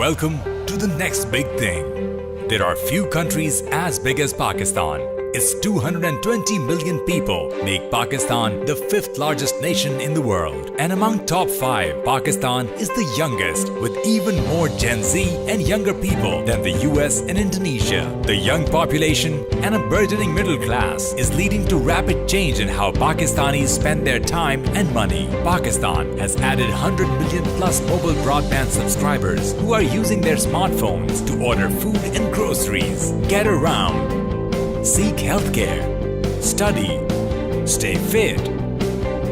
Welcome to the next big thing. There are few countries as big as Pakistan. Its 220 million people make Pakistan the fifth largest nation in the world. And among top 5, Pakistan is the youngest, with even more Gen Z and younger people than the US and Indonesia. The young population and a burgeoning middle class is leading to rapid change in how Pakistanis spend their time and money. Pakistan has added 100 million plus mobile broadband subscribers who are using their smartphones to order food and groceries, get around, seek healthcare, study, stay fit,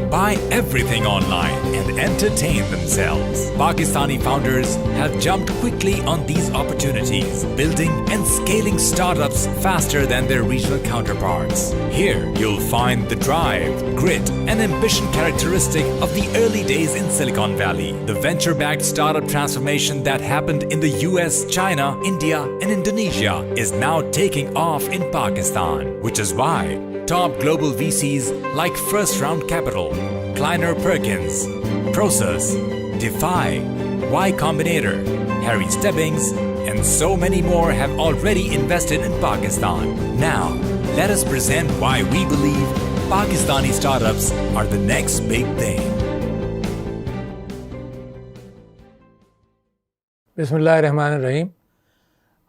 buy everything online and entertain themselves. Pakistani founders have jumped quickly on these opportunities, building and scaling startups faster than their regional counterparts. Here, you'll find the drive, grit, and ambition characteristic of the early days in Silicon Valley. The venture-backed startup transformation that happened in the US, China, India, and Indonesia is now taking off in Pakistan, which is why top global VCs like First Round Capital, Kleiner Perkins, Prosus, Defy, Y Combinator, Harry Stebbings, and so many more have already invested in Pakistan. Now, let us present why we believe Pakistani startups are the next big thing. Bismillahirrahmanirrahim.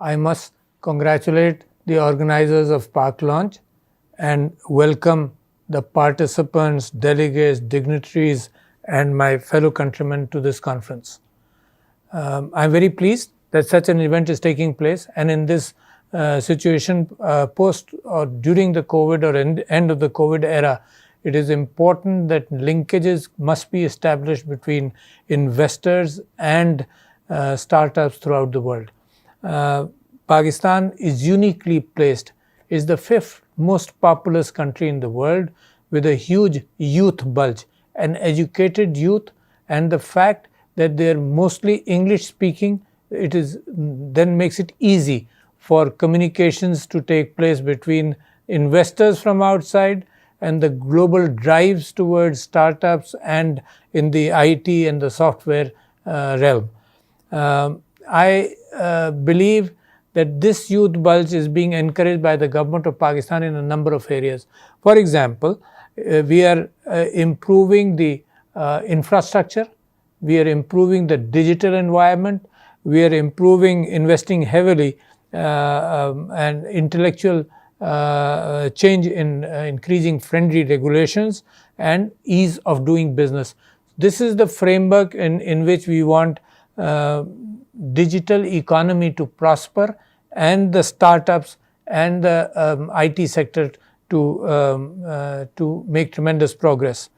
I must congratulate the organizers of PakLaunch and welcome the participants, delegates, dignitaries, and my fellow countrymen to this conference. I'm very pleased that such an event is taking place, and in this situation, post or during the COVID or end of the COVID era, it is important that linkages must be established between investors and startups throughout the world. Pakistan is uniquely placed, is the fifth most populous country in the world with a huge youth bulge, an educated youth, and the fact that they are mostly English speaking, then makes it easy for communications to take place between investors from outside and the global drives towards startups and in the IT and the software realm. I believe that this youth bulge is being encouraged by the government of Pakistan in a number of areas. For example, we are improving the infrastructure, we are improving the digital environment, we are investing heavily and intellectual change in increasing friendly regulations and ease of doing business. This is the framework in which we want digital economy to prosper and the startups and the IT sector to make tremendous progress.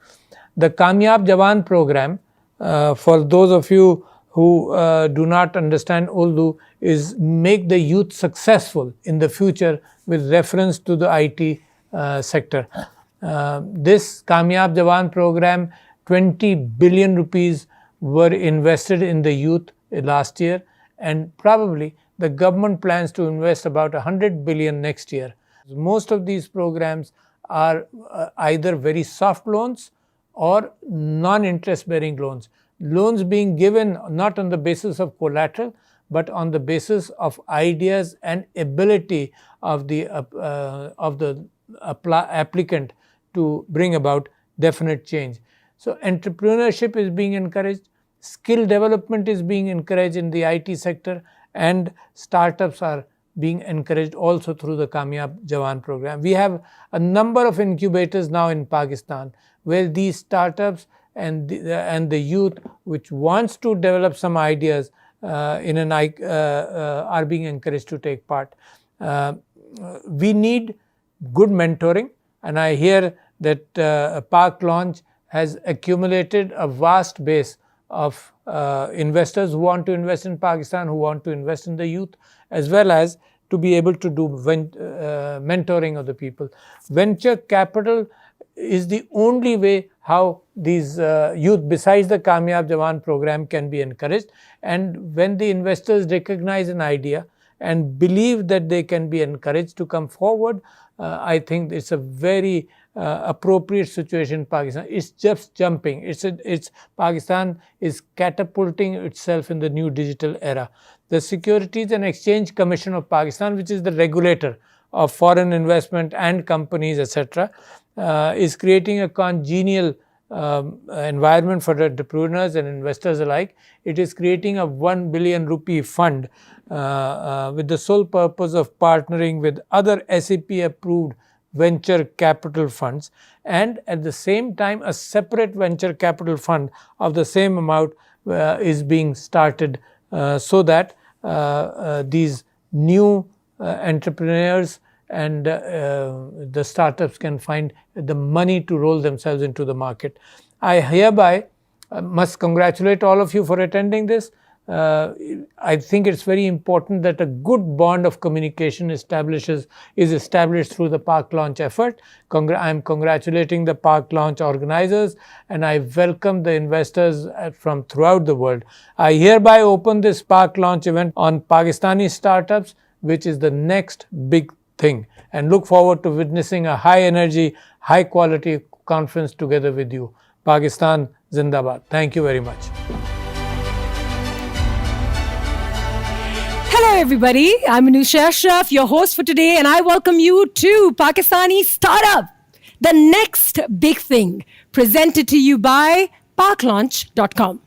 The Kamyab Jawan program, for those of you who do not understand Urdu, is make the youth successful in the future with reference to the IT sector. This Kamyab Jawan program, 20 billion rupees were invested in the youth last year, and probably the government plans to invest about 100 billion next year. Most of these programs are either very soft loans or non-interest bearing loans. Loans being given not on the basis of collateral, but on the basis of ideas and ability of the applicant to bring about definite change. So entrepreneurship is being encouraged, skill development is being encouraged in the IT sector, and startups are being encouraged also through the Kamyab Jawan program. We have a number of incubators now in Pakistan where these startups and the youth which wants to develop some ideas are being encouraged to take part. We need good mentoring, and I hear that PakLaunch has accumulated a vast base of investors who want to invest in Pakistan, who want to invest in the youth, as well as to be able to do mentoring of the people. Venture capital is the only way how these youth, besides the Kamyab Jawan program, can be encouraged. And when the investors recognize an idea and believe that they can be encouraged to come forward, I think it's a very appropriate situation in Pakistan. It's just jumping. It's Pakistan is catapulting itself in the new digital era. The Securities and Exchange Commission of Pakistan, which is the regulator of foreign investment and companies, etc., is creating a congenial environment for entrepreneurs and investors alike. It is creating a 1 billion rupee fund with the sole purpose of partnering with other SAP approved venture capital funds, and at the same time a separate venture capital fund of the same amount is being started so that these new entrepreneurs and the startups can find the money to roll themselves into the market. I hereby must congratulate all of you for attending this. I think it's very important that a good bond of communication is established through the PakLaunch effort. I'm congratulating the PakLaunch organizers, and I welcome the investors from throughout the world. I hereby open this PakLaunch event on Pakistani startups, which is the next big thing, and look forward to witnessing a high energy, high quality conference together with you. Pakistan Zindabad. Thank you very much. Hello everybody, I'm Anusha Ashraf, your host for today, and I welcome you to Pakistani Startup, the next big thing, presented to you by PakLaunch.com.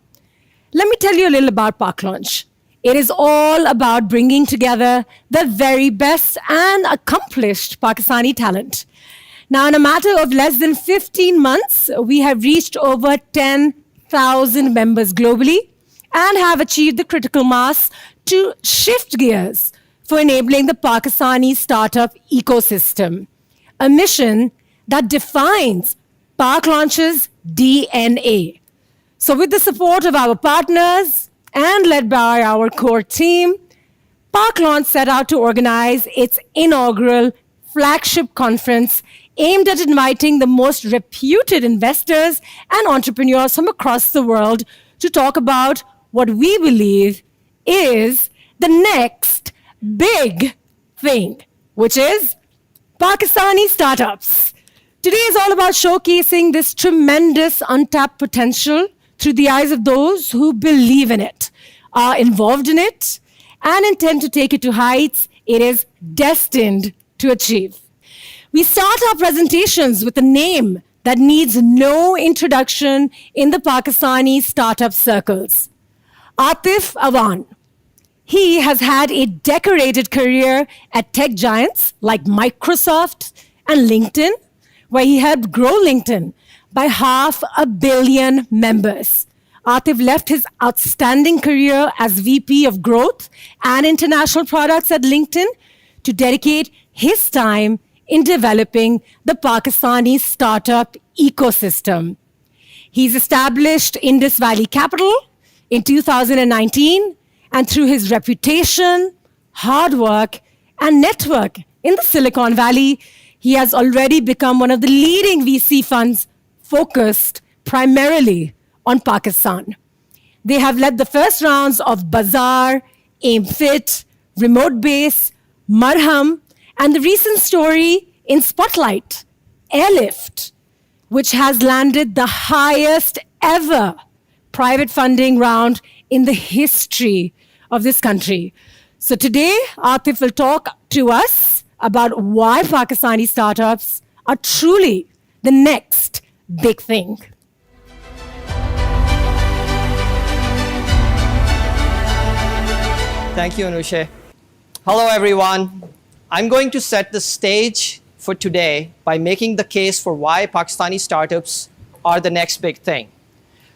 Let me tell you a little about PakLaunch. It is all about bringing together the very best and accomplished Pakistani talent. Now, in a matter of less than 15 months, we have reached over 10,000 members globally and have achieved the critical mass to shift gears for enabling the Pakistani startup ecosystem, a mission that defines PakLaunch's DNA. So with the support of our partners and led by our core team, PakLaunch set out to organize its inaugural flagship conference aimed at inviting the most reputed investors and entrepreneurs from across the world to talk about what we believe is the next big thing, which is Pakistani startups. Today is all about showcasing this tremendous untapped potential through the eyes of those who believe in it, are involved in it, and intend to take it to heights it is destined to achieve. We start our presentations with a name that needs no introduction in the Pakistani startup circles. Atif Awan. He has had a decorated career at tech giants like Microsoft and LinkedIn, where he helped grow LinkedIn by 500 million members. Atif left his outstanding career as VP of Growth and International Products at LinkedIn to dedicate his time in developing the Pakistani startup ecosystem. He's established Indus Valley Capital in 2019, and through his reputation, hard work, and network in the Silicon Valley, he has already become one of the leading VC funds focused primarily on Pakistan. They have led the first rounds of Bazaar, AimFit, Remote Base, Marham, and the recent story in Spotlight, Airlift, which has landed the highest ever private funding round in the history of this country. So today, Atif will talk to us about why Pakistani startups are truly the next big thing. Thank you, Anusha. Hello, everyone. I'm going to set the stage for today by making the case for why Pakistani startups are the next big thing.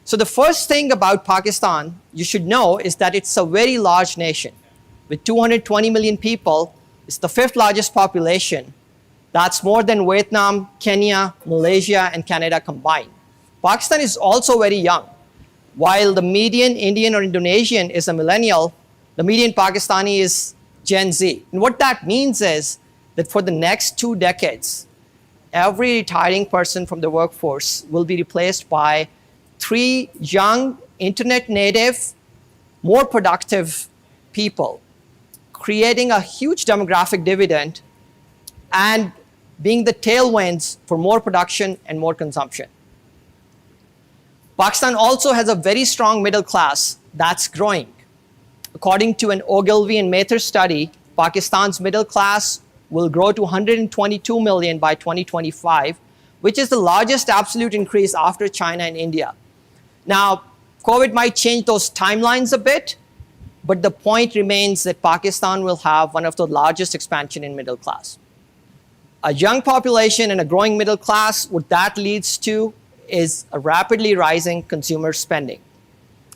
So the first thing about Pakistan you should know is that it's a very large nation. With 220 million people, it's the 5th largest population. That's more than Vietnam, Kenya, Malaysia, and Canada combined. Pakistan is also very young. While the median Indian or Indonesian is a millennial, the median Pakistani is Gen Z. And what that means is that for the next 2 decades, every retiring person from the workforce will be replaced by 3 young, internet native, more productive people, creating a huge demographic dividend and being the tailwinds for more production and more consumption. Pakistan also has a very strong middle class that's growing. According to an Ogilvy and Mather study, Pakistan's middle class will grow to 122 million by 2025, which is the largest absolute increase after China and India. Now, COVID might change those timelines a bit, but the point remains that Pakistan will have one of the largest expansion in middle class. A young population and a growing middle class, what that leads to is a rapidly rising consumer spending.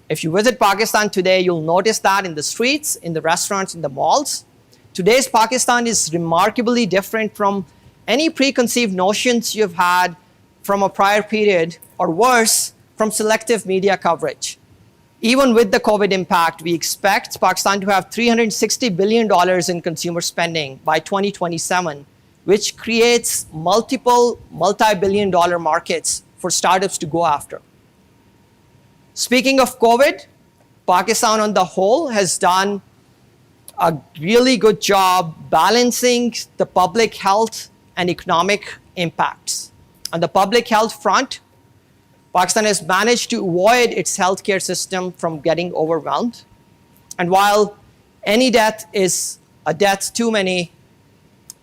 If you visit Pakistan today, you'll notice that in the streets, in the restaurants, in the malls. Today's Pakistan is remarkably different from any preconceived notions you've had from a prior period, or worse, from selective media coverage. Even with the COVID impact, we expect Pakistan to have $360 billion in consumer spending by 2027, which creates multiple multi-billion dollar markets for startups to go after. Speaking of COVID, Pakistan on the whole has done a really good job balancing the public health and economic impacts. On the public health front, Pakistan has managed to avoid its healthcare system from getting overwhelmed. And while any death is a death too many,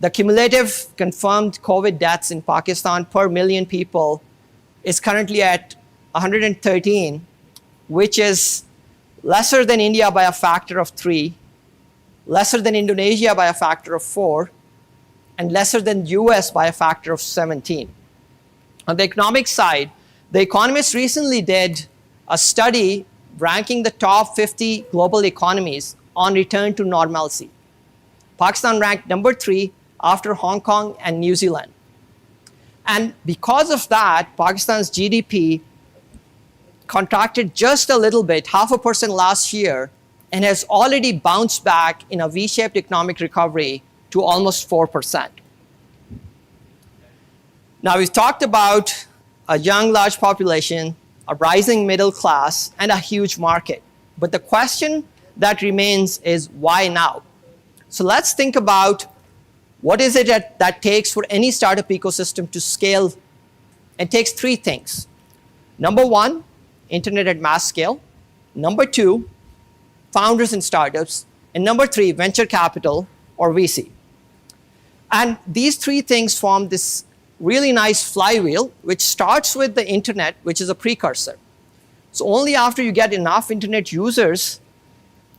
the cumulative confirmed COVID deaths in Pakistan per million people is currently at 113, which is lesser than India by a factor of 3, lesser than Indonesia by a factor of 4, and lesser than US by a factor of 17. On the economic side, The Economist recently did a study ranking the top 50 global economies on return to normalcy. Pakistan ranked number 3 after Hong Kong and New Zealand. And because of that, Pakistan's GDP contracted just a little bit, 0.5% last year, and has already bounced back in a V-shaped economic recovery to almost 4%. Now, we've talked about a young, large population, a rising middle class, and a huge market. But the question that remains is why now? So let's think about what is it that takes for any startup ecosystem to scale. It takes 3 things. Number 1, internet at mass scale. Number 2, founders in startups. And number 3, venture capital or VC. And these 3 things form this really nice flywheel, which starts with the internet, which is a precursor. So only after you get enough internet users,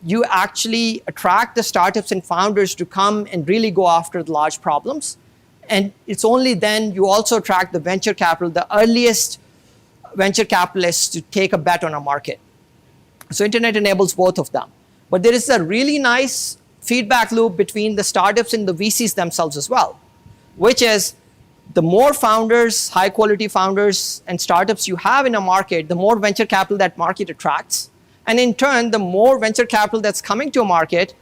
you actually attract the startups and founders to come and really go after the large problems. And it's only then you also attract the venture capital, the earliest venture capitalists to take a bet on a market. So internet enables both of them. But there is a really nice feedback loop between the startups and the VCs themselves as well, which is the more founders, high quality founders and startups you have in a market, the more venture capital that market attracts. And in turn, the more venture capital that's coming to a market,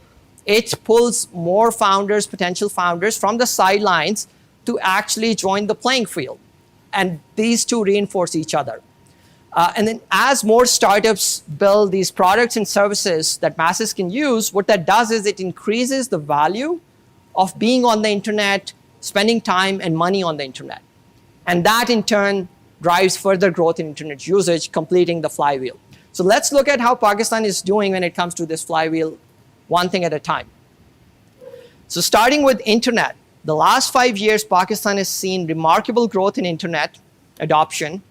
it pulls more founders, potential founders from the sidelines to actually join the playing field. And these two reinforce each other. And then as more startups build these products and services that masses can use, what that does is it increases the value of being on the internet, spending time and money on the internet. And that in turn drives further growth in internet usage, completing the flywheel. So let's look at how Pakistan is doing when it comes to this flywheel, one thing at a time. So starting with internet, the last 5 years, Pakistan has seen remarkable growth in internet adoption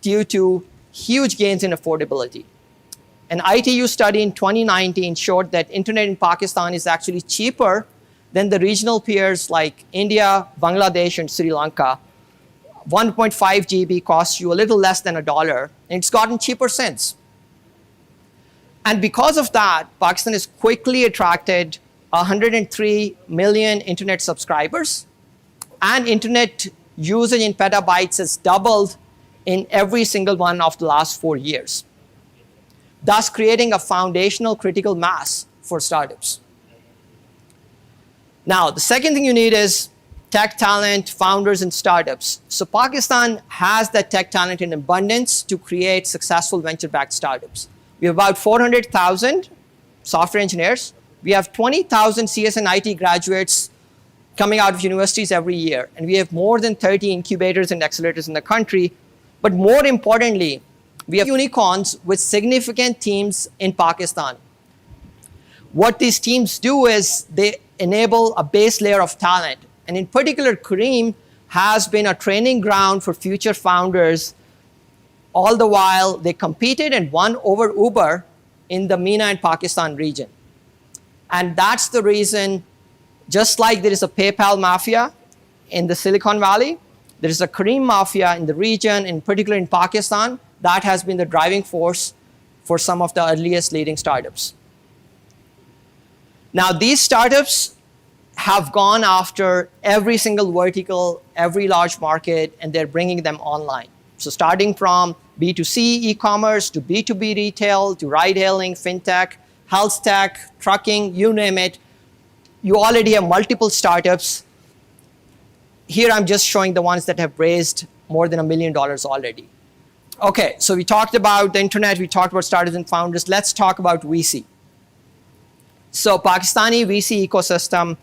due to huge gains in affordability. An ITU study in 2019 showed that internet in Pakistan is actually cheaper than the regional peers like India, Bangladesh, and Sri Lanka. 1.5 GB costs you a little less than $1, and it's gotten cheaper since. And because of that, Pakistan has quickly attracted 103 million internet subscribers, and internet usage in petabytes has doubled in every single one of the last 4 years, thus creating a foundational critical mass for startups. Now, the second thing you need is tech talent, founders, and startups. So Pakistan has that tech talent in abundance to create successful venture-backed startups. We have about 400,000 software engineers. We have 20,000 CS and IT graduates coming out of universities every year. And we have more than 30 incubators and accelerators in the country. But more importantly, we have unicorns with significant teams in Pakistan. What these teams do is they enable a base layer of talent. And in particular, Careem has been a training ground for future founders. All the while, they competed and won over Uber in the MENA and Pakistan region. And that's the reason, just like there is a PayPal mafia in the Silicon Valley, there is a Careem mafia in the region, in particular in Pakistan, that has been the driving force for some of the earliest leading startups. Now, these startups have gone after every single vertical, every large market, and they're bringing them online. So starting from B2C e-commerce to B2B retail to ride-hailing, fintech, health tech, trucking, you name it, you already have multiple startups. Here I'm just showing the ones that have raised more than $1 million already. Okay, so we talked about the internet, we talked about startups and founders. Let's talk about VC. So Pakistani VC ecosystem,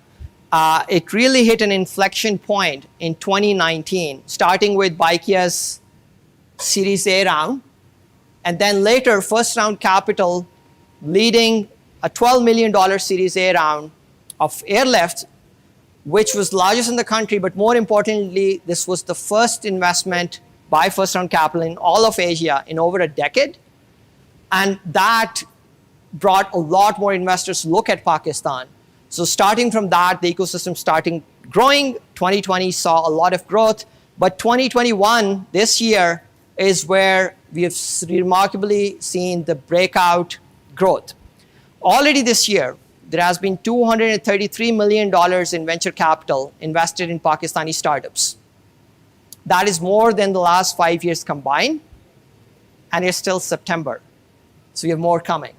it really hit an inflection point in 2019, starting with Baikia's Series A round, and then later first round capital leading a $12 million Series A round of Airlift, which was largest in the country, but more importantly, this was the first investment by first round capital in all of Asia in over a decade. And that brought a lot more investors to look at Pakistan. So starting from that, the ecosystem starting growing. 2020 saw a lot of growth, but 2021, this year, is where we have remarkably seen the breakout growth. Already this year, there has been $233 million in venture capital invested in Pakistani startups. That is more than the last 5 years combined, and it's still September. So we have more coming.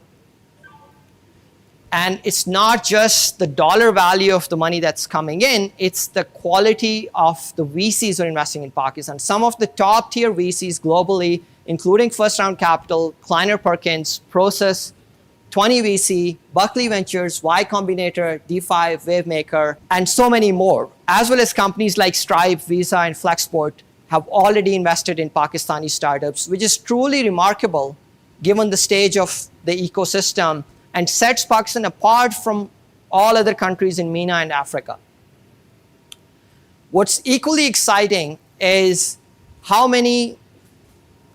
And it's not just the dollar value of the money that's coming in, it's the quality of the VCs who are investing in Pakistan. Some of the top tier VCs globally, including first round capital, Kleiner Perkins, Process, 20 VC, Buckley Ventures, Y Combinator, DeFi, Wavemaker, and so many more, as well as companies like Stripe, Visa, and Flexport have already invested in Pakistani startups, which is truly remarkable given the stage of the ecosystem and sets Pakistan apart from all other countries in MENA and Africa. What's equally exciting is how many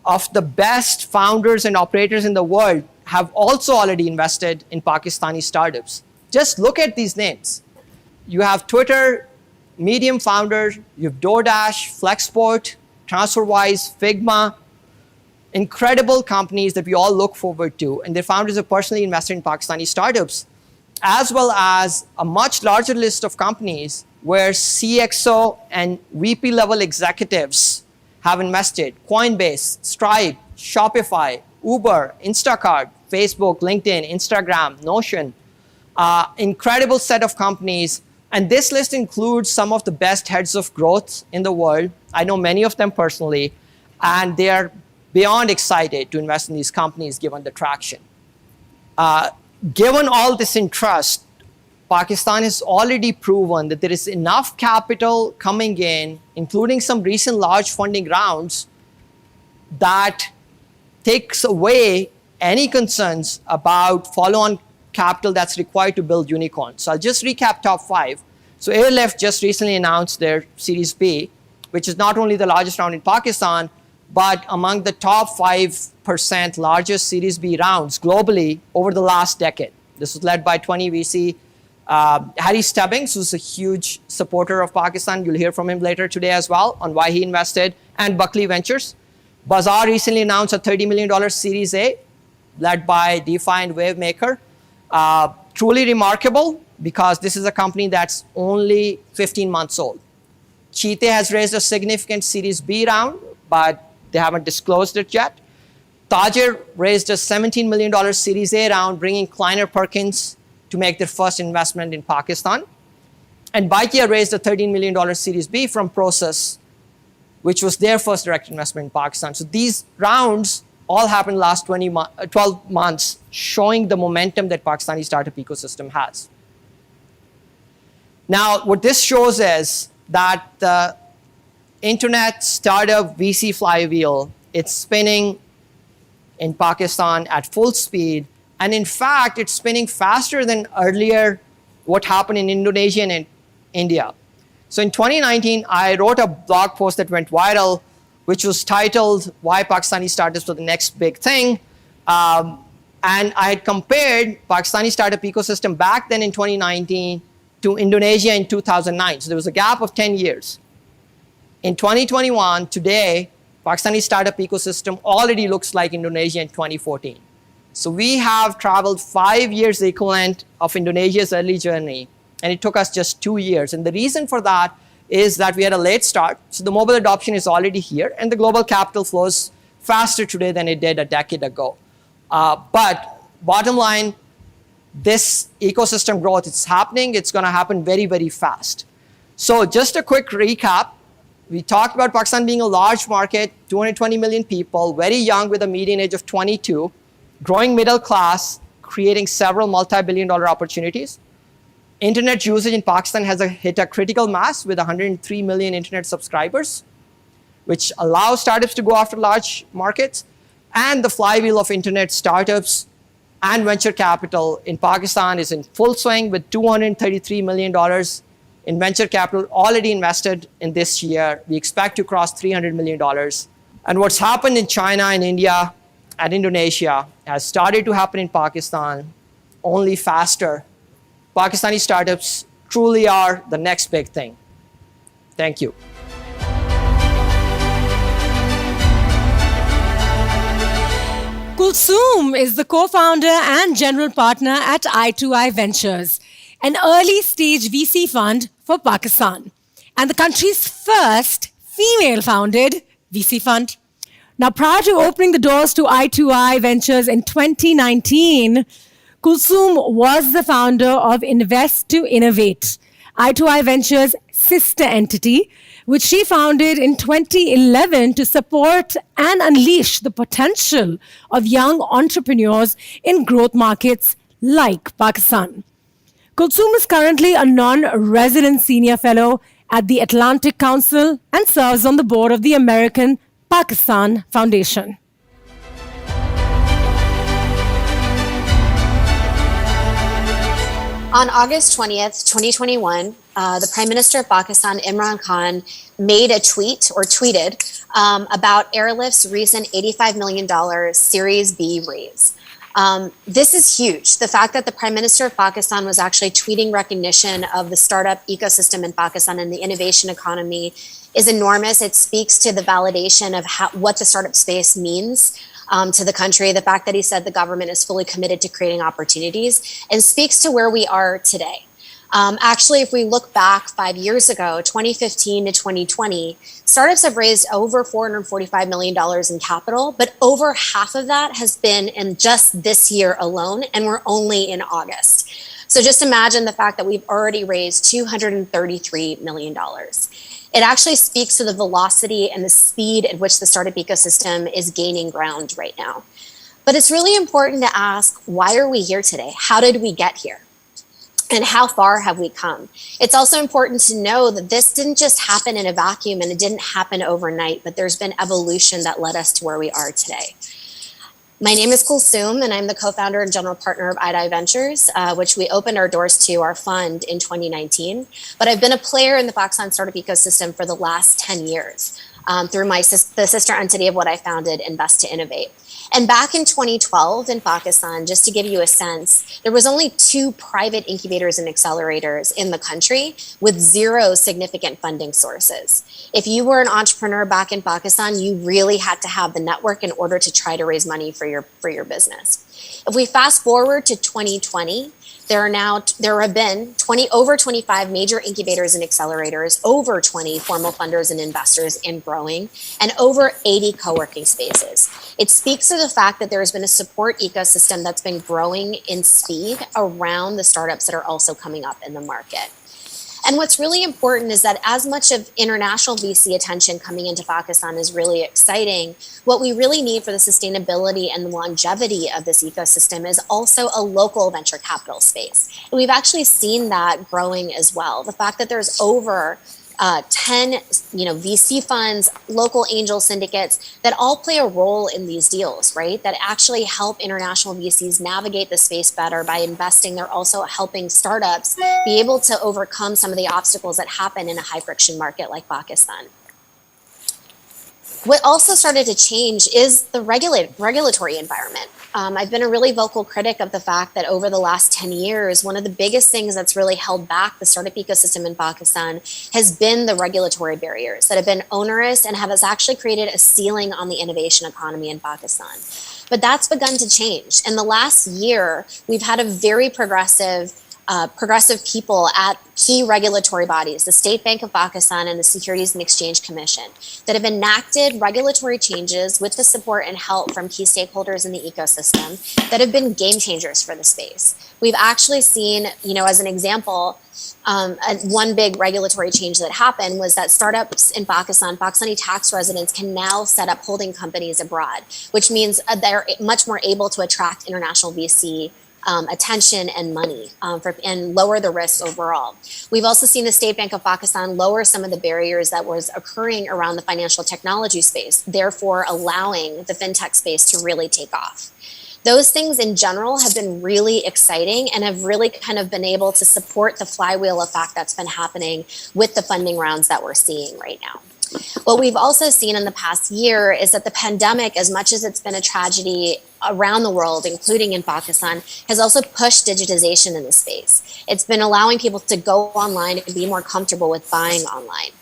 of the best founders and operators in the world have also already invested in Pakistani startups. Just look at these names. You have Twitter, Medium founders, you have DoorDash, Flexport, TransferWise, Figma, incredible companies that we all look forward to, and their founders have personally invested in Pakistani startups, as well as a much larger list of companies where CXO and VP level executives have invested. Coinbase, Stripe, Shopify, Uber, Instacart, Facebook, LinkedIn, Instagram, Notion, incredible set of companies. And this list includes some of the best heads of growth in the world. I know many of them personally, and they are beyond excited to invest in these companies given the traction. Given all this interest, Pakistan has already proven that there is enough capital coming in, including some recent large funding rounds, that takes away any concerns about follow-on capital that's required to build unicorns. So I'll just recap top 5. So Airlift just recently announced their Series B, which is not only the largest round in Pakistan, but among the top 5% largest Series B rounds globally over the last decade. This was led by 20 VC. Harry Stebbings, who's a huge supporter of Pakistan, you'll hear from him later today as well on why he invested, and Buckley Ventures. Bazaar recently announced a $30 million Series A, led by DeFi and Wavemaker. Truly remarkable because this is a company that's only 15 months old. Cheetah has raised a significant Series B round, but they haven't disclosed it yet. Tajir raised a $17 million Series A round, bringing Kleiner Perkins to make their first investment in Pakistan. And Baikia raised a $13 million Series B from Process, which was their first direct investment in Pakistan. So these rounds all happened last 12 months, showing the momentum that Pakistani startup ecosystem has. Now, what this shows is that the internet startup VC flywheel, it's spinning in Pakistan at full speed. And in fact, it's spinning faster than earlier what happened in Indonesia and in India. So in 2019, I wrote a blog post that went viral, which was titled, Why Pakistani Startups Were the Next Big Thing. And I had compared Pakistani startup ecosystem back then in 2019 to Indonesia in 2009. So there was a gap of 10 years. In 2021, today, Pakistani startup ecosystem already looks like Indonesia in 2014. So we have traveled 5 years the equivalent of Indonesia's early journey, and it took us just 2 years. And the reason for that is that we had a late start. So the mobile adoption is already here, and the global capital flows faster today than it did a decade ago. But bottom line, this ecosystem growth, it's happening. It's going to happen very, very fast. So just a quick recap. We talked about Pakistan being a large market, 220 million people, very young with a median age of 22, growing middle class, creating several multi-billion-dollar opportunities. Internet usage in Pakistan has hit a critical mass with 103 million internet subscribers, which allows startups to go after large markets. And the flywheel of internet startups and venture capital in Pakistan is in full swing with $233 million in venture capital already invested in this year. We expect to cross $300 million. And what's happened in China and India and Indonesia has started to happen in Pakistan only faster. Pakistani startups truly are the next big thing. Thank you. Kulsoom is the co-founder and general partner at I2I Ventures, an early-stage VC fund for Pakistan, and the country's first female-founded VC fund. Now, prior to opening the doors to I2I Ventures in 2019, Kulsoom was the founder of Invest to Innovate, I2I Ventures' sister entity, which she founded in 2011 to support and unleash the potential of young entrepreneurs in growth markets like Pakistan. Kulsoom is currently a non-resident senior fellow at the Atlantic Council and serves on the board of the American Pakistan Foundation. On August 20th, 2021, the Prime Minister of Pakistan, Imran Khan, made a tweet or tweeted about Airlift's recent $85 million Series B raise. This is huge. The fact that the Prime Minister of Pakistan was actually tweeting recognition of the startup ecosystem in Pakistan and the innovation economy is enormous. It speaks to the validation of what the startup space means to the country. The fact that he said the government is fully committed to creating opportunities and speaks to where we are today. Actually, if we look back 5 years ago, 2015 to 2020, startups have raised over $445 million in capital, but over half of that has been in just this year alone, and we're only in August. So just imagine the fact that we've already raised $233 million. It actually speaks to the velocity and the speed at which the startup ecosystem is gaining ground right now. But it's really important to ask, why are we here today? How did we get here? And how far have we come? It's also important to know that this didn't just happen in a vacuum and it didn't happen overnight, but there's been evolution that led us to where we are today. My name is Kulsoom, and I'm the co-founder and general partner of I2I Ventures, which we opened our doors to our fund in 2019. But I've been a player in the Pakistan startup ecosystem for the last 10 years through the sister entity of what I founded, Invest to Innovate. And back in 2012 in Pakistan, just to give you a sense, there was only 2 private incubators and accelerators in the country with 0 significant funding sources. If you were an entrepreneur back in Pakistan, you really had to have the network in order to try to raise money for your business. If we fast forward to 2020, there have been over 25 major incubators and accelerators, over 20 formal funders and investors and growing, and over 80 co-working spaces. It speaks to the fact that there has been a support ecosystem that's been growing in speed around the startups that are also coming up in the market. And what's really important is that as much of international VC attention coming into Pakistan is really exciting, what we really need for the sustainability and the longevity of this ecosystem is also a local venture capital space. And we've actually seen that growing as well. The fact that there's over 10 VC funds, local angel syndicates that all play a role in these deals, right? That actually help international VCs navigate the space better by investing. They're also helping startups be able to overcome some of the obstacles that happen in a high friction market like Pakistan. What also started to change is the regulatory environment. I've been a really vocal critic of the fact that over the last 10 years, one of the biggest things that's really held back the startup ecosystem in Pakistan has been the regulatory barriers that have been onerous and have actually created a ceiling on the innovation economy in Pakistan. But that's begun to change. In the last year, we've had a very progressive people at key regulatory bodies, the State Bank of Pakistan and the Securities and Exchange Commission, that have enacted regulatory changes with the support and help from key stakeholders in the ecosystem that have been game changers for the space. We've actually seen, as an example, one big regulatory change that happened was that startups in Pakistan, Pakistani tax residents can now set up holding companies abroad, which means they're much more able to attract international VC attention and money and lower the risks overall. We've also seen the State Bank of Pakistan lower some of the barriers that was occurring around the financial technology space, therefore allowing the fintech space to really take off. Those things in general have been really exciting and have really kind of been able to support the flywheel effect that's been happening with the funding rounds that we're seeing right now. What we've also seen in the past year is that the pandemic, as much as it's been a tragedy around the world, including in Pakistan, has also pushed digitization in the space. It's been allowing people to go online and be more comfortable with buying online.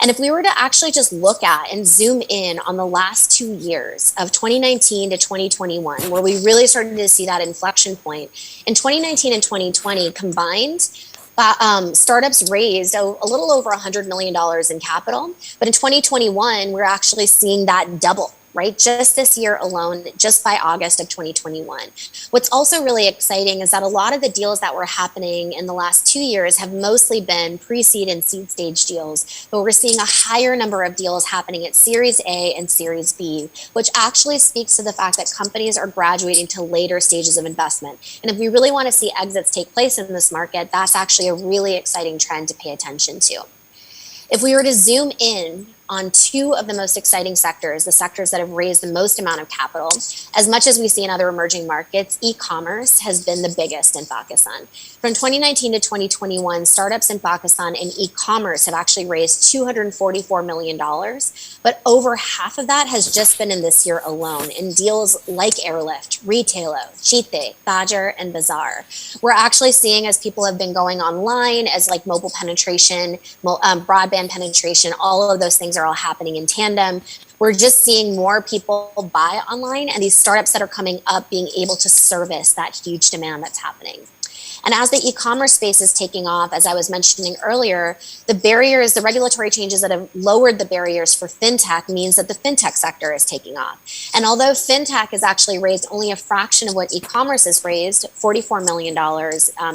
And if we were to actually just look at and zoom in on the last 2 years of 2019 to 2021, where we really started to see that inflection point, in 2019 and 2020 combined, startups raised a little over $100 million in capital. But in 2021, we're actually seeing that double, right? Just this year alone, just by August of 2021. What's also really exciting is that a lot of the deals that were happening in the last 2 years have mostly been pre-seed and seed stage deals, but we're seeing a higher number of deals happening at Series A and Series B, which actually speaks to the fact that companies are graduating to later stages of investment. And if we really want to see exits take place in this market, that's actually a really exciting trend to pay attention to. If we were to zoom in on two of the most exciting sectors, the sectors that have raised the most amount of capital, as much as we see in other emerging markets, e-commerce has been the biggest in Pakistan. From 2019 to 2021, startups in Pakistan in e-commerce have actually raised $244 million, but over half of that has just been in this year alone in deals like Airlift, Retailo, Cheete, Tajer, and Bazaar. We're actually seeing, as people have been going online, as like mobile penetration, broadband penetration, all of those things are all happening in tandem. We're just seeing more people buy online and these startups that are coming up being able to service that huge demand that's happening. And as the e-commerce space is taking off, as I was mentioning earlier, the barriers, the regulatory changes that have lowered the barriers for fintech means that the fintech sector is taking off. And although fintech has actually raised only a fraction of what e-commerce has raised, $44 million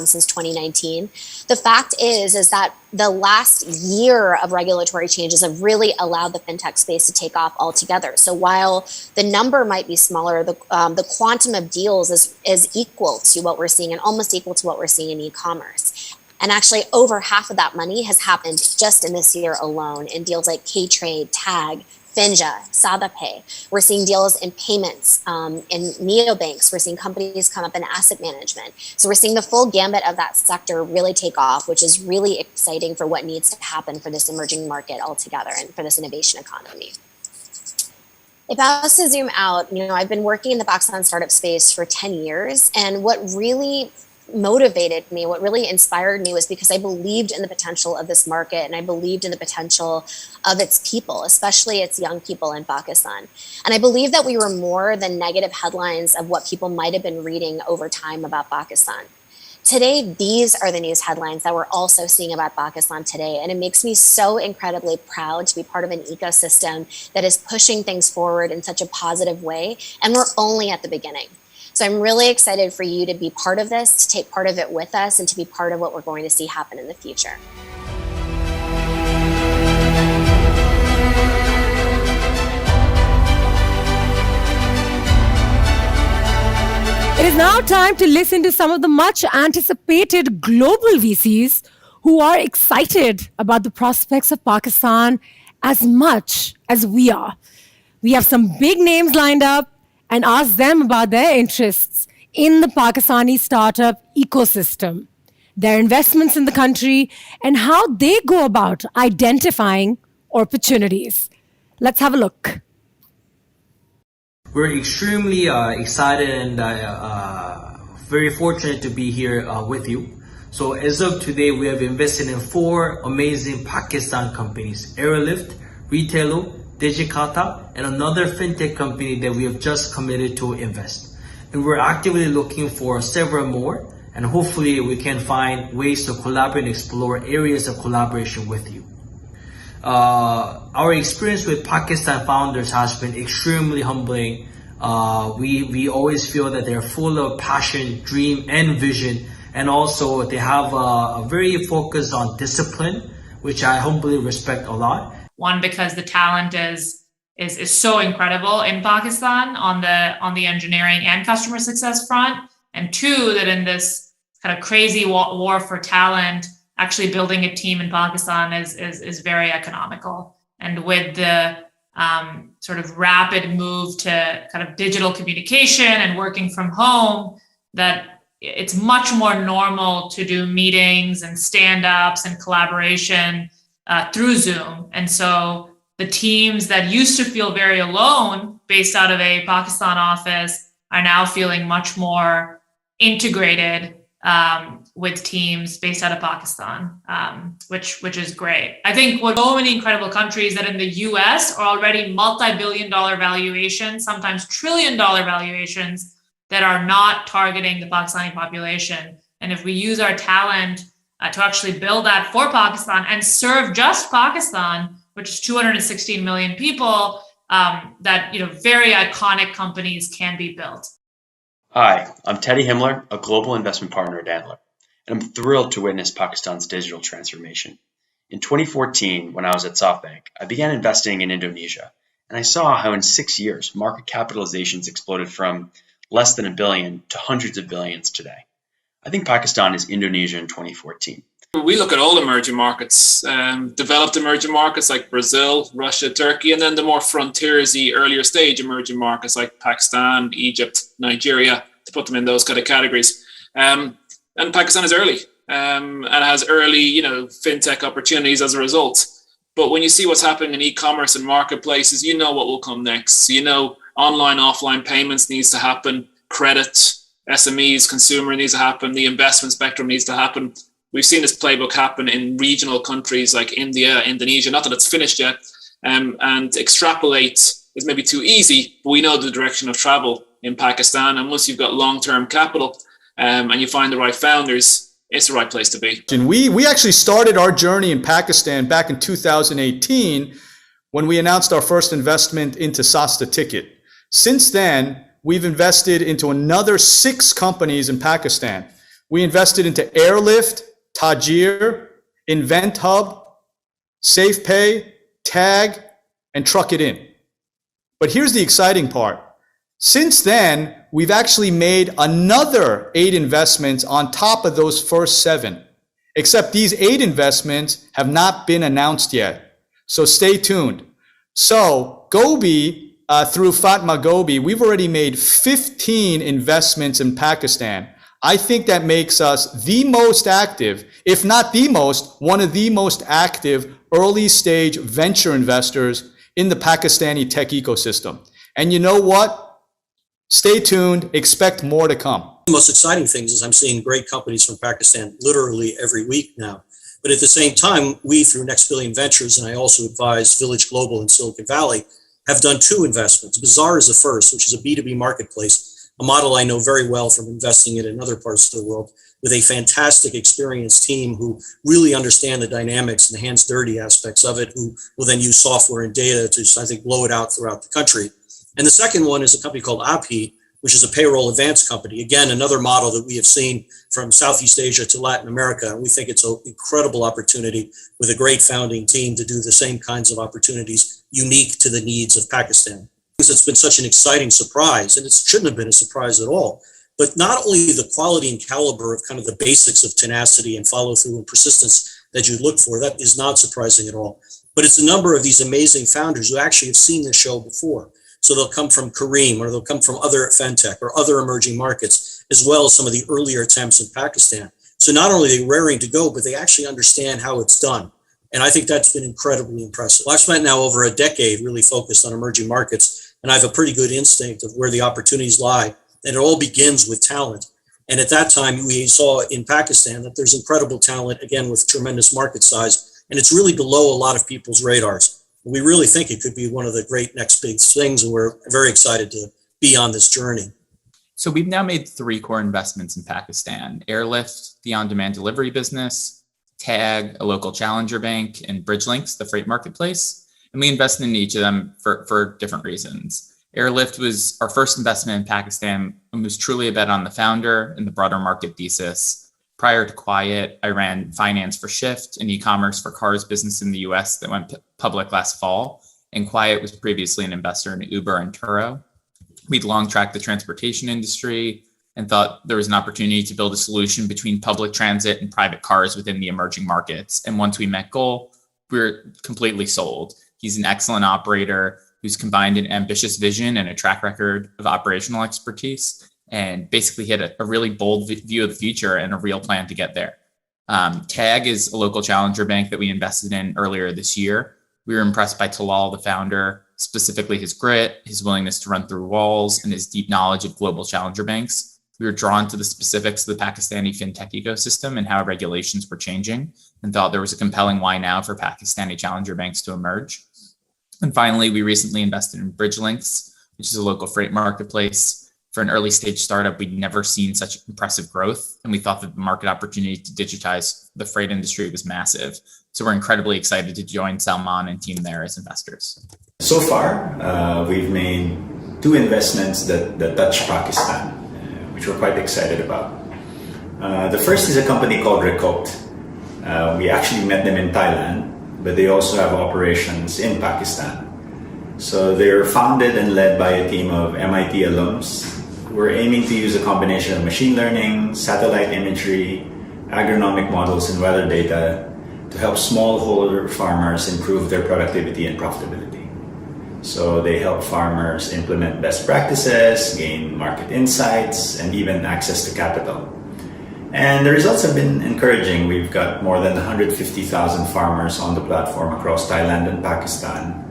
since 2019, the fact is that the last year of regulatory changes have really allowed the fintech space to take off altogether. So while the number might be smaller, the quantum of deals is equal to what we're seeing and almost equal to what we're seeing in e-commerce. And actually over half of that money has happened just in this year alone in deals like K-Trade, Tag, Finja, SadaPay. We're seeing deals in payments, in neobanks. We're seeing companies come up in asset management. So we're seeing the full gambit of that sector really take off, which is really exciting for what needs to happen for this emerging market altogether and for this innovation economy. If I was to zoom out, I've been working in the Pakistan startup space for 10 years. And what really motivated me, what really inspired me was because I believed in the potential of this market and I believed in the potential of its people, especially its young people in Pakistan. And I believe that we were more than negative headlines of what people might have been reading over time about Pakistan. Today, these are the news headlines that we're also seeing about Pakistan today. And it makes me so incredibly proud to be part of an ecosystem that is pushing things forward in such a positive way. And we're only at the beginning. So I'm really excited for you to be part of this, to take part of it with us, and to be part of what we're going to see happen in the future. It is now time to listen to some of the much anticipated global VCs who are excited about the prospects of Pakistan as much as we are. We have some big names lined up and ask them about their interests in the Pakistani startup ecosystem, their investments in the country, and how they go about identifying opportunities. Let's have a look. We're extremely excited and very fortunate to be here with you. So as of today, we have invested in 4 amazing Pakistan companies: Airlift, Retailo, Digikata, and another fintech company that we have just committed to invest. And we're actively looking for several more, and hopefully we can find ways to collaborate and explore areas of collaboration with you. Our experience with Pakistan founders has been extremely humbling. We always feel that they're full of passion, dream, and vision, and also they have a very focus on discipline, which I humbly respect a lot. One, because the talent is so incredible in Pakistan on the engineering and customer success front, and 2, that in this kind of crazy war for talent, actually building a team in Pakistan is very economical. And with the sort of rapid move to kind of digital communication and working from home, that it's much more normal to do meetings and stand-ups and collaboration through Zoom. And so the teams that used to feel very alone based out of a Pakistan office are now feeling much more integrated with teams based out of Pakistan, which is great. I think with so many incredible countries that in the US are already multi-billion-dollar valuations, sometimes trillion-dollar valuations, that are not targeting the Pakistani population. And if we use our talent to actually build that for Pakistan and serve just Pakistan, which is 216 million people, that very iconic companies can be built. Hi, I'm Teddy Himmler, a global investment partner at Antler, and I'm thrilled to witness Pakistan's digital transformation. In 2014, when I was at SoftBank, I began investing in Indonesia, and I saw how in 6 years, market capitalizations exploded from less than $1 billion to hundreds of billions today. I think Pakistan is Indonesia in 2014. We look at all emerging markets, developed emerging markets like Brazil, Russia, Turkey, and then the more frontiersy, earlier stage emerging markets like Pakistan, Egypt, Nigeria, to put them in those kind of categories. And Pakistan is early and has early, fintech opportunities as a result. But when you see what's happening in e-commerce and marketplaces, you know what will come next. Online, offline payments needs to happen, credit, SMEs, consumer needs to happen, the investment spectrum needs to happen. We've seen this playbook happen in regional countries like India, Indonesia, not that it's finished yet, and extrapolate is maybe too easy, but we know the direction of travel in Pakistan. And once you've got long-term capital and you find the right founders, it's the right place to be. And we actually started our journey in Pakistan back in 2018 when we announced our first investment into Sasta Ticket. Since then, we've invested into another 6 companies in Pakistan. We invested into Airlift, Tajir, Invent Hub, SafePay, Tag, and Truck It In. But here's the exciting part. Since then, we've actually made another 8 investments on top of those first 7, except these 8 investments have not been announced yet. So stay tuned. So Gobi, through Fatma Gobi, we've already made 15 investments in Pakistan. I think that makes us the most active, if not the most, one of the most active early stage venture investors in the Pakistani tech ecosystem. And you know what? Stay tuned. Expect more to come. The most exciting things is I'm seeing great companies from Pakistan literally every week now. But at the same time, we through Next Billion Ventures, and I also advise Village Global in Silicon Valley, have done 2 investments. Bazaar is the first, which is a B2B marketplace, a model I know very well from investing in other parts of the world, with a fantastic experienced team who really understand the dynamics and the hands dirty aspects of it, who will then use software and data to, I think, blow it out throughout the country. And the second one is a company called Abhi, which is a payroll advance company. Again, another model that we have seen from Southeast Asia to Latin America. And we think it's an incredible opportunity with a great founding team to do the same kinds of opportunities unique to the needs of Pakistan. It's been such an exciting surprise, and it shouldn't have been a surprise at all. but not only the quality and caliber of kind of the basics of tenacity and follow through and persistence that you look for, that is not surprising at all. But it's a number of these amazing founders who actually have seen the show before. So they'll come from Kareem, or they'll come from other fintech or other emerging markets, as well as some of the earlier attempts in Pakistan. So not only are they raring to go, but they actually understand how it's done. And I think that's been incredibly impressive. I've spent now over a decade really focused on emerging markets, and I have a pretty good instinct of where the opportunities lie. And it all begins with talent. And at that time, we saw in Pakistan that there's incredible talent, again, with tremendous market size, and it's really below a lot of people's radars. We really think it could be one of the great next big things, and we're very excited to be on this journey. So we've now made 3 core investments in Pakistan: Airlift, the on-demand delivery business; Tag, a local challenger bank; and Bridgelinks, the freight marketplace. And we invested in each of them for different reasons. Airlift was our first investment in Pakistan and was truly a bet on the founder and the broader market thesis. Prior to Quiet, I ran finance for Shift and e-commerce for cars business in the US that went public last fall. And Quiet was previously an investor in Uber and Turo. We'd long tracked the transportation industry and thought there was an opportunity to build a solution between public transit and private cars within the emerging markets. And once we met Goal, we were completely sold. He's an excellent operator who's combined an ambitious vision and a track record of operational expertise. And basically he had a really bold view of the future and a real plan to get there. Tag is a local challenger bank that we invested in earlier this year. We were impressed by Talal, the founder, specifically his grit, his willingness to run through walls, and his deep knowledge of global challenger banks. We were drawn to the specifics of the Pakistani fintech ecosystem and how regulations were changing, and thought there was a compelling why now for Pakistani challenger banks to emerge. And finally, we recently invested in Bridgelinks, which is a local freight marketplace. For an early stage startup, we'd never seen such impressive growth, and we thought that the market opportunity to digitize the freight industry was massive. So we're incredibly excited to join Salman and team there as investors. So far, we've made 2 investments that touch Pakistan, which we're quite excited about. The first is a company called Recode. We actually met them in Thailand, but they also have operations in Pakistan. So they're founded and led by a team of MIT alums. We're aiming to use a combination of machine learning, satellite imagery, agronomic models, and weather data to help smallholder farmers improve their productivity and profitability. So they help farmers implement best practices, gain market insights, and even access to capital. And the results have been encouraging. We've got more than 150,000 farmers on the platform across Thailand and Pakistan.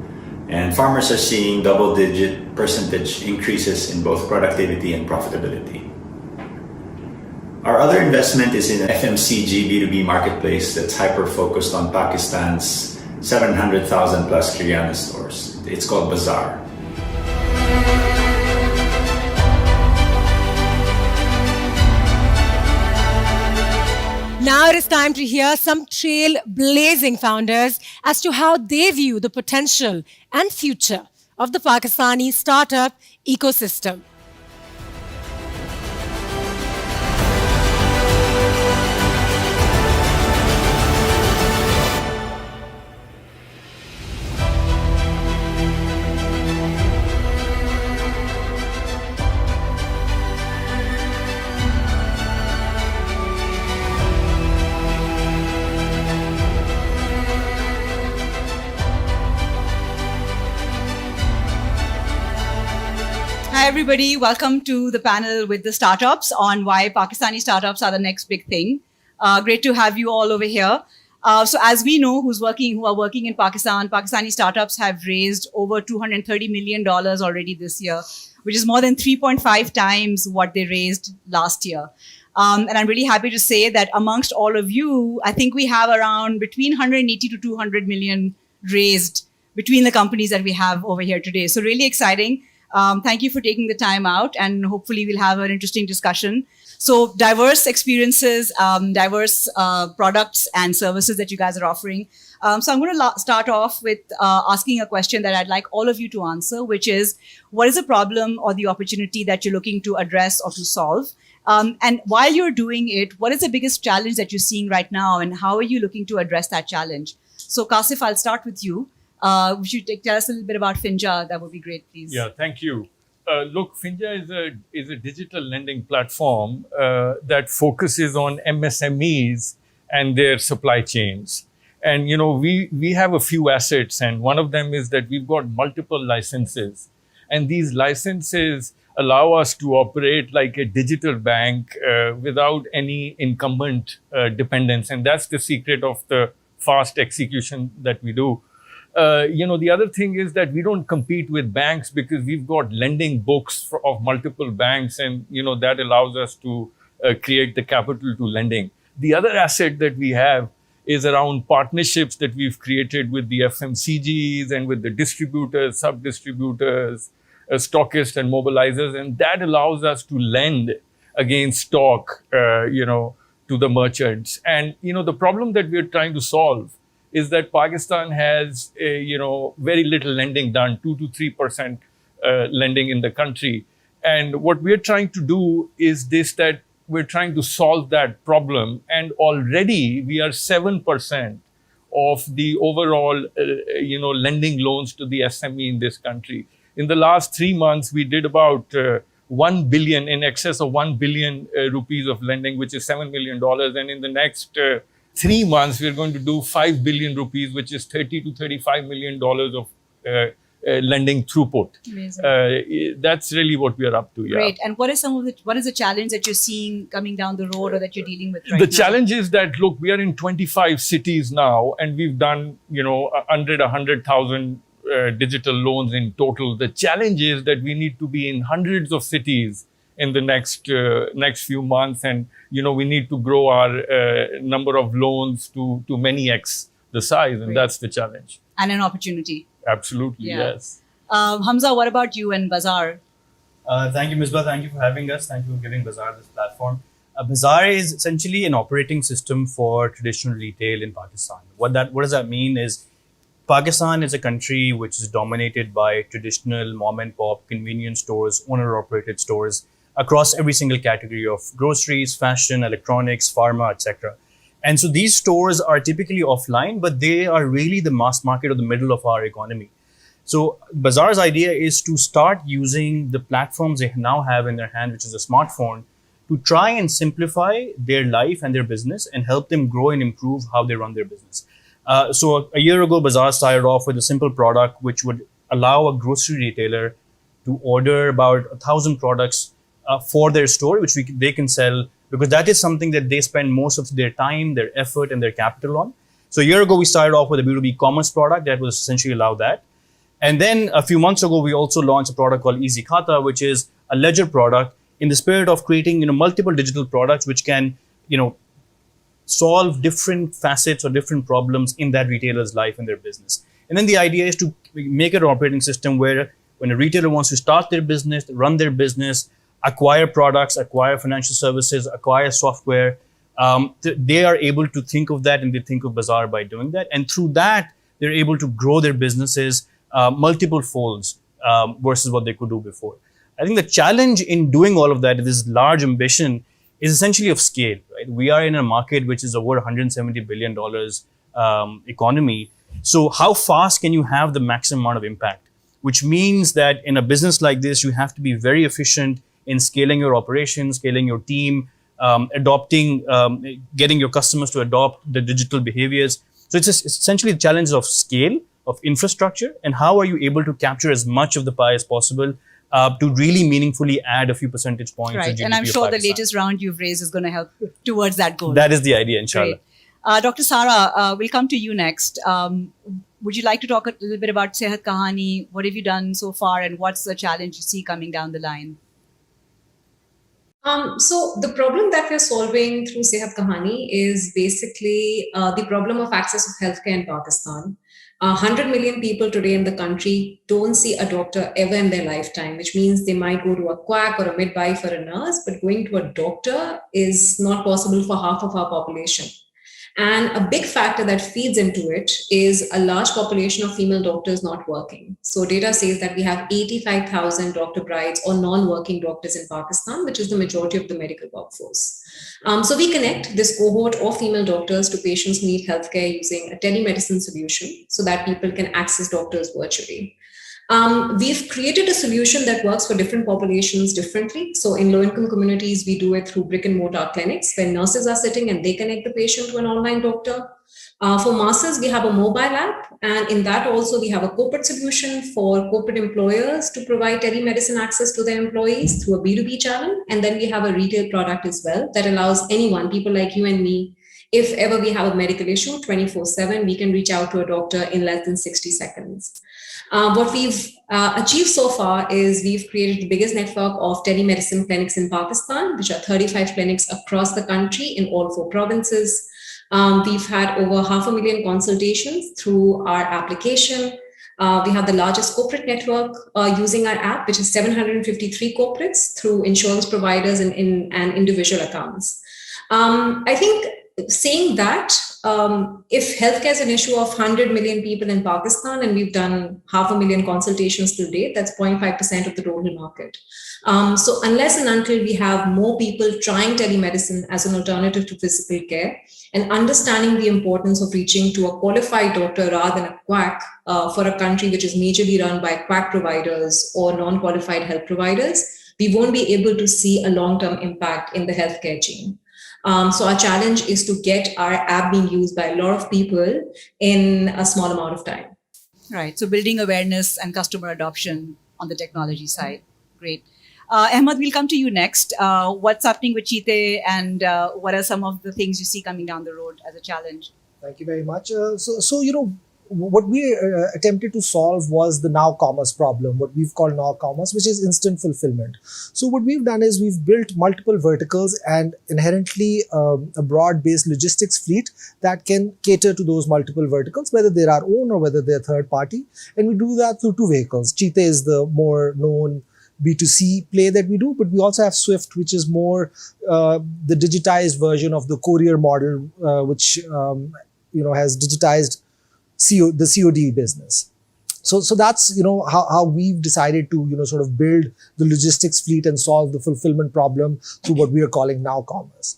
And farmers are seeing double-digit percentage increases in both productivity and profitability. Our other investment is in an FMCG B2B marketplace that's hyper-focused on Pakistan's 700,000 plus Kiryana stores. It's called Bazaar. Now it is time to hear some trailblazing founders as to how they view the potential and future of the Pakistani startup ecosystem. Hi, everybody. Welcome to the panel with the startups on why Pakistani startups are the next big thing. Great to have you all over here. So as we know, who are working in Pakistan, Pakistani startups have raised over $230 million already this year, which is more than 3.5 times what they raised last year. And I'm really happy to say that amongst all of you, I think we have around between 180 to 200 million raised between the companies that we have over here today. So really exciting. Thank you for taking the time out, and hopefully we'll have an interesting discussion. So diverse experiences, diverse products and services that you guys are offering. So I'm going to start off with asking a question that I'd like all of you to answer, which is, what is the problem or the opportunity that you're looking to address or to solve? And while you're doing it, what is the biggest challenge that you're seeing right now, and how are you looking to address that challenge? So Kasif, I'll start with you. Would you tell us a little bit about Finja? That would be great, please. Yeah, thank you. look, Finja is a digital lending platform that focuses on MSMEs and their supply chains. And we have a few assets, and one of them is that we've got multiple licenses, and these licenses allow us to operate like a digital bank without any incumbent dependence, and that's the secret of the fast execution that we do. The other thing is that we don't compete with banks because we've got lending books of multiple banks, and that allows us to create the capital to lending. The other asset that we have is around partnerships that we've created with the FMCGs and with the distributors, sub-distributors, stockists and mobilizers, and that allows us to lend against stock, to the merchants. And, the problem that we're trying to solve is that Pakistan has, very little lending done, 2 to 3% lending in the country. And what we're trying to do is that we're trying to solve that problem. And already we are 7% of the overall, lending loans to the SME in this country. In the last 3 months, we did about 1 billion, in excess of 1 billion rupees of lending, which is $7 million. And in the next 3 months, we're going to do 5 billion rupees, which is $30 to $35 million of lending throughput. Amazing. That's really what we are up to. Yeah. Great. And what is the challenge that you're seeing coming down the road or that you're dealing with right now? The challenge is that, look, we are in 25 cities now, and we've done, 100,000 digital loans in total. The challenge is that we need to be in hundreds of cities in the next few months, and we need to grow our number of loans to many X the size, and that's the challenge. And an opportunity. Absolutely, yes. Hamza, what about you and Bazaar? Thank you, Misbah. Thank you for having us. Thank you for giving Bazaar this platform. Bazaar is essentially an operating system for traditional retail in Pakistan. What does that mean is Pakistan is a country which is dominated by traditional mom and pop convenience stores, owner-operated stores across every single category of groceries, fashion, electronics, pharma, etc. And so these stores are typically offline, but they are really the mass market or the middle of our economy. So Bazaar's idea is to start using the platforms they now have in their hand, which is a smartphone, to try and simplify their life and their business and help them grow and improve how they run their business. So a year ago, Bazaar started off with a simple product which would allow a grocery retailer to order about 1,000 products for their store, which they can sell, because that is something that they spend most of their time, their effort, and their capital on. So a year ago, we started off with a B2B commerce product that was essentially allow that. And then a few months ago, we also launched a product called Easy Khata, which is a ledger product in the spirit of creating multiple digital products which can solve different facets or different problems in that retailer's life and their business. And then the idea is to make it an operating system where when a retailer wants to start their business, run their business, acquire products, acquire financial services, acquire software, they are able to think of that, and they think of Bazaar by doing that. And through that, they're able to grow their businesses multiple folds versus what they could do before. I think the challenge in doing all of that, this large ambition, is essentially of scale. Right? We are in a market which is over $170 billion economy. So how fast can you have the maximum amount of impact? Which means that in a business like this, you have to be very efficient in scaling your operations, scaling your team, adopting, getting your customers to adopt the digital behaviors. So it's essentially the challenge of scale, of infrastructure, and how are you able to capture as much of the pie as possible to really meaningfully add a few percentage points. Right, and I'm sure the latest round you've raised is going to help towards that goal. That is the idea, inshallah. Great. Dr. Sara, we'll come to you next. Would you like to talk a little bit about Sehat Kahani? What have you done so far, and what's the challenge you see coming down the line? So the problem that we're solving through Sehat Kahani is basically the problem of access to healthcare in Pakistan. 100 million people today in the country don't see a doctor ever in their lifetime, which means they might go to a quack or a midwife or a nurse, but going to a doctor is not possible for half of our population. And a big factor that feeds into it is a large population of female doctors not working. So data says that we have 85,000 doctor brides or non-working doctors in Pakistan, which is the majority of the medical workforce. So we connect this cohort of female doctors to patients who need healthcare using a telemedicine solution so that people can access doctors virtually. We've created a solution that works for different populations differently. So in low-income communities, we do it through brick and mortar clinics where nurses are sitting and they connect the patient to an online doctor. For masses, we have a mobile app, and in that also we have a corporate solution for corporate employers to provide telemedicine access to their employees through a B2B channel. And then we have a retail product as well that allows anyone, people like you and me, if ever we have a medical issue 24/7, we can reach out to a doctor in less than 60 seconds. What we've achieved so far is we've created the biggest network of telemedicine clinics in Pakistan, which are 35 clinics across the country in all 4 provinces. We've had over 500,000 consultations through our application. We have the largest corporate network using our app, which is 753 corporates through insurance providers and individual accounts. I think saying that, if healthcare is an issue of 100 million people in Pakistan, and we've done 500,000 consultations to date, that's 0.5% of the total market. So unless and until we have more people trying telemedicine as an alternative to physical care and understanding the importance of reaching to a qualified doctor rather than a quack for a country which is majorly run by quack providers or non-qualified health providers, we won't be able to see a long-term impact in the healthcare chain. So our challenge is to get our app being used by a lot of people in a small amount of time. Right. So building awareness and customer adoption on the technology side. Great. Ahmed, we'll come to you next. What's happening with Cheetah, and what are some of the things you see coming down the road as a challenge? Thank you very much. What we attempted to solve was the now commerce problem, what we've called now commerce, which is instant fulfillment. So what we've done is we've built multiple verticals and inherently a broad-based logistics fleet that can cater to those multiple verticals, whether they're our own or whether they're third party. And we do that through 2 vehicles. Cheetah is the more known B2C play that we do, but we also have Swift, which is more the digitized version of the courier model, which has digitized the COD business. So that's how we've decided to sort of build the logistics fleet and solve the fulfillment problem through what we are calling now commerce.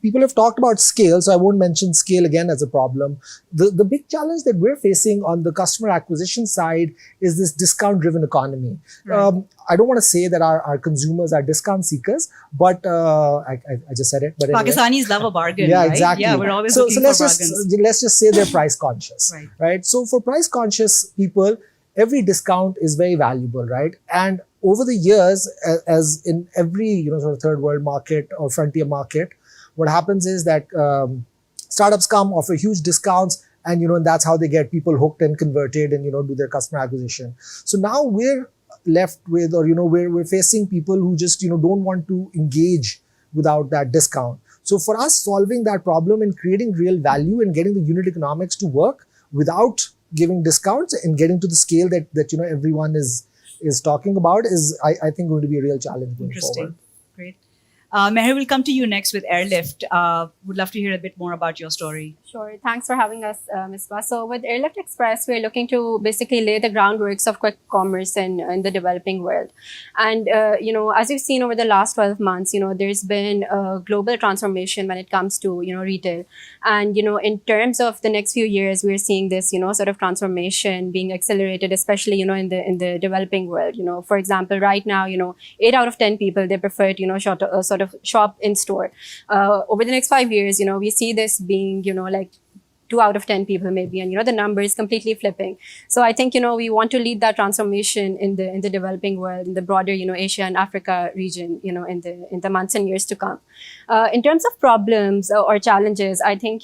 People have talked about scale, so I won't mention scale again as a problem. The big challenge that we're facing on the customer acquisition side is this discount-driven economy. Right. I don't want to say that our consumers are discount seekers, but I just said it. But anyway. Pakistanis love a bargain. Yeah, right? exactly. Yeah, we're always looking for bargains. Let's just say they're price conscious, right? So for price conscious people, every discount is very valuable, right? And over the years, as in every sort of third world market or frontier market, what happens is that startups come, offer huge discounts, and and that's how they get people hooked and converted and do their customer acquisition. So now we're left with, or we're facing people who just don't want to engage without that discount. So for us, solving that problem and creating real value and getting the unit economics to work without giving discounts and getting to the scale that everyone is talking about is I think going to be a real challenge going forward. Great. Meher, will come to you next with Airlift. Would love to hear a bit more about your story. Sure. Thanks for having us, Misbah. So with Airlift Express, we're looking to basically lay the groundworks of quick commerce in the developing world. And, as you've seen over the last 12 months, there's been a global transformation when it comes to, retail. And, in terms of the next few years, we're seeing this, sort of transformation being accelerated, especially, in the developing world. For example, right now, 8 out of 10 people, they prefer to, sort of shop in store. Over the next 5 years, we see this being, like 2 out of 10 people maybe, and the number is completely flipping. So I think we want to lead that transformation in the developing world, in the broader Asia and Africa region, in the months and years to come. In terms of problems or challenges, I think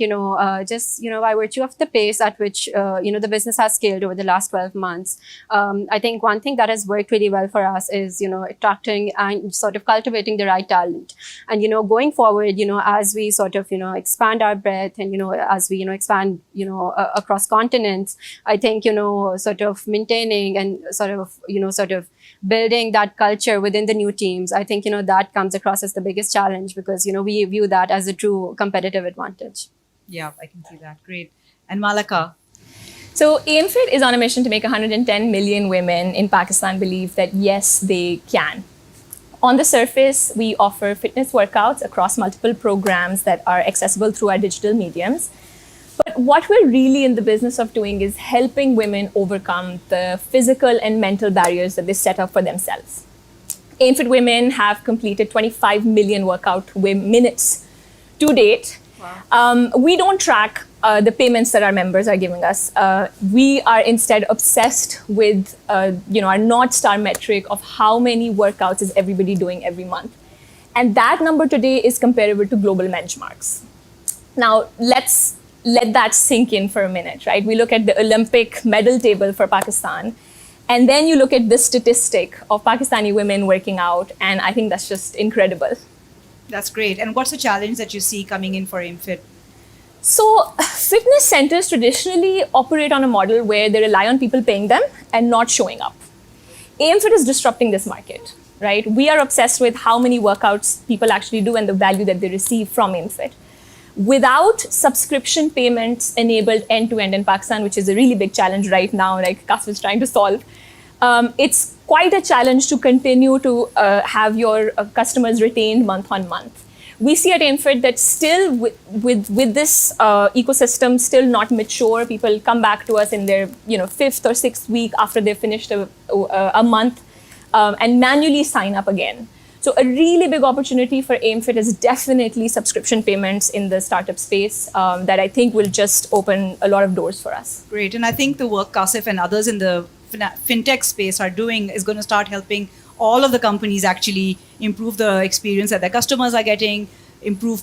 just by virtue of the pace at which the business has scaled over the last 12 months, I think one thing that has worked really well for us is attracting and sort of cultivating the right talent. And going forward, as we sort of expand our breadth and as we expand across continents, I think sort of maintaining and sort of building that culture within the new teams, I think that comes across as the biggest challenge, because we view that as a true competitive advantage. Yeah, I can see that. Great. And Malaka? So AimFit is on a mission to make 110 million women in Pakistan believe that yes, they can. On the surface, we offer fitness workouts across multiple programs that are accessible through our digital mediums. But what we're really in the business of doing is helping women overcome the physical and mental barriers that they set up for themselves. AimFit women have completed 25 million workout minutes to date. Wow. We don't track the payments that our members are giving us. We are instead obsessed with our North Star metric of how many workouts is everybody doing every month. And that number today is comparable to global benchmarks. Now, let's let that sink in for a minute, right? We look at the Olympic medal table for Pakistan, and then you look at this statistic of Pakistani women working out, and I think that's just incredible. That's great. And what's the challenge that you see coming in for AimFit? So fitness centers traditionally operate on a model where they rely on people paying them and not showing up. AimFit is disrupting this market, right? We are obsessed with how many workouts people actually do and the value that they receive from AimFit. Without subscription payments enabled end-to-end in Pakistan, which is a really big challenge right now, like Kaf is trying to solve, it's quite a challenge to continue to have your customers retained month on month. We see at AimFit that still with this ecosystem still not mature, people come back to us in their 5th or 6th week after they've finished a month and manually sign up again. So a really big opportunity for AimFit is definitely subscription payments in the startup space that I think will just open a lot of doors for us. Great. And I think the work Kasif and others in the fintech space are doing is going to start helping all of the companies actually improve the experience that their customers are getting,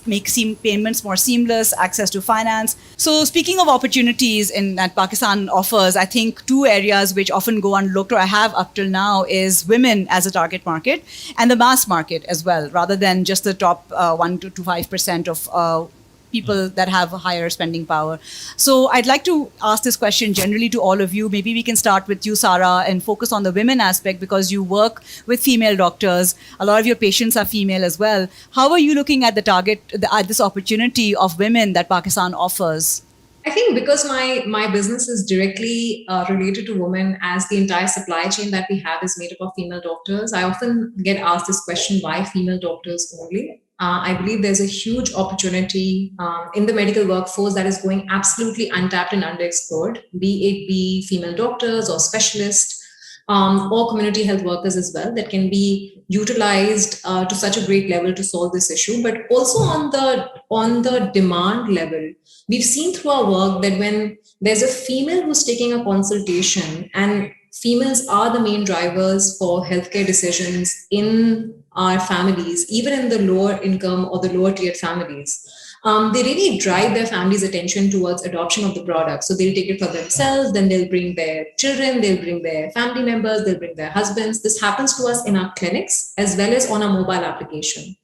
make payments more seamless, access to finance. So speaking of opportunities that Pakistan offers, I think two areas which often go unlooked, or I have up till now, is women as a target market and the mass market as well, rather than just the top 1 to 5% of people that have a higher spending power. So I'd like to ask this question generally to all of you. Maybe we can start with you, Sarah, and focus on the women aspect because you work with female doctors. A lot of your patients are female as well. How are you looking at this opportunity of women that Pakistan offers? I think because my business is directly related to women, as the entire supply chain that we have is made up of female doctors, I often get asked this question, why female doctors only? I believe there's a huge opportunity in the medical workforce that is going absolutely untapped and underexplored, be female doctors or specialists or community health workers as well, that can be utilized to such a great level to solve this issue. But also on the demand level, we've seen through our work that when there's a female who's taking a consultation, and females are the main drivers for healthcare decisions in our families, even in the lower income or the lower tiered families, they really drive their family's attention towards adoption of the product. So they'll take it for themselves, then they'll bring their children, they'll bring their family members, they'll bring their husbands. This happens to us in our clinics as well as on our mobile application.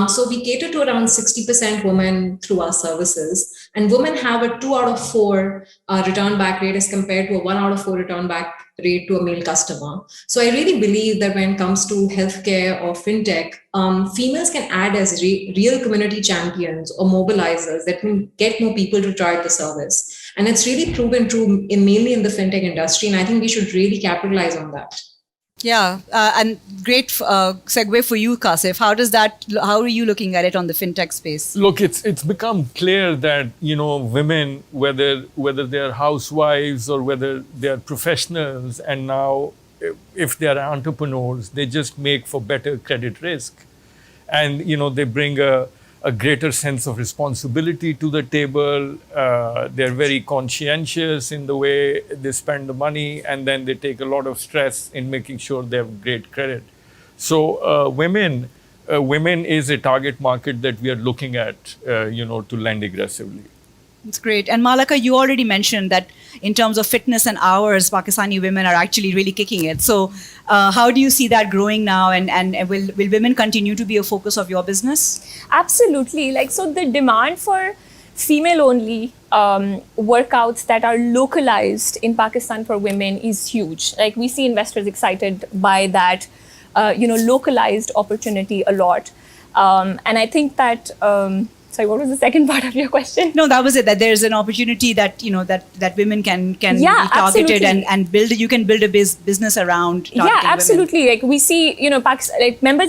So we cater to around 60% women through our services, and women have a 2 out of 4 return back rate as compared to a 1 out of 4 return back rate to a male customer. So I really believe that when it comes to healthcare or fintech, females can add as real community champions or mobilizers that can get more people to try the service. And it's really proven true mainly in the fintech industry, and I think we should really capitalize on that. Yeah, and great segue for you, Kasif. How are you looking at it on the fintech space? Look, it's become clear that women, whether they're housewives or whether they're professionals, and now if they're entrepreneurs, they just make for better credit risk, and they bring a greater sense of responsibility to the table. They're very conscientious in the way they spend the money, and then they take a lot of stress in making sure they have great credit. So women is a target market that we are looking at, to lend aggressively. That's great. And Malaka, you already mentioned that in terms of fitness and hours, Pakistani women are actually really kicking it. So how do you see that growing now? And will women continue to be a focus of your business? Absolutely. So the demand for female-only workouts that are localized in Pakistan for women is huge. We see investors excited by that, localized opportunity a lot. And I think that... Sorry, what was the second part of your question? No, that was it. That there's an opportunity that that women can be targeted absolutely. and build. You can build a business around. Yeah, absolutely. Women. We see members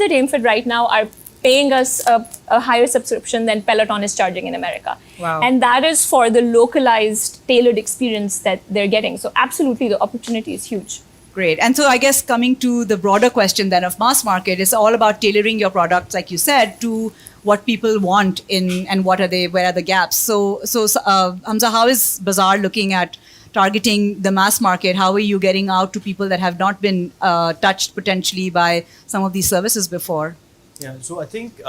at AimFit right now are paying us a higher subscription than Peloton is charging in America. Wow. And that is for the localized, tailored experience that they're getting. So absolutely, the opportunity is huge. Great. And so I guess coming to the broader question then of mass market, it's all about tailoring your products, like you said, to what people want in and where are the gaps. So Hamza, how is Bazaar looking at targeting the mass market? How are you getting out to people that have not been touched potentially by some of these services before? Yeah, so I think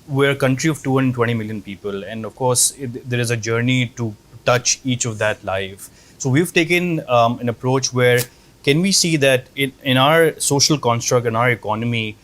we're a country of 220 million people, and of course, there is a journey to touch each of that live. So we've taken an approach where can we see that in our social construct, in our economy,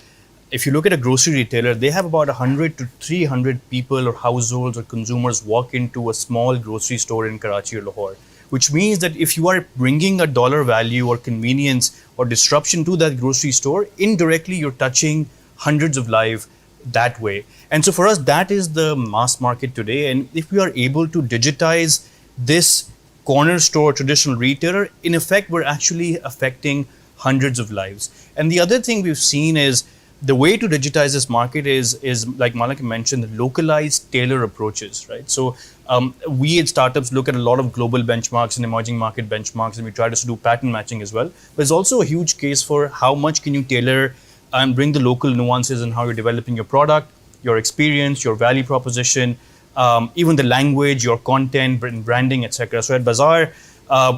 if you look at a grocery retailer, they have about 100 to 300 people or households or consumers walk into a small grocery store in Karachi or Lahore, which means that if you are bringing a dollar value or convenience or disruption to that grocery store, indirectly you're touching hundreds of lives that way. And so for us, that is the mass market today. And if we are able to digitize this corner store traditional retailer, in effect, we're actually affecting hundreds of lives. And the other thing we've seen is the way to digitize this market is like Malak mentioned, localized tailor approaches, right? So we at startups look at a lot of global benchmarks and emerging market benchmarks, and we try to do pattern matching as well. But there's also a huge case for how much can you tailor and bring the local nuances in how you're developing your product, your experience, your value proposition, even the language, your content, branding, etc. So at Bazaar,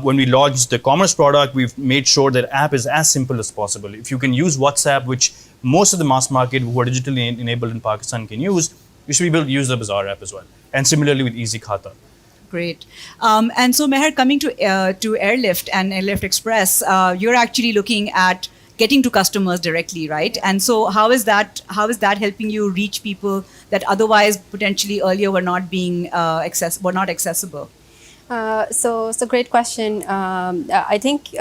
when we launched the commerce product, we've made sure that app is as simple as possible. If you can use WhatsApp, which most of the mass market who are digitally enabled in Pakistan can use, you should be able to use the Bazaar app as well. And similarly with Easy Khata. Great. And so Meher, coming to Airlift and Airlift Express, you're actually looking at getting to customers directly, right? And so how is that helping you reach people that otherwise potentially earlier were not accessible? So great question. I think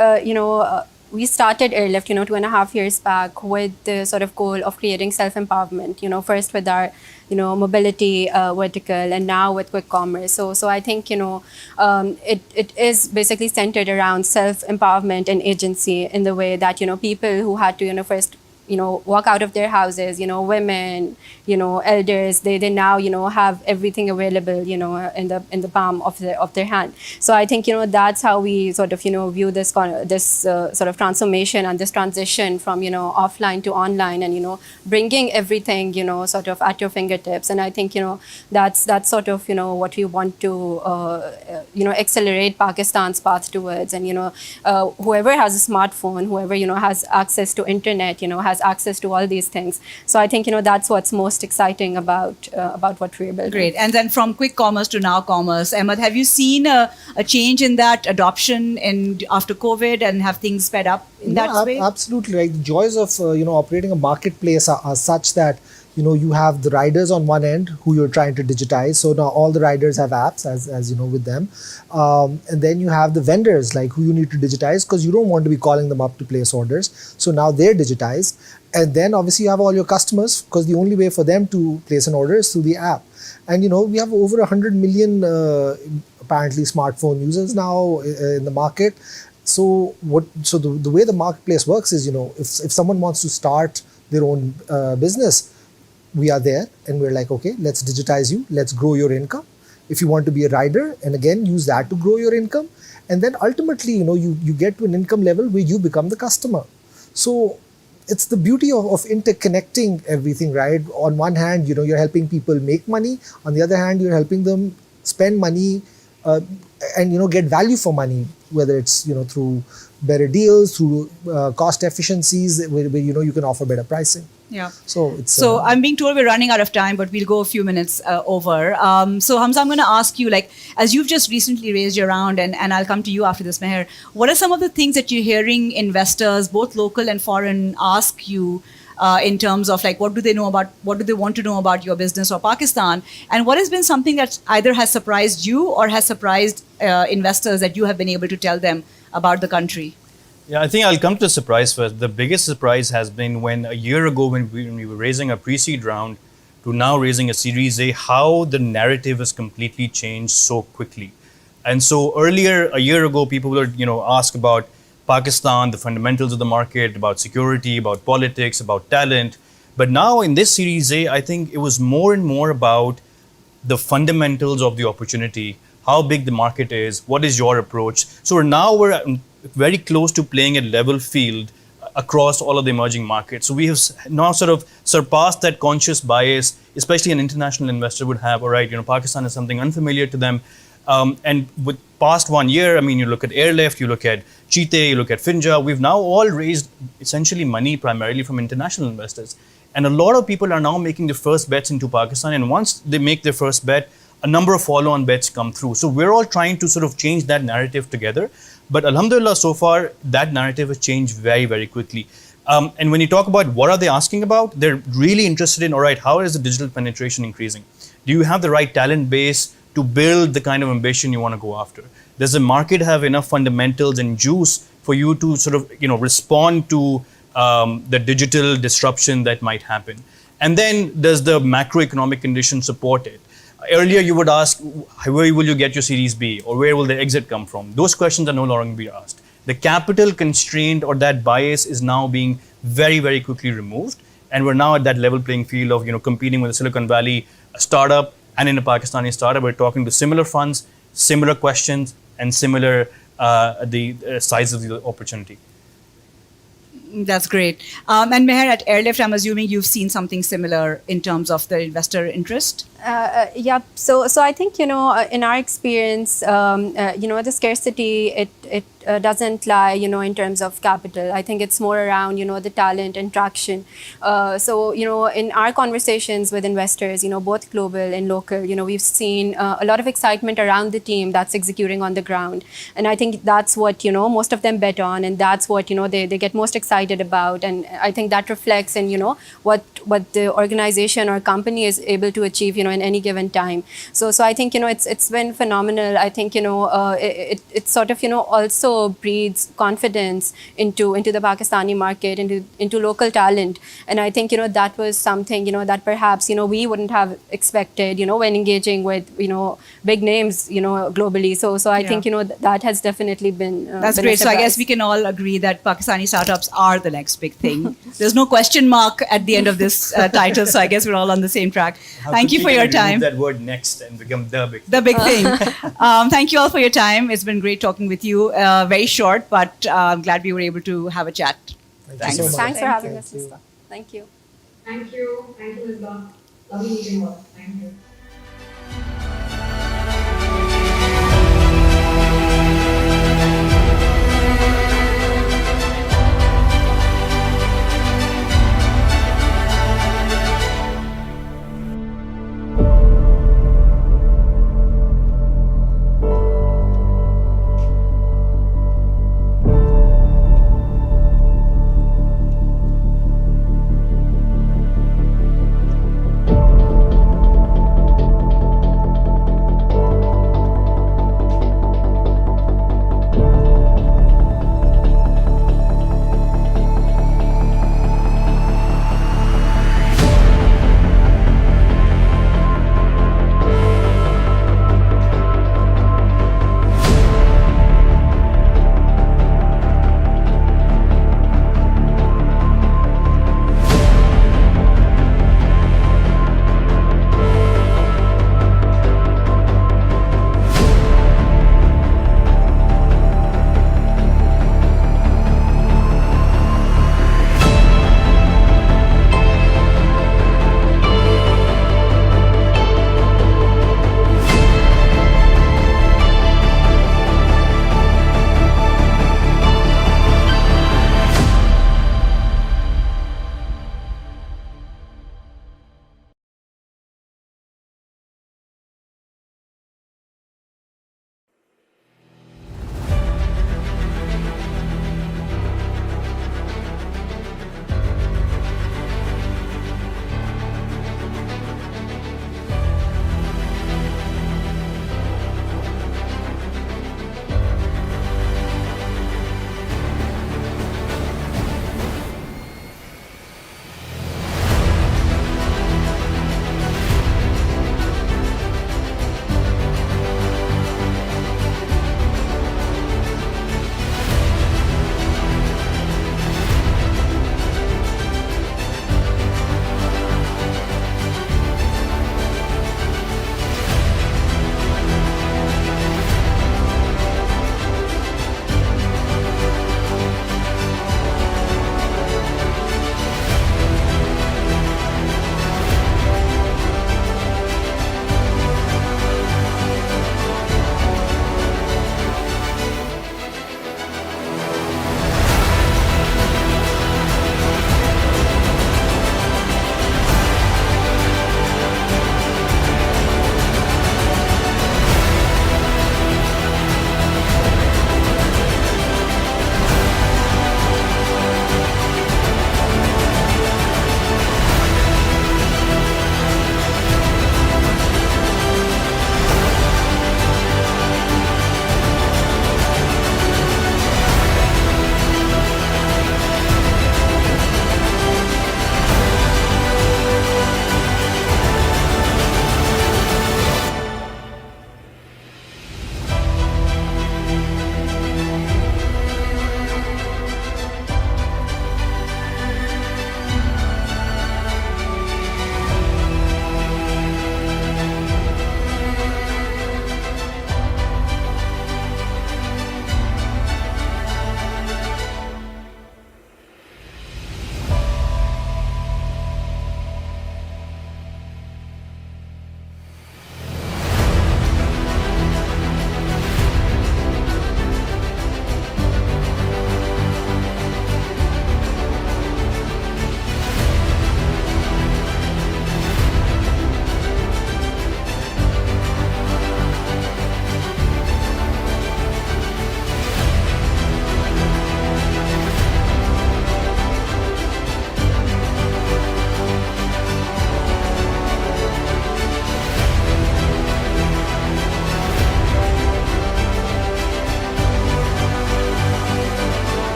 we started Airlift 2.5 years back with the sort of goal of creating self-empowerment. First with our mobility vertical, and now with quick commerce. So I think it is basically centered around self-empowerment and agency in the way that people who had to first walk out of their houses, women, elders, they now, have everything available, in the palm of their hand. So I think, that's how we sort of, view this sort of transformation and this transition from, offline to online, and, bringing everything, sort of at your fingertips. And I think, that's sort of, what we want to, accelerate Pakistan's path towards. And, whoever has a smartphone, whoever, has access to internet, has access to all these things. So I think that's what's most exciting about what we're building. Great. And then from quick commerce to now commerce, Ahmed, have you seen a change in that adoption after COVID, and have things sped up in that space? Absolutely right. The joys of operating a marketplace are such that you have the riders on one end who you're trying to digitize. So now all the riders have apps, as you know, with them. And then you have the vendors, like, who you need to digitize, because you don't want to be calling them up to place orders. So now they're digitized. And then obviously you have all your customers, because the only way for them to place an order is through the app. And we have over 100 million apparently smartphone users now in the market. So the way the marketplace works is, if someone wants to start their own business, we are there, and we're like, okay, let's digitize you, let's grow your income. If you want to be a rider, and again, use that to grow your income. And then ultimately, you get to an income level where you become the customer. So it's the beauty of interconnecting everything, right? On one hand, you're helping people make money. On the other hand, you're helping them spend money and, get value for money, whether it's, through better deals, through cost efficiencies, where you can offer better pricing. Yeah. So I'm being told we're running out of time, but we'll go a few minutes over. So Hamza, I'm going to ask you, as you've just recently raised your round, and I'll come to you after this, Meher, what are some of the things that you're hearing investors, both local and foreign, ask you in terms of what do they want to know about your business or Pakistan? And what has been something that either has surprised you or has surprised investors that you have been able to tell them about the country? Yeah, I think I'll come to the surprise first. The biggest surprise has been when a year ago, when we were raising a pre-seed round to now raising a Series A, how the narrative has completely changed so quickly. And so earlier, a year ago, people would ask about Pakistan, the fundamentals of the market, about security, about politics, about talent. But now in this Series A, I think it was more and more about the fundamentals of the opportunity, how big the market is, what is your approach. So we're very close to playing a level field across all of the emerging markets. So we have now sort of surpassed that conscious bias, especially an international investor would have, all right, Pakistan is something unfamiliar to them. And with past 1 year, I mean, you look at Airlift, you look at Cheetah, you look at Finja, we've now all raised essentially money primarily from international investors. And a lot of people are now making their first bets into Pakistan. And once they make their first bet, a number of follow-on bets come through. So we're all trying to sort of change that narrative together. But alhamdulillah, so far, that narrative has changed very, very quickly. And when you talk about what are they asking about, they're really interested in, all right, how is the digital penetration increasing? Do you have the right talent base to build the kind of ambition you want to go after? Does the market have enough fundamentals and juice for you to sort of, respond to the digital disruption that might happen? And then does the macroeconomic condition support it? Earlier, you would ask, where will you get your Series B, or where will the exit come from? Those questions are no longer being asked. The capital constraint or that bias is now being very, very quickly removed. And we're now at that level playing field of, competing with a Silicon Valley startup and in a Pakistani startup. We're talking to similar funds, similar questions, and similar the size of the opportunity. That's great. And Meher, at Airlift, I'm assuming you've seen something similar in terms of the investor interest? Yeah. So I think, in our experience, the scarcity, it doesn't lie, in terms of capital. I think it's more around, the talent and traction. So, in our conversations with investors, both global and local, we've seen a lot of excitement around the team that's executing on the ground. And I think that's what, most of them bet on, and that's what, they get most excited about. And I think that reflects in, what the organization or company is able to achieve, in any given time. So I think, it's been phenomenal. I think, it sort of, also breeds confidence into the Pakistani market, into local talent. And I think, that was something, that perhaps, we wouldn't have expected, when engaging with, big names, globally. So I think, that has definitely been That's great. So I guess we can all agree that Pakistani startups are the next big thing. There's no question mark at the end of this title. So I guess we're all on the same track. Thank you for your time. That word next and become the big thing. The big thing. Thank you all for your time. It's been great talking with you. Very short, but I'm glad we were able to have a chat. Thanks for having us, Misbah. Thank you. Thank you. Thank you, Misbah. Lovely meeting you all. Thank you.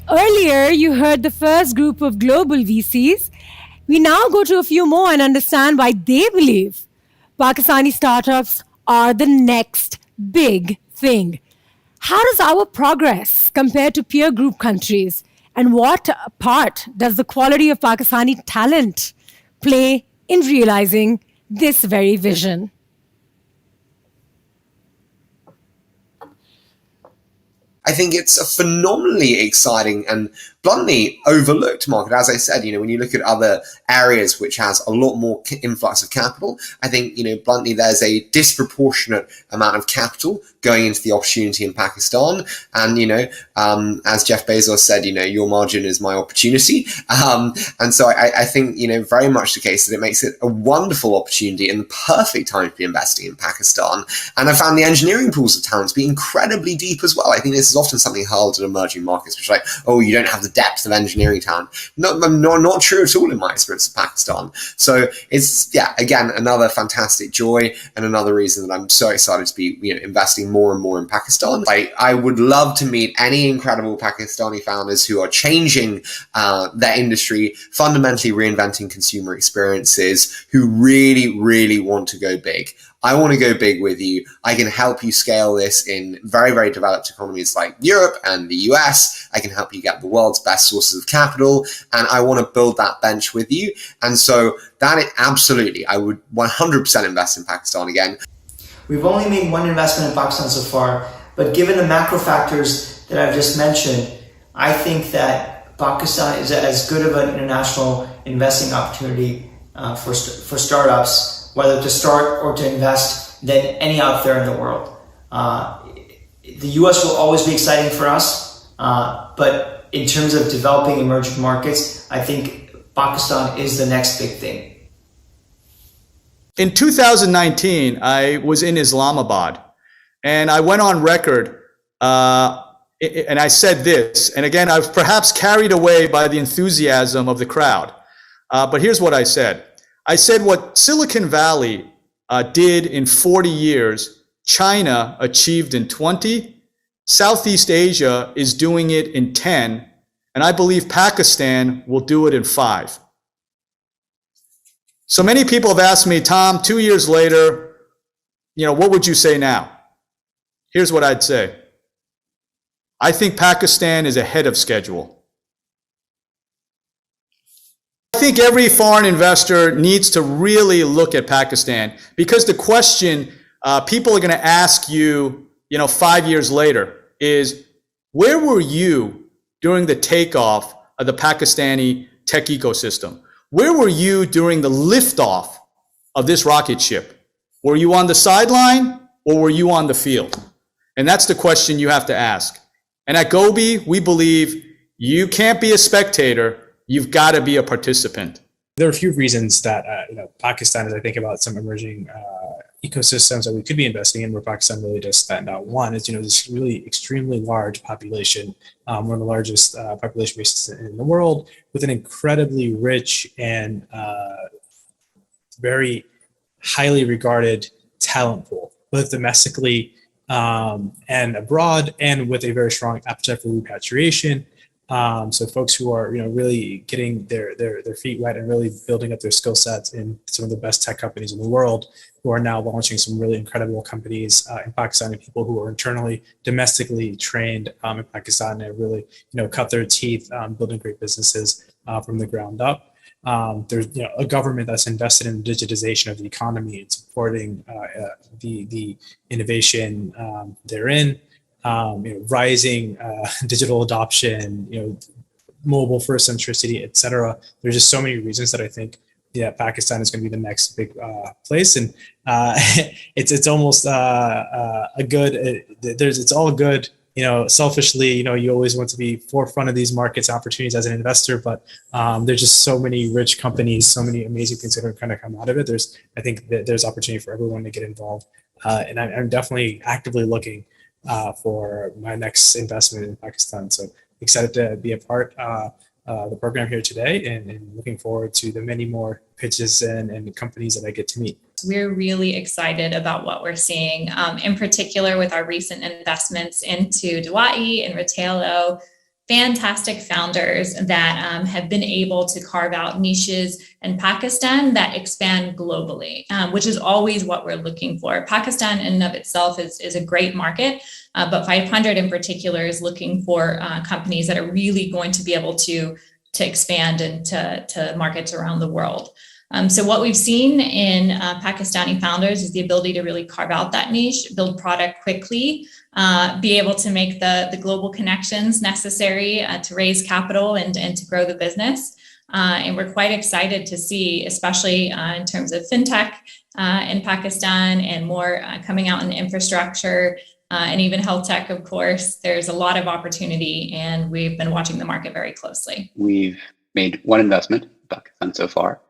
Earlier, you heard the first group of global VCs. We now go to a few more and understand why they believe Pakistani startups are the next big thing. How does our progress compare to peer group countries? And what part does the quality of Pakistani talent play in realizing this very vision? I think it's a phenomenally exciting and bluntly overlooked market. As I said, when you look at other areas which has a lot more influx of capital, I think, bluntly, there's a disproportionate amount of capital going into the opportunity in Pakistan. And, as Jeff Bezos said, your margin is my opportunity. And so I think, very much the case that it makes it a wonderful opportunity and the perfect time to be investing in Pakistan. And I found the engineering pools of talent to be incredibly deep as well. I think this is often something hurled at emerging markets, which is like, oh, you don't have the depth of engineering talent. Not true at all in my experience of Pakistan. So it's, again, another fantastic joy and another reason that I'm so excited to be investing more and more in Pakistan. I would love to meet any incredible Pakistani founders who are changing their industry, fundamentally reinventing consumer experiences, who really, really want to go big. I want to go big with you. I can help you scale this in very, very developed economies like Europe and the US. I can help you get the world's best sources of capital, and I want to build that bench with you. And so that is absolutely, I would 100% invest in Pakistan again. We've only made one investment in Pakistan so far, but given the macro factors that I've just mentioned, I think that Pakistan is as good of an international investing opportunity for startups, whether to start or to invest, than any out there in the world. The US will always be exciting for us, but in terms of developing emerging markets, I think Pakistan is the next big thing. In 2019, I was in Islamabad, and I went on record, and I said this, and again, I was perhaps carried away by the enthusiasm of the crowd, but here's what I said. I said what Silicon Valley did in 40 years, China achieved in 20, Southeast Asia is doing it in 10, and I believe Pakistan will do it in 5. So many people have asked me, Tom, 2 years later, what would you say now? Here's what I'd say. I think Pakistan is ahead of schedule. I think every foreign investor needs to really look at Pakistan, because the question people are going to ask you, 5 years later is, where were you during the takeoff of the Pakistani tech ecosystem? Where were you during the liftoff of this rocket ship? Were you on the sideline or were you on the field? And that's the question you have to ask. And at Gobi, we believe you can't be a spectator. You've got to be a participant. There are a few reasons that Pakistan, as I think about some emerging ecosystems that we could be investing in, where Pakistan really does stand out. One is this really extremely large population, one of the largest population bases in the world, with an incredibly rich and very highly regarded talent pool, both domestically and abroad, and with a very strong appetite for repatriation. So folks who are, really getting their feet wet and really building up their skill sets in some of the best tech companies in the world, who are now launching some really incredible companies in Pakistan, and people who are internally, domestically trained in Pakistan and really, cut their teeth building great businesses from the ground up. There's a government that's invested in the digitization of the economy and supporting the innovation therein. Rising digital adoption, mobile first centricity, et cetera. There's just so many reasons that I think Pakistan is going to be the next big place, and it's almost a good. It's all good. Selfishly, you always want to be forefront of these markets opportunities as an investor, but there's just so many rich companies, so many amazing things that are going to come out of it. I think that there's opportunity for everyone to get involved, and I'm definitely actively looking for my next investment in Pakistan. So excited to be a part of the program here today, and looking forward to the many more pitches and companies that I get to meet. We're really excited about what we're seeing, in particular with our recent investments into Dawai and Retailo. fantastic founders that have been able to carve out niches in Pakistan that expand globally, which is always what we're looking for. Pakistan in and of itself is a great market, but 500 in particular is looking for companies that are really going to be able to expand into markets around the world. So what we've seen in Pakistani founders is the ability to really carve out that niche, build product quickly, be able to make the global connections necessary to raise capital and to grow the business. And we're quite excited to see, especially in terms of fintech in Pakistan and more coming out in infrastructure and even health tech, of course. There's a lot of opportunity, and we've been watching the market very closely. We've made one investment in Pakistan so far.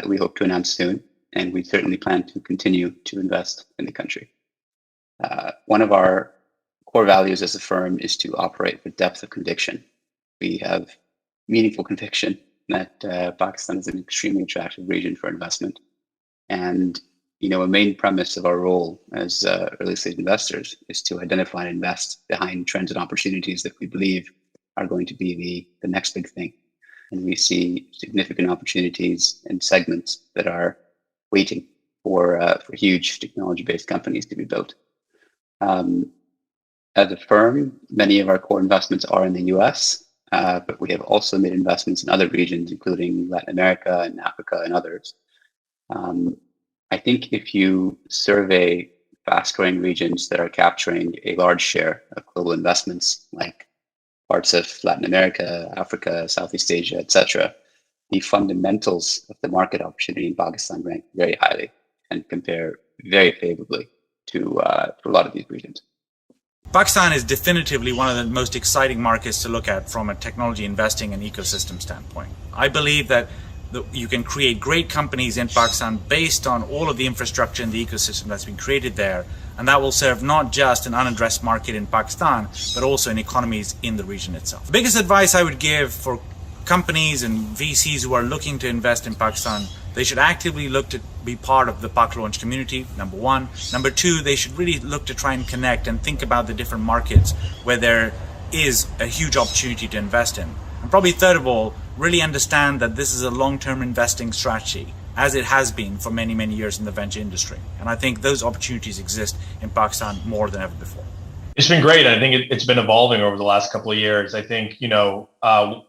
We hope to announce soon, and we certainly plan to continue to invest in the country. One of our core values as a firm is to operate with depth of conviction. We have meaningful conviction that Pakistan is an extremely attractive region for investment. And, a main premise of our role as early stage investors is to identify and invest behind trends and opportunities that we believe are going to be the next big thing. And we see significant opportunities in segments that are waiting for huge technology-based companies to be built. As a firm, many of our core investments are in the US, but we have also made investments in other regions, including Latin America and Africa and others. I think if you survey fast-growing regions that are capturing a large share of global investments, like parts of Latin America, Africa, Southeast Asia, etc., the fundamentals of the market opportunity in Pakistan rank very highly and compare very favorably to a lot of these regions. Pakistan is definitively one of the most exciting markets to look at from a technology investing and ecosystem standpoint. I believe that you can create great companies in Pakistan based on all of the infrastructure and the ecosystem that's been created there. And that will serve not just an unaddressed market in Pakistan, but also in economies in the region itself. The biggest advice I would give for companies and VCs who are looking to invest in Pakistan, they should actively look to be part of the PakLaunch community, number one. Number two, they should really look to try and connect and think about the different markets where there is a huge opportunity to invest in. And probably third of all, really understand that this is a long-term investing strategy, as it has been for many, many years in the venture industry. And I think those opportunities exist in Pakistan more than ever before. It's been great. I think it's been evolving over the last couple of years. I think,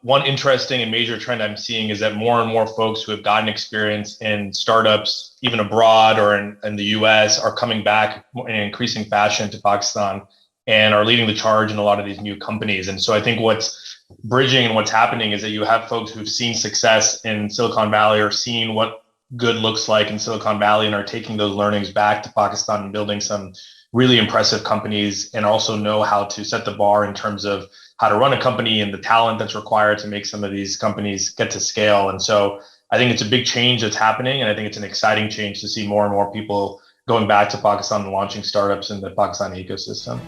one interesting and major trend I'm seeing is that more and more folks who have gotten experience in startups, even abroad or in the US, are coming back in increasing fashion to Pakistan and are leading the charge in a lot of these new companies. And so I think what's bridging and what's happening is that you have folks who've seen success in Silicon Valley or seen what good looks like in Silicon Valley and are taking those learnings back to Pakistan and building some really impressive companies, and also know how to set the bar in terms of how to run a company and the talent that's required to make some of these companies get to scale. And so I think it's a big change that's happening, and I think it's an exciting change to see more and more people going back to Pakistan and launching startups in the Pakistani ecosystem.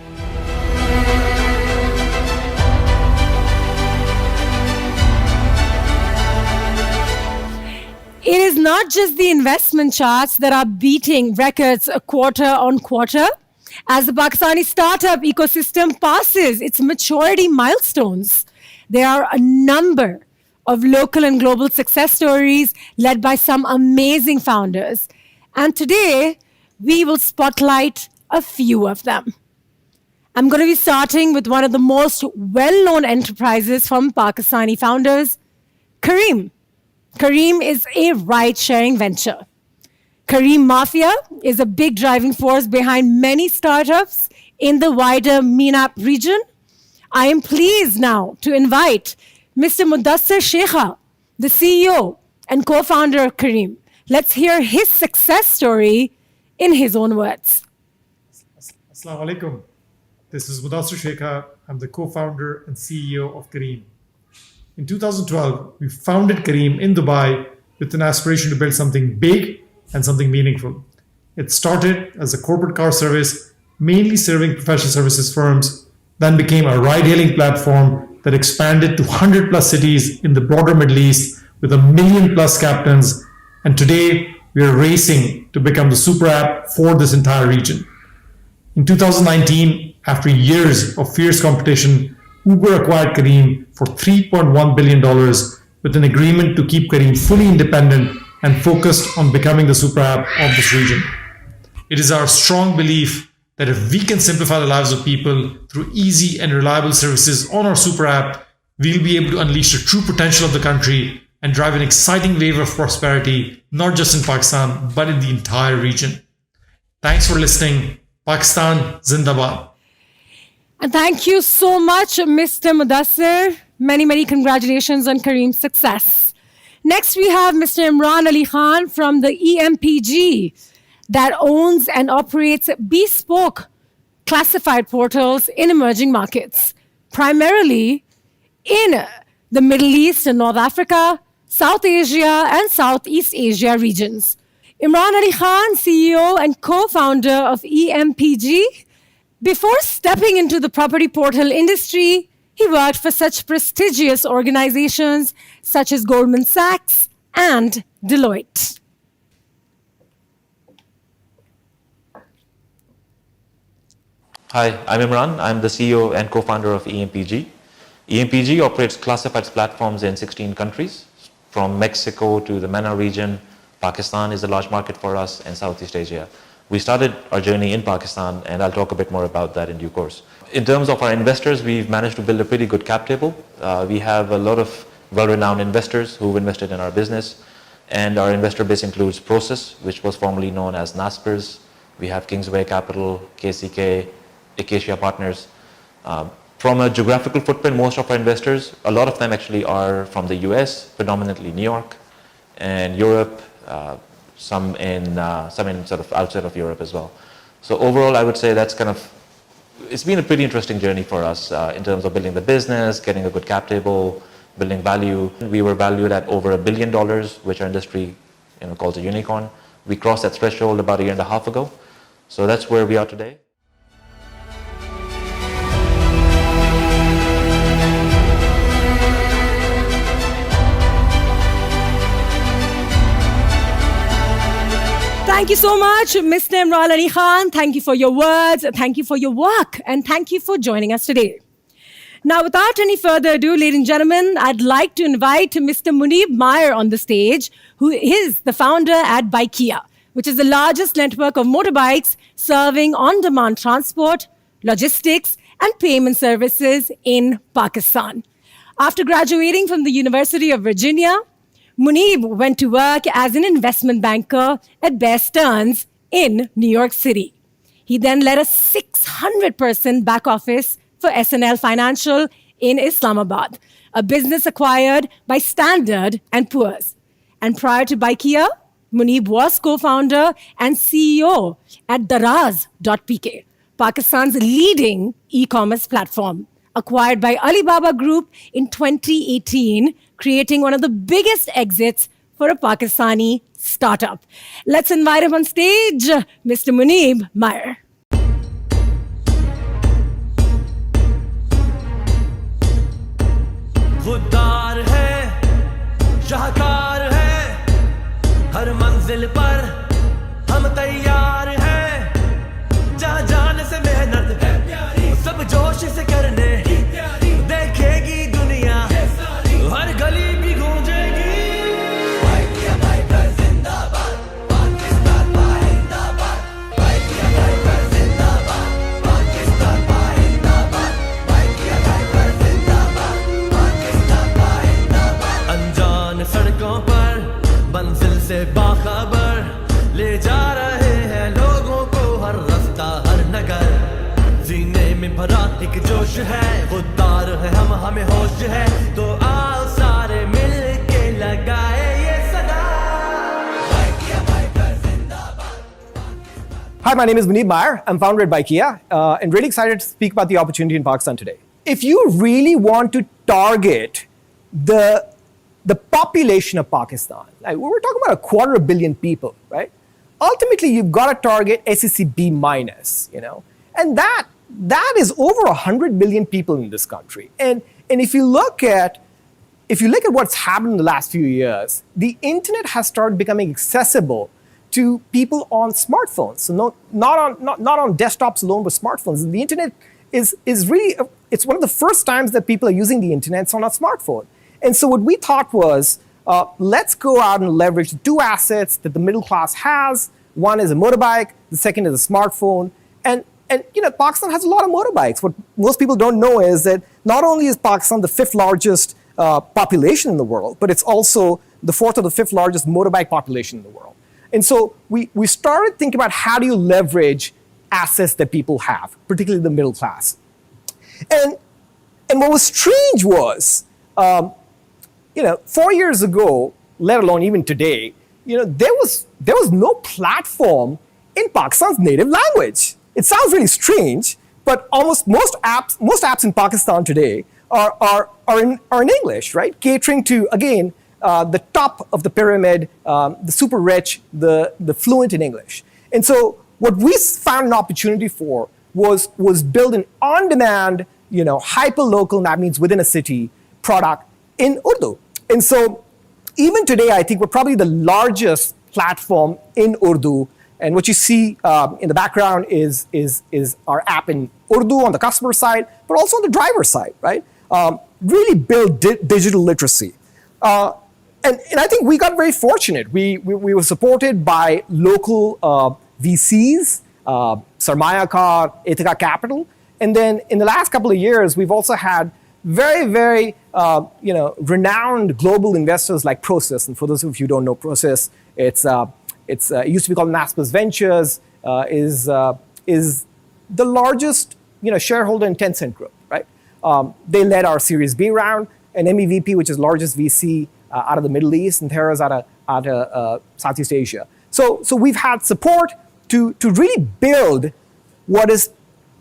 It is not just the investment charts that are beating records quarter on quarter. As the Pakistani startup ecosystem passes its maturity milestones, there are a number of local and global success stories led by some amazing founders. And today, we will spotlight a few of them. I'm going to be starting with one of the most well-known enterprises from Pakistani founders, Careem. Careem is a ride-sharing venture. Careem Mafia is a big driving force behind many startups in the wider MENAP region. I am pleased now to invite Mr. Mudassir Sheikha, the CEO and co-founder of Careem. Let's hear his success story in his own words. Assalamu alaikum. This is Mudassir Sheikha. I'm the co-founder and CEO of Careem. In 2012, we founded Careem in Dubai with an aspiration to build something big and something meaningful. It started as a corporate car service, mainly serving professional services firms, then became a ride-hailing platform that expanded to 100 plus cities in the broader Middle East with 1 million plus captains. And today, we are racing to become the super app for this entire region. In 2019, after years of fierce competition, Uber acquired Careem for $3.1 billion with an agreement to keep Careem fully independent and focused on becoming the super app of this region. It is our strong belief that if we can simplify the lives of people through easy and reliable services on our super app, we'll be able to unleash the true potential of the country and drive an exciting wave of prosperity, not just in Pakistan, but in the entire region. Thanks for listening. Pakistan Zindabad. And thank you so much, Mr. Mudassir. Many, many congratulations on Careem's success. Next, we have Mr. Imran Ali Khan from the EMPG that owns and operates bespoke classified portals in emerging markets, primarily in the Middle East and North Africa, South Asia, and Southeast Asia regions. Imran Ali Khan, CEO and co-founder of EMPG. Before stepping into the property portal industry, he worked for such prestigious organizations such as Goldman Sachs and Deloitte. Hi, I'm Imran. I'm the CEO and co-founder of EMPG. EMPG operates classifieds platforms in 16 countries, from Mexico to the MENA region. Pakistan is a large market for us, and Southeast Asia. We started our journey in Pakistan, and I'll talk a bit more about that in due course. In terms of our investors, we've managed to build a pretty good cap table. We have a lot of well-renowned investors who've invested in our business, and our investor base includes Prosus, which was formerly known as Naspers. We have Kingsway Capital, KCK, Acacia Partners. From a geographical footprint, most of our investors, a lot of them actually are from the US, predominantly New York, and Europe, some in sort of outside of Europe as well. So overall, I would say that's it's been a pretty interesting journey for us in terms of building the business, getting a good cap table, building value. We were valued at over $1 billion, which our industry calls a unicorn. We crossed that threshold about a year and a half ago. So that's where we are today. Thank you so much, Mr. Imran Ali Khan. Thank you for your words, thank you for your work, and thank you for joining us today. Now, without any further ado, ladies and gentlemen, I'd like to invite Mr. Munib Meyer on the stage, who is the founder at Bikeia, which is the largest network of motorbikes serving on-demand transport, logistics, and payment services in Pakistan. After graduating from the University of Virginia, Munib went to work as an investment banker at Bear Stearns in New York City. He then led a 600-person back office for SNL Financial in Islamabad, a business acquired by Standard & Poor's. And prior to Bikeia, Munib was co-founder and CEO at Daraz.pk, Pakistan's leading e-commerce platform, acquired by Alibaba Group in 2018, creating one of the biggest exits for a Pakistani startup. Let's invite him on stage, Mr. Munib Meyer. खुददार है शाहकार है हर मंजिल पर हम तैयार हैं जहां जाने से मेहनत है प्यारी सब जोश से करने देखेगी दुनिया हर गली भी गूंजेगी Bikeia Biker जिंदाबाद पाकिस्तान जिंदाबाद Bikeia Biker जिंदाबाद पाकिस्तान जिंदाबाद Bikeia Biker जिंदाबाद अनजान सड़कों पर मंजिल से बाखबर ले जा रहे हैं लोगों को हर रास्ता हर नगर जीने में भरा एक जोश है खुददार है हम हमें होश है तो आओ सारे मिल के लगाए ये सदा Bikeia Biker जिंदाबाद. Hi, my name is Munib Meyer. I'm founder at Bikeia and really excited to speak about the opportunity in Pakistan today. If you really want to target the population of Pakistan, like we're talking about 250 million people, right? Ultimately, you've got to target SEC B minus, and that is over 100 million people in this country. And if you look at what's happened in the last few years, the internet has started becoming accessible to people on smartphones. So not on desktops alone, but smartphones. The internet is really it's one of the first times that people are using the internet on a smartphone. And so what we thought was, let's go out and leverage the two assets that the middle class has. One is a motorbike, the second is a smartphone. And Pakistan has a lot of motorbikes. What most people don't know is that not only is Pakistan the 5th largest population in the world, but it's also the 4th or the 5th largest motorbike population in the world. And so we started thinking about how do you leverage assets that people have, particularly the middle class. And what was strange was, 4 years ago, let alone even today, there was no platform in Pakistan's native language. It sounds really strange, but almost most apps in Pakistan today are in English, right? Catering to, again, the top of the pyramid, the super rich, the fluent in English. And so what we found an opportunity for was build an on-demand, hyper-local, that means within a city, product in Urdu. And so even today, I think we're probably the largest platform in Urdu. And what you see in the background is our app in Urdu on the customer side, but also on the driver side, right? Really build digital literacy. And I think we got very fortunate. We were supported by local VCs, Sarmaya Kar, Ithaca Capital. And then in the last couple of years, we've also had very, very renowned global investors like Prosus. And for those of you who don't know Prosus, it used to be called Naspers Ventures, is the largest shareholder in Tencent Group, right? They led our Series B round, and MEVP, which is largest VC out of the Middle East, and Terra's out of Southeast Asia. So we've had support to really build what is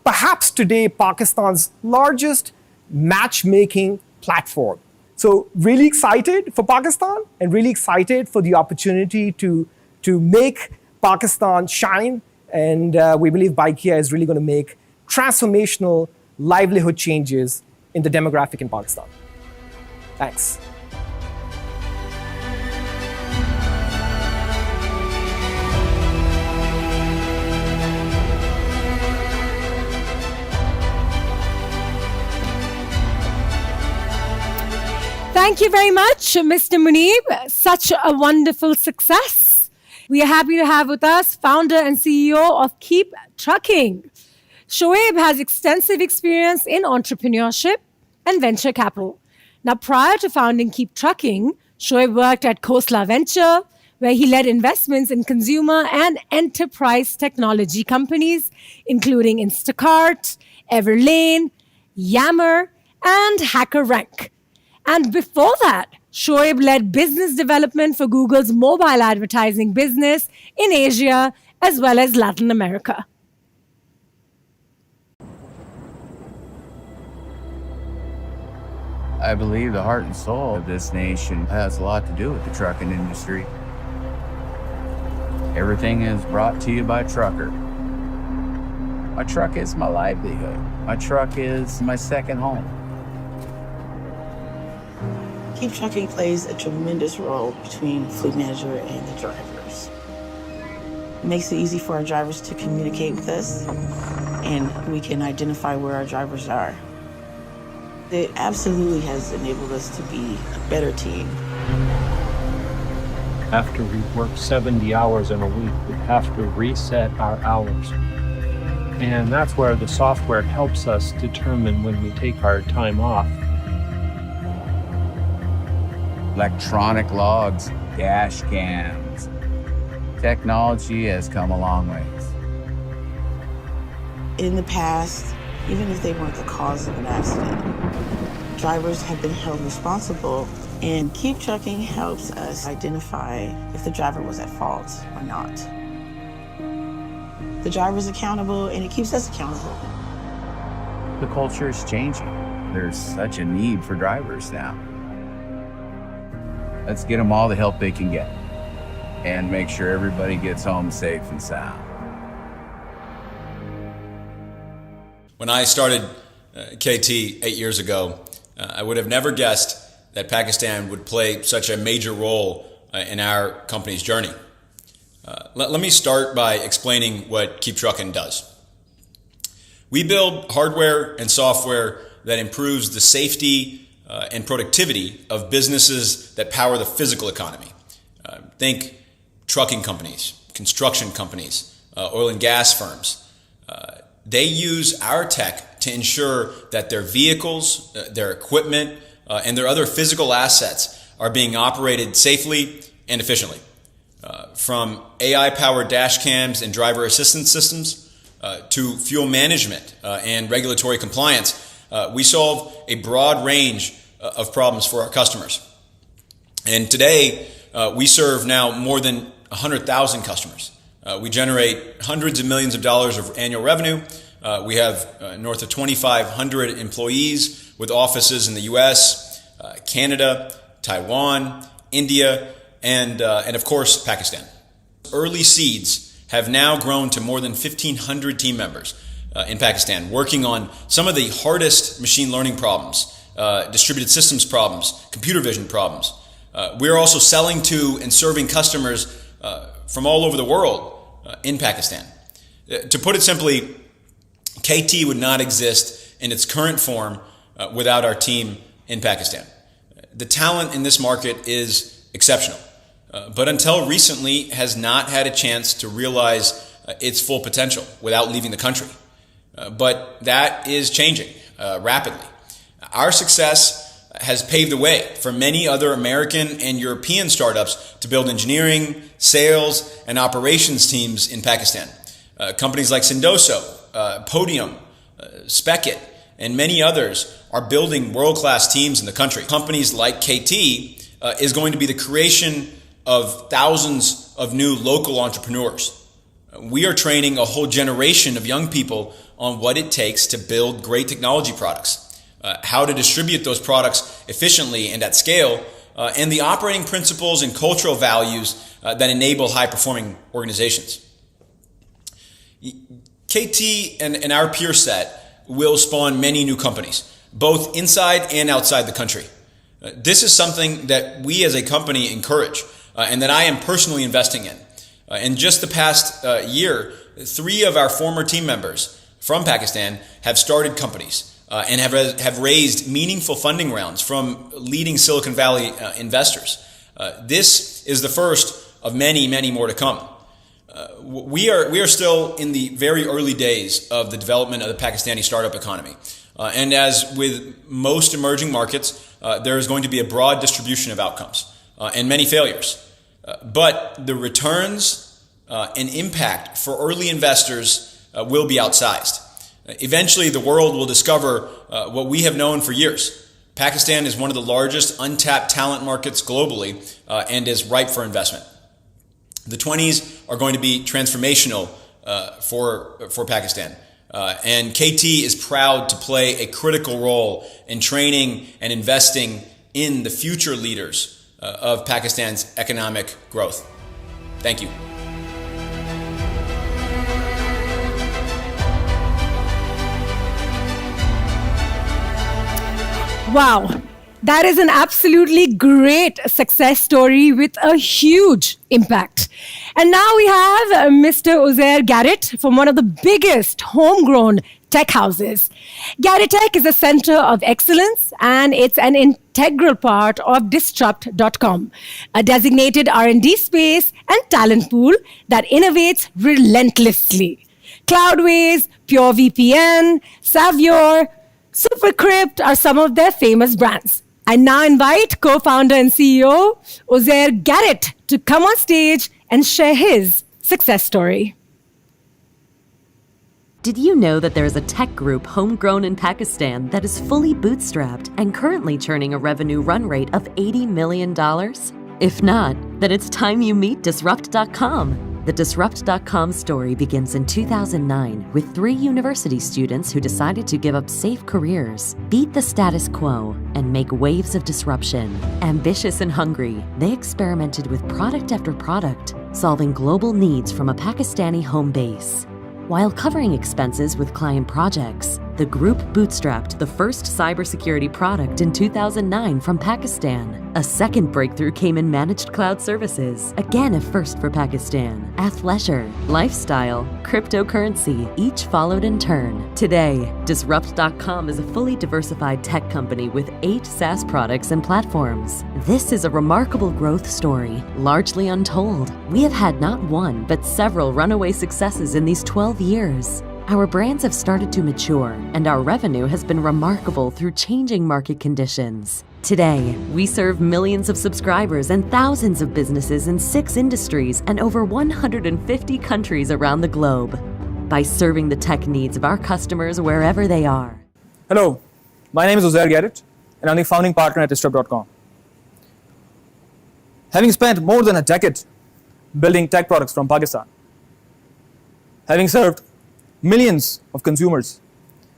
perhaps today Pakistan's largest matchmaking platform. So really excited for Pakistan and really excited for the opportunity to make Pakistan shine. And we believe Baikia is really going to make transformational livelihood changes in the demographic in Pakistan. Thanks. Thank you very much, Mr. Munib. Such a wonderful success. We are happy to have with us founder and CEO of Keep Trucking. Shoaib has extensive experience in entrepreneurship and venture capital. Now, prior to founding Keep Trucking, Shoaib worked at Khosla Venture, where he led investments in consumer and enterprise technology companies, including Instacart, Everlane, Yammer, and HackerRank. And before that, Shoaib led business development for Google's mobile advertising business in Asia as well as Latin America. I believe the heart and soul of this nation has a lot to do with the trucking industry. Everything is brought to you by trucker. My truck is my livelihood. My truck is my second home. Keep Trucking plays a tremendous role between fleet manager and the drivers. It makes it easy for our drivers to communicate with us, and we can identify where our drivers are. It absolutely has enabled us to be a better team. After we've worked 70 hours in a week, we have to reset our hours. And that's where the software helps us determine when we take our time off. Electronic logs, dash cams. Technology has come a long ways. In the past, even if they weren't the cause of an accident, drivers have been held responsible, and Keep Trucking helps us identify if the driver was at fault or not. The driver's accountable, and it keeps us accountable. The culture is changing. There's such a need for drivers now. Let's get them all the help they can get and make sure everybody gets home safe and sound. When I started KT 8 years ago, I would have never guessed that Pakistan would play such a major role in our company's journey. Let me start by explaining what Keep Trucking does. We build hardware and software that improves the safety and productivity of businesses that power the physical economy. Think trucking companies, construction companies, oil and gas firms. They use our tech to ensure that their vehicles, their equipment, and their other physical assets are being operated safely and efficiently. From AI-powered dash cams and driver assistance systems to fuel management and regulatory compliance, we solve a broad range of problems for our customers. And today, we serve now more than 100,000 customers. We generate hundreds of millions of dollars of annual revenue. We have north of 2,500 employees with offices in the US, Canada, Taiwan, India, and of course, Pakistan. Early seeds have now grown to more than 1,500 team members in Pakistan, working on some of the hardest machine learning problems, distributed systems problems, computer vision problems. We're also selling to and serving customers from all over the world in Pakistan. To put it simply, KT would not exist in its current form without our team in Pakistan. The talent in this market is exceptional, but until recently has not had a chance to realize its full potential without leaving the country. But that is changing rapidly. Our success has paved the way for many other American and European startups to build engineering, sales, and operations teams in Pakistan. Companies like Sendoso, Podium, Speckit, and many others are building world-class teams in the country. Companies like KT is going to be the creation of thousands of new local entrepreneurs. We are training a whole generation of young people on what it takes to build great technology products, how to distribute those products efficiently and at scale, and the operating principles and cultural values that enable high-performing organizations. KT and our peer set will spawn many new companies, both inside and outside the country. This is something that we as a company encourage and that I am personally investing in. In just the past year, 3 of our former team members from Pakistan have started companies and have raised meaningful funding rounds from leading Silicon Valley investors. This is the first of many, many more to come. We are still in the very early days of the development of the Pakistani startup economy. And as with most emerging markets, there is going to be a broad distribution of outcomes and many failures. But the returns and impact for early investors will be outsized. Eventually, the world will discover what we have known for years. Pakistan is one of the largest untapped talent markets globally and is ripe for investment. The 20s are going to be transformational for Pakistan. And KT is proud to play a critical role in training and investing in the future leaders of Pakistan's economic growth. Thank you. Wow, that is an absolutely great success story with a huge impact. And now we have Mr. Uzair Garrett from one of the biggest homegrown tech houses. Garrett Tech is a center of excellence and it's an integral part of Disrupt.com, a designated R&D space and talent pool that innovates relentlessly. Cloudways, PureVPN, Savior, Supercrypt are some of their famous brands. I now invite co-founder and CEO Uzair Garrett to come on stage and share his success story. Did you know that there is a tech group homegrown in Pakistan that is fully bootstrapped and currently churning a revenue run rate of $80 million? If not, then it's time you meet Disrupt.com. The Disrupt.com story begins in 2009 with 3 university students who decided to give up safe careers, beat the status quo, and make waves of disruption. Ambitious and hungry, they experimented with product after product, solving global needs from a Pakistani home base. While covering expenses with client projects, the group bootstrapped the first cybersecurity product in 2009 from Pakistan. A second breakthrough came in managed cloud services, again a first for Pakistan. Athleisure, lifestyle, cryptocurrency, each followed in turn. Today, Disrupt.com is a fully diversified tech company with 8 SaaS products and platforms. This is a remarkable growth story, largely untold. We have had not one, but several runaway successes in these 12 years. Our brands have started to mature, and our revenue has been remarkable through changing market conditions. Today, we serve millions of subscribers and thousands of businesses in 6 industries and over 150 countries around the globe. By serving the tech needs of our customers wherever they are. Hello, my name is Uzair Garrett, and I'm the founding partner at Disrupt.com. Having spent more than a decade building tech products from Pakistan, having served millions of consumers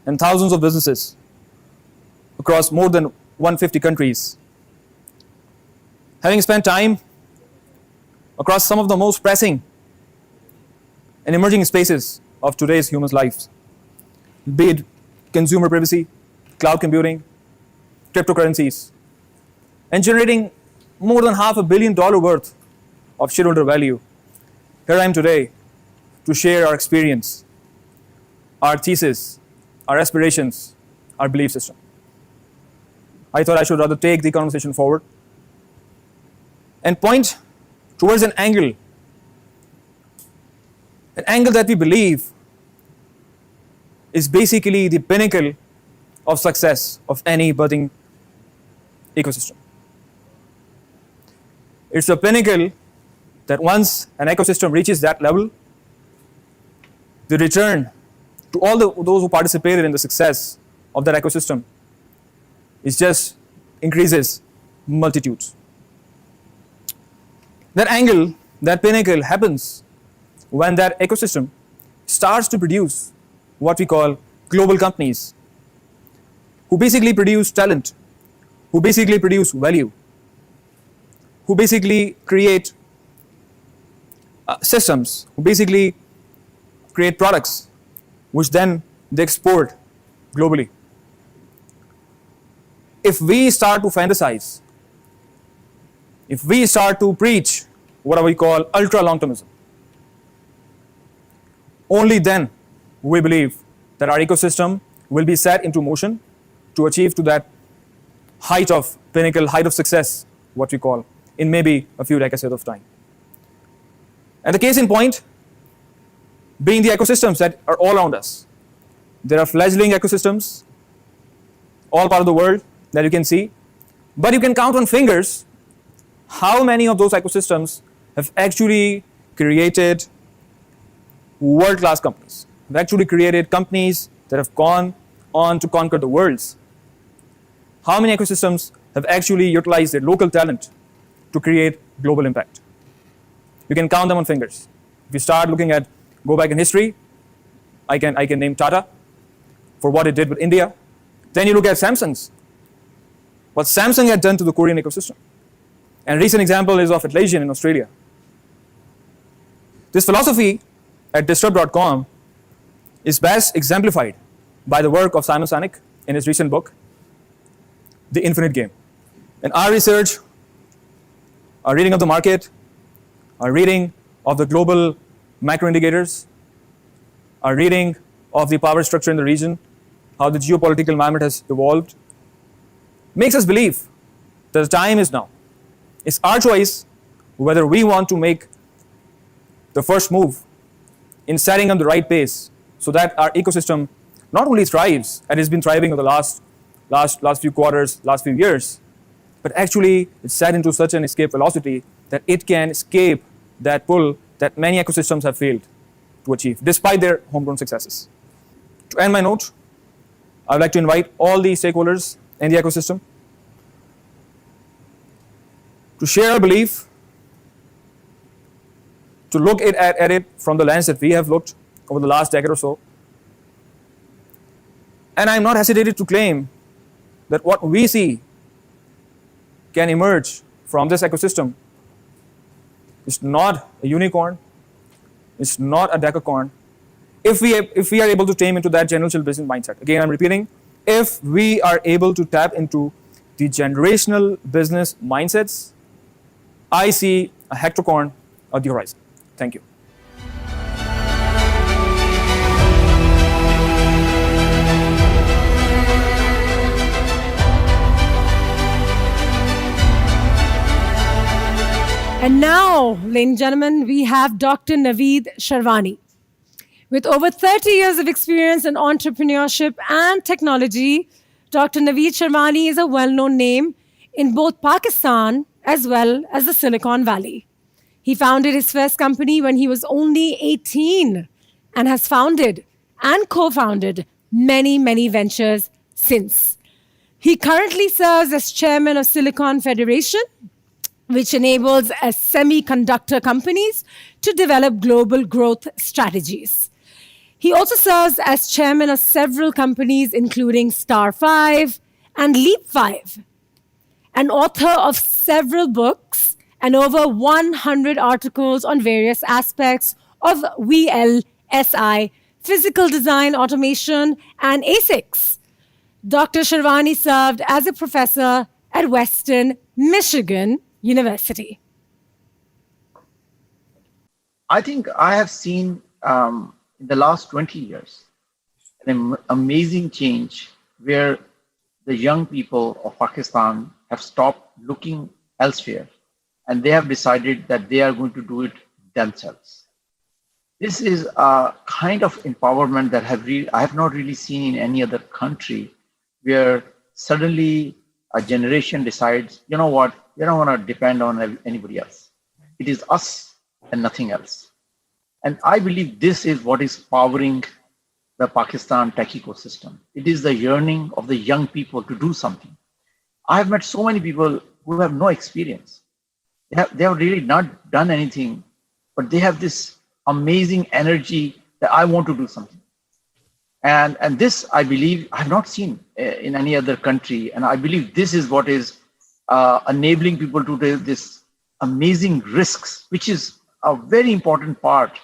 and thousands of businesses across more than 150 countries, having spent time across some of the most pressing and emerging spaces of today's human lives, be it consumer privacy, cloud computing, cryptocurrencies, and generating more than $500 million worth of shareholder value. Here I am today to share our experience, our thesis, our aspirations, our belief system. I thought I should rather take the conversation forward and point towards an angle that we believe is basically the pinnacle of success of any budding ecosystem. It's a pinnacle that once an ecosystem reaches that level, the return to all those who participated in the success of that ecosystem is just increases multitudes. That angle, that pinnacle happens when that ecosystem starts to produce what we call global companies, who basically produce talent, who basically produce value, who basically create systems, who basically create products, which then they export globally. If we start to fantasize, if we start to preach what we call ultra long-termism, only then we believe that our ecosystem will be set into motion to achieve to that height of pinnacle, height of success, what we call, in maybe a few decades of time. And the case in point being the ecosystems that are all around us. There are fledgling ecosystems all part of the world that you can see, but you can count on fingers how many of those ecosystems have actually created world-class companies, have actually created companies that have gone on to conquer the worlds. How many ecosystems have actually utilized their local talent to create global impact? You can count them on fingers. If you start looking at, go back in history, I can name Tata for what it did with India. Then you look at Samsung's, what Samsung had done to the Korean ecosystem. And a recent example is of Atlassian in Australia. This philosophy at Disrupt.com is best exemplified by the work of Simon Sinek in his recent book, The Infinite Game. And our research, our reading of the market, our reading of the global macro indicators, our reading of the power structure in the region, how the geopolitical environment has evolved, makes us believe that the time is now. It's our choice whether we want to make the first move in setting up the right pace so that our ecosystem not only thrives, and has been thriving over the last few quarters, last few years, but actually it's set into such an escape velocity that it can escape that pull that many ecosystems have failed to achieve, despite their homegrown successes. To end my note, I would like to invite all the stakeholders in the ecosystem to share our belief, to look at it from the lens that we have looked over the last decade or so. And I'm not hesitated to claim that what we see can emerge from this ecosystem is not a unicorn, it's not a decacorn, if we are able to tame into that generational business mindset. Again, I'm repeating, if we are able to tap into the generational business mindsets, I see a hectacorn on the horizon. Thank you. And now, ladies and gentlemen, we have Dr. Naveed Sharwani. With over 30 years of experience in entrepreneurship and technology, Dr. Naveed Sharwani is a well-known name in both Pakistan as well as the Silicon Valley. He founded his first company when he was only 18 and has founded and co-founded many, many ventures since. He currently serves as chairman of Silicon Federation, which enables semiconductor companies to develop global growth strategies. He also serves as chairman of several companies, including Star 5 and Leap 5, and author of several books and over 100 articles on various aspects of VLSI, physical design, automation, and ASICs. Dr. Sharwani served as a professor at Western Michigan University. I think I have seen in the last 20 years an amazing change where the young people of Pakistan have stopped looking elsewhere and they have decided that they are going to do it themselves. This is a kind of empowerment that I have not really seen in any other country, where suddenly a generation decides, you know what, we don't want to depend on anybody else. It is us and nothing else. And I believe this is what is powering the Pakistan tech ecosystem. It is the yearning of the young people to do something. I have met so many people who have no experience. They have really not done anything, but they have this amazing energy that I want to do something. And this, I believe, I have not seen in any other country. And I believe this is what is enabling people to take this amazing risks, which is a very important part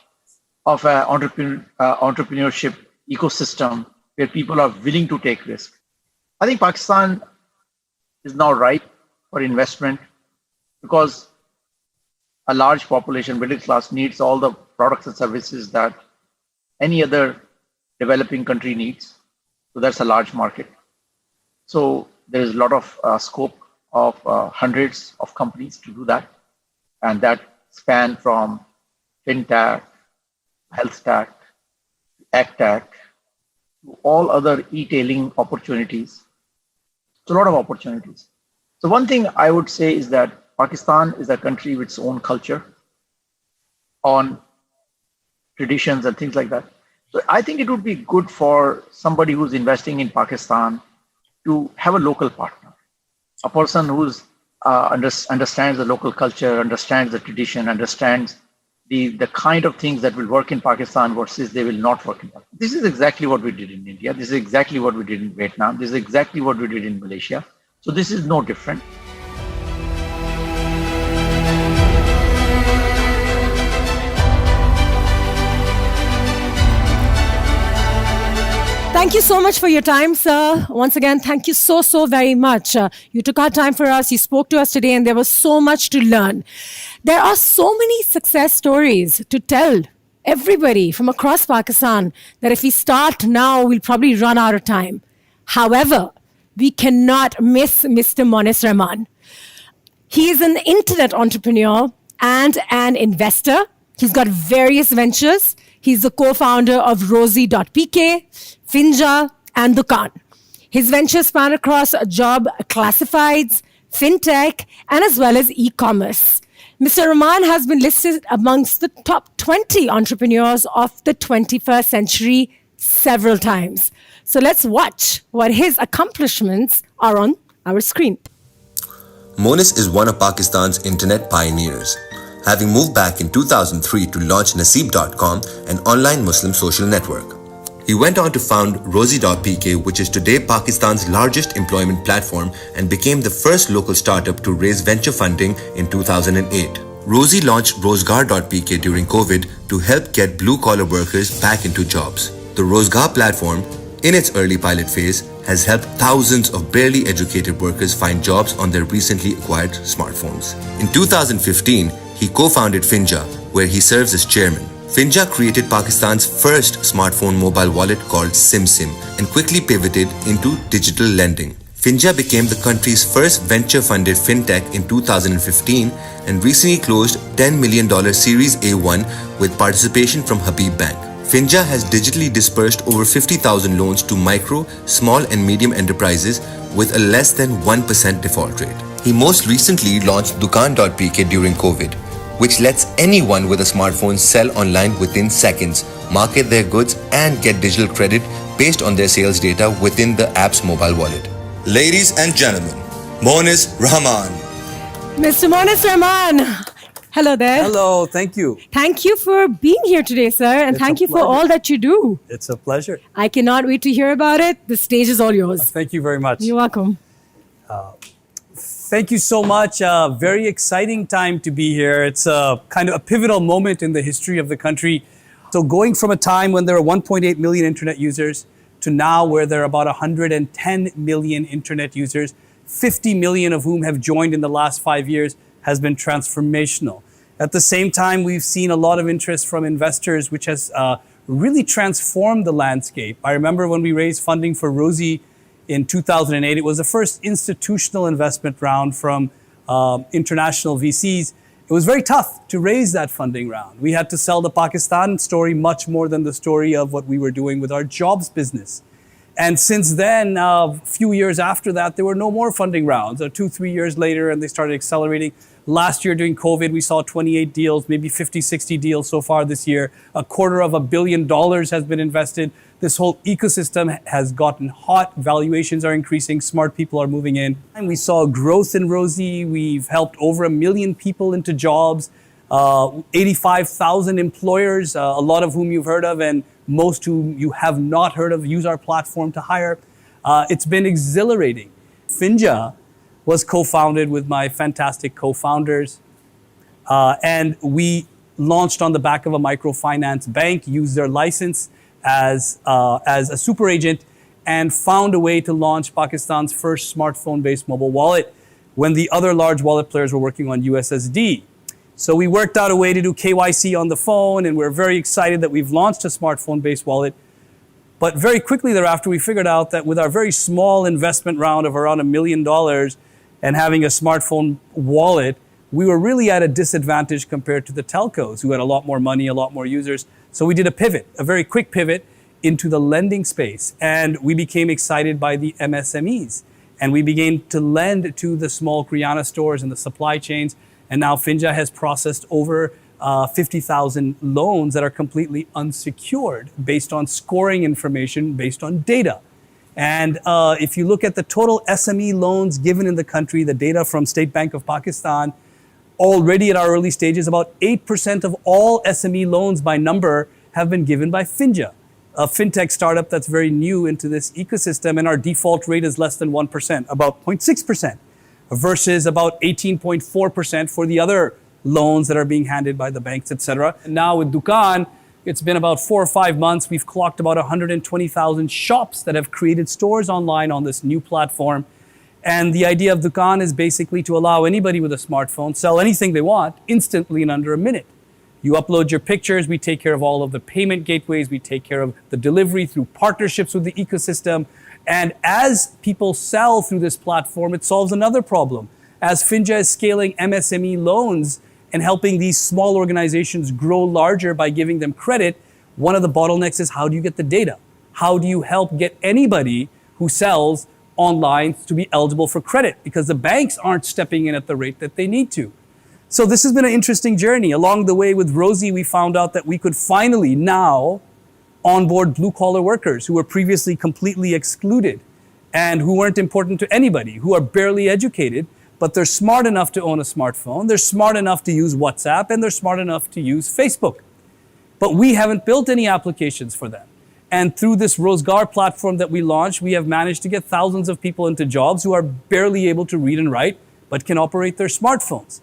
of an entrepreneurship ecosystem where people are willing to take risks. I think Pakistan is now ripe for investment because a large population, middle class, needs all the products and services that any other developing country needs. So that's a large market. So there is a lot of scope of hundreds of companies to do that. And that span from fintech, health tech, ag tech, to all other e-tailing opportunities. It's a lot of opportunities. So one thing I would say is that Pakistan is a country with its own culture on traditions and things like that. So I think it would be good for somebody who's investing in Pakistan to have a local partner, a person who's understands the local culture, understands the tradition, understands the kind of things that will work in Pakistan versus they will not work in Pakistan. This is exactly what we did in India. This is exactly what we did in Vietnam. This is exactly what we did in Malaysia. So this is no different. Thank you so much for your time, sir. Once again, thank you so very much. You took our time for us. You spoke to us today, and there was so much to learn. There are so many success stories to tell everybody from across Pakistan that if we start now, we'll probably run out of time. However, we cannot miss Mr. Monis Rahman. He is an internet entrepreneur and an investor. He's got various ventures. He's the co-founder of Rosie.pk, Finja, and Dukaan. His ventures span across job classifieds, fintech, and as well as e-commerce. Mr. Rahman has been listed amongst the top 20 entrepreneurs of the 21st century several times. So let's watch what his accomplishments are on our screen. Monis is one of Pakistan's internet pioneers, having moved back in 2003 to launch Naseeb.com, an online Muslim social network. He went on to found Rosie.pk, which is today Pakistan's largest employment platform and became the first local startup to raise venture funding in 2008. Rosie launched Rozgar.pk during COVID to help get blue-collar workers back into jobs. The Rozgar platform, in its early pilot phase, has helped thousands of barely educated workers find jobs on their recently acquired smartphones. In 2015, he co-founded Finja, where he serves as chairman. Finja created Pakistan's first smartphone mobile wallet called SimSim and quickly pivoted into digital lending. Finja became the country's first venture-funded fintech in 2015 and recently closed $10 million Series A1 with participation from Habib Bank. Finja has digitally dispersed over 50,000 loans to micro, small and medium enterprises with a less than 1% default rate. He most recently launched Dukaan.pk during COVID, which lets anyone with a smartphone sell online within seconds, market their goods and get digital credit based on their sales data within the app's mobile wallet. Ladies and gentlemen, Monis Rahman. Mr. Monis Rahman. Hello there. Hello, thank you. Thank you for being here today, sir, and It's thank a you for pleasure. all that you do. It's a pleasure. I cannot wait to hear about it. The stage is all yours. Thank you very much. You're welcome. Thank you so much. Very exciting time to be here. It's a kind of a pivotal moment in the history of the country. So going from a time when there are 1.8 million internet users to now where there are about 110 million internet users, 50 million of whom have joined in the last 5 years, has been transformational. At the same time, we've seen a lot of interest from investors, which has really transformed the landscape. I remember when we raised funding for Rosie in 2008, it was the first institutional investment round from international VCs. It was very tough to raise that funding round. We had to sell the Pakistan story much more than the story of what we were doing with our jobs business. And since then, a few years after that, there were no more funding rounds. 2-3 years later, and they started accelerating. Last year during COVID, we saw 28 deals, maybe 50, 60 deals so far this year. $250 million has been invested. This whole ecosystem has gotten hot. Valuations are increasing. Smart people are moving in. And we saw growth in Rosie. We've helped over 1 million people into jobs, 85,000 employers, a lot of whom you've heard of, and most whom you have not heard of, use our platform to hire. It's been exhilarating. Finja was co-founded with my fantastic co-founders. And we launched on the back of a microfinance bank, used their license as a super agent, and found a way to launch Pakistan's first smartphone-based mobile wallet when the other large wallet players were working on USSD. So we worked out a way to do KYC on the phone, and we're very excited that we've launched a smartphone-based wallet. But very quickly thereafter, we figured out that with our very small investment round of around $1 million and having a smartphone wallet, we were really at a disadvantage compared to the telcos who had a lot more money, a lot more users. So we did a pivot, a very quick pivot into the lending space. And we became excited by the MSMEs. And we began to lend to the small Kriana stores and the supply chains. And now Finja has processed over 50,000 loans that are completely unsecured based on scoring information, based on data. And if you look at the total SME loans given in the country, the data from State Bank of Pakistan, already at our early stages, about 8% of all SME loans by number have been given by Finja, a fintech startup that's very new into this ecosystem. And our default rate is less than 1%, about 0.6%, versus about 18.4% for the other loans that are being handed by the banks, etc. And now with Dukaan, it's been about 4 or 5 months. We've clocked about 120,000 shops that have created stores online on this new platform. And the idea of Dukaan is basically to allow anybody with a smartphone sell anything they want instantly in under a minute. You upload your pictures, we take care of all of the payment gateways, we take care of the delivery through partnerships with the ecosystem. And as people sell through this platform, it solves another problem. As Finja is scaling MSME loans and helping these small organizations grow larger by giving them credit, one of the bottlenecks is how do you get the data? How do you help get anybody who sells online to be eligible for credit? Because the banks aren't stepping in at the rate that they need to. So this has been an interesting journey. Along the way with Rosie, we found out that we could finally now onboard blue-collar workers who were previously completely excluded and who weren't important to anybody, who are barely educated, but they're smart enough to own a smartphone, they're smart enough to use WhatsApp, and they're smart enough to use Facebook. But we haven't built any applications for them. And through this Rozgar platform that we launched, we have managed to get thousands of people into jobs who are barely able to read and write, but can operate their smartphones.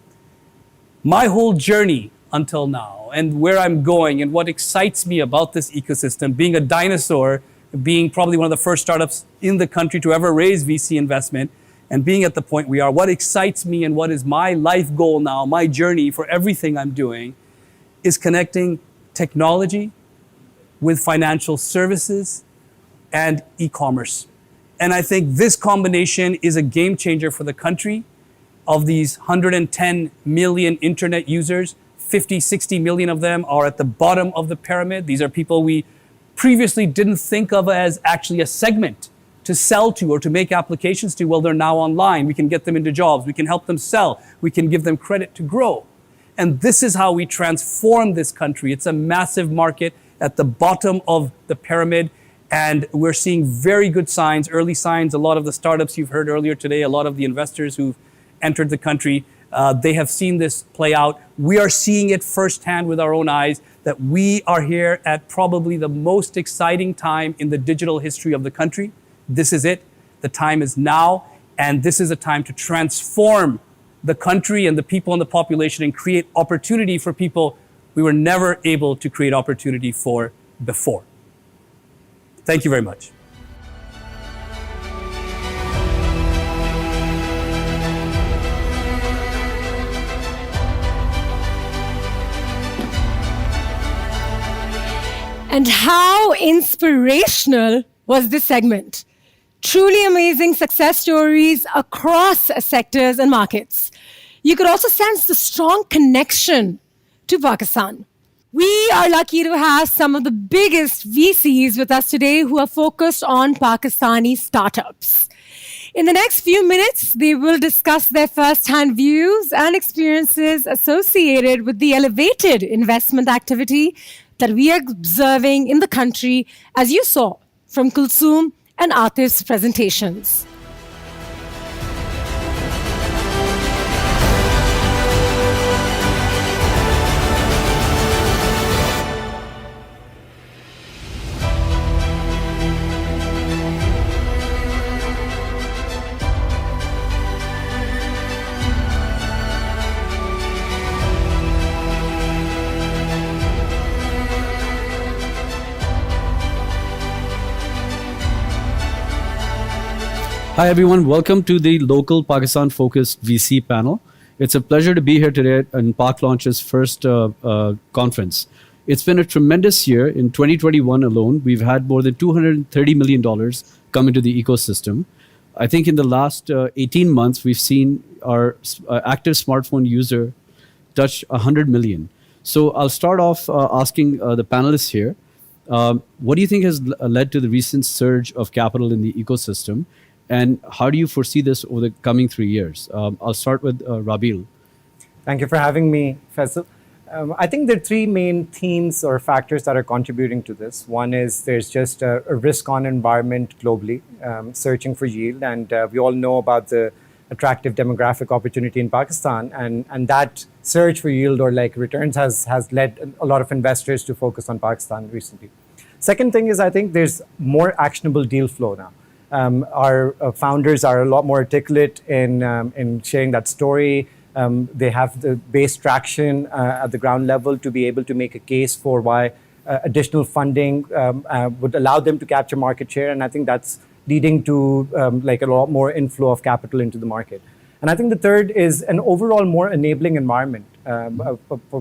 My whole journey until now and where I'm going and what excites me about this ecosystem, being a dinosaur, being probably one of the first startups in the country to ever raise VC investment, and being at the point we are, what excites me and what is my life goal now, my journey for everything I'm doing, is connecting technology with financial services and e-commerce. And I think this combination is a game changer for the country. Of these 110 million internet users, 50, 60 million of them are at the bottom of the pyramid. These are people we previously didn't think of as actually a segment to sell to or to make applications to. Well, they're now online. We can get them into jobs. We can help them sell. We can give them credit to grow. And this is how we transform this country. It's a massive market at the bottom of the pyramid. And we're seeing very good signs, early signs. A lot of the startups you've heard earlier today, a lot of the investors who've entered the country, they have seen this play out. We are seeing it firsthand with our own eyes that we are here at probably the most exciting time in the digital history of the country. This is it. The time is now. And this is a time to transform the country and the people and the population and create opportunity for people we were never able to create opportunity for before. Thank you very much. And how inspirational was this segment? Truly amazing success stories across sectors and markets. You could also sense the strong connection to Pakistan. We are lucky to have some of the biggest VCs with us today who are focused on Pakistani startups. In the next few minutes, they will discuss their first-hand views and experiences associated with the elevated investment activity that we are observing in the country, as you saw from Kulsoom and Atif's presentations. Hi everyone, welcome to the local Pakistan-focused VC panel. It's a pleasure to be here today in PakLaunch's first conference. It's been a tremendous year. In 2021 alone, we've had more than $230 million come into the ecosystem. I think in the last 18 months, we've seen our active smartphone user touch 100 million. So I'll start off asking the panelists here, what do you think has led to the recent surge of capital in the ecosystem? And how do you foresee this over the coming 3 years? I'll start with Rabil. Thank you for having me, Faisal. I think there are three main themes or factors that are contributing to this. One is there's just a risk-on environment globally, searching for yield. And we all know about the attractive demographic opportunity in Pakistan. And that search for yield or like returns has led a lot of investors to focus on Pakistan recently. Second thing is I think there's more actionable deal flow now. Our founders are a lot more articulate in sharing that story. They have the base traction at the ground level to be able to make a case for why additional funding would allow them to capture market share. And I think that's leading to like a lot more inflow of capital into the market. And I think the third is an overall more enabling environment,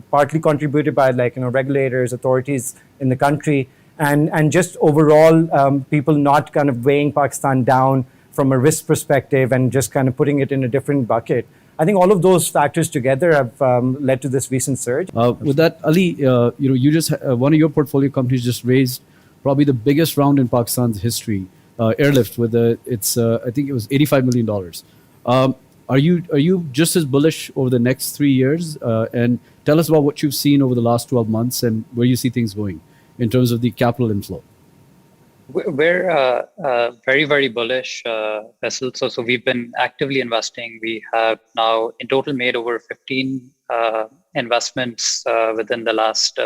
partly contributed by like, regulators, authorities in the country. And just overall, people not kind of weighing Pakistan down from a risk perspective and just kind of putting it in a different bucket. I think all of those factors together have led to this recent surge. With that, Ali, you just one of your portfolio companies just raised probably the biggest round in Pakistan's history, Airlift, with I think it was $85 million. Are you just as bullish over the next 3 years? And tell us about what you've seen over the last 12 months and where you see things going in terms of the capital inflow. We're very, very bullish, Vessel. So we've been actively investing. We have now in total made over 15 investments within the last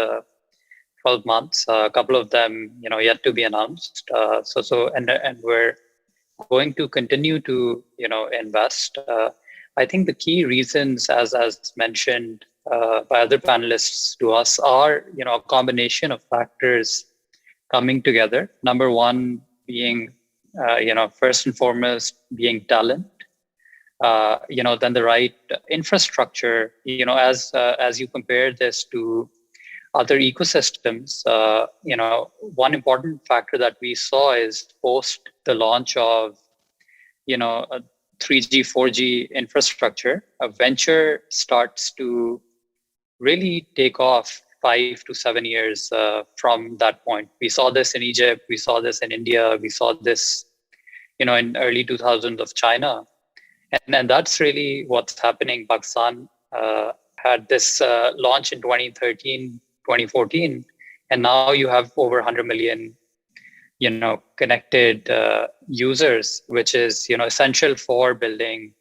12 months. A couple of them, yet to be announced. And we're going to continue to, invest. I think the key reasons, as mentioned by other panelists to us are, a combination of factors coming together. Number one being, first and foremost, being talent. Then the right infrastructure. As you compare this to other ecosystems, one important factor that we saw is post the launch of, 3G, 4G infrastructure, a venture starts to really take off 5 to 7 years from that point. We saw this in Egypt, we saw this in India, we saw this, in early 2000s of China. And that's really what's happening. Pakistan had this launch in 2013, 2014, and now you have over 100 million, connected users, which is, essential for building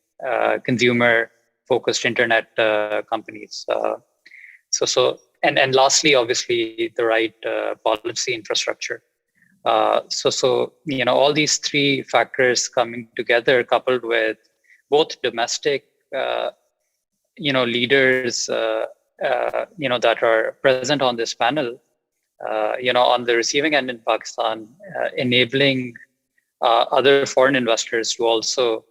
consumer-focused internet companies. And lastly, obviously, the right policy infrastructure. All these three factors coming together, coupled with both domestic, leaders, that are present on this panel, on the receiving end in Pakistan, enabling other foreign investors to also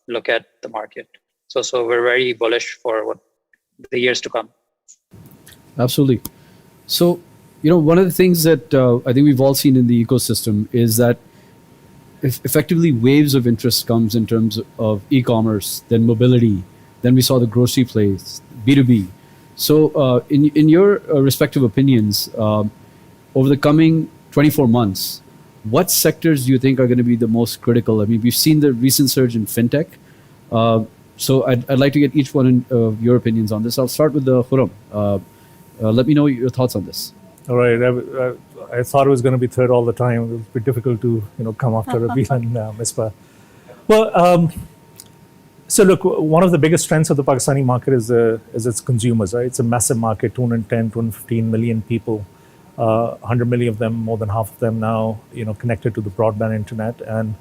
look at the market. So we're very bullish for what the years to come. Absolutely. So, one of the things that I think we've all seen in the ecosystem is that effectively waves of interest comes in terms of e-commerce, then mobility, then we saw the grocery plays, B2B. So in your respective opinions, over the coming 24 months, what sectors do you think are going to be the most critical? I mean, we've seen the recent surge in fintech. So I'd like to get each one of your opinions on this. I'll start with the Khurram. Let me know your thoughts on this. All right. I thought it was going to be third all the time. It was a bit difficult to come after Rabil and Misbah. Well, so look, one of the biggest strengths of the Pakistani market is its consumers, right? It's a massive market, 210, 215 million people, 100 million of them, more than half of them now, connected to the broadband internet and,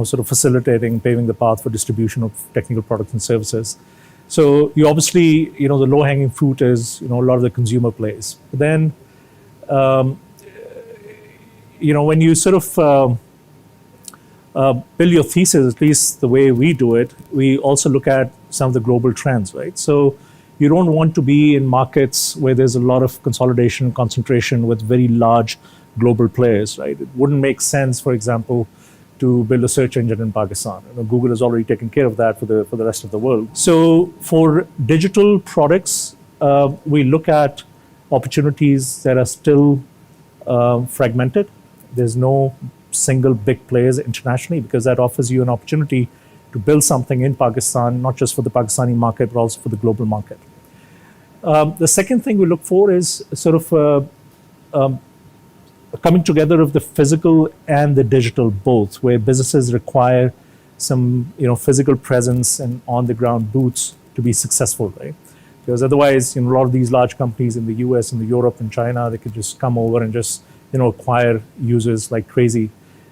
sort of facilitating, paving the path for distribution of technical products and services. So you obviously, the low-hanging fruit is, a lot of the consumer plays. But then, when you sort of build your thesis, at least the way we do it, we also look at some of the global trends, right? So you don't want to be in markets where there's a lot of consolidation, concentration with very large global players, right? It wouldn't make sense, for example, to build a search engine in Pakistan. Google has already taken care of that for the rest of the world. So for digital products, we look at opportunities that are still fragmented. There's no single big players internationally, because that offers you an opportunity to build something in Pakistan, not just for the Pakistani market, but also for the global market. The second thing we look for is sort of coming together of the physical and the digital both, where businesses require some physical presence and on the ground boots to be successful, right? Because otherwise, a lot of these large companies in the US and Europe and China, they could just come over and just acquire users like crazy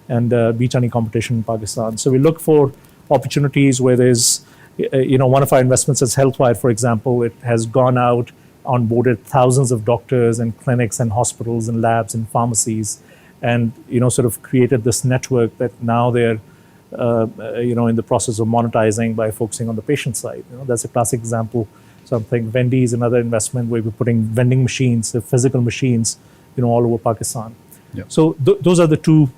and beat any competition in Pakistan. So we look for opportunities where there's, one of our investments is Healthwire, for example. It has gone out, onboarded thousands of doctors and clinics and hospitals and labs and pharmacies, and sort of created this network that now they're in the process of monetizing by focusing on the patient side. That's a classic example. Something Vendy is another investment where we're putting vending machines, the physical machines, all over Pakistan. Yeah. So those are the two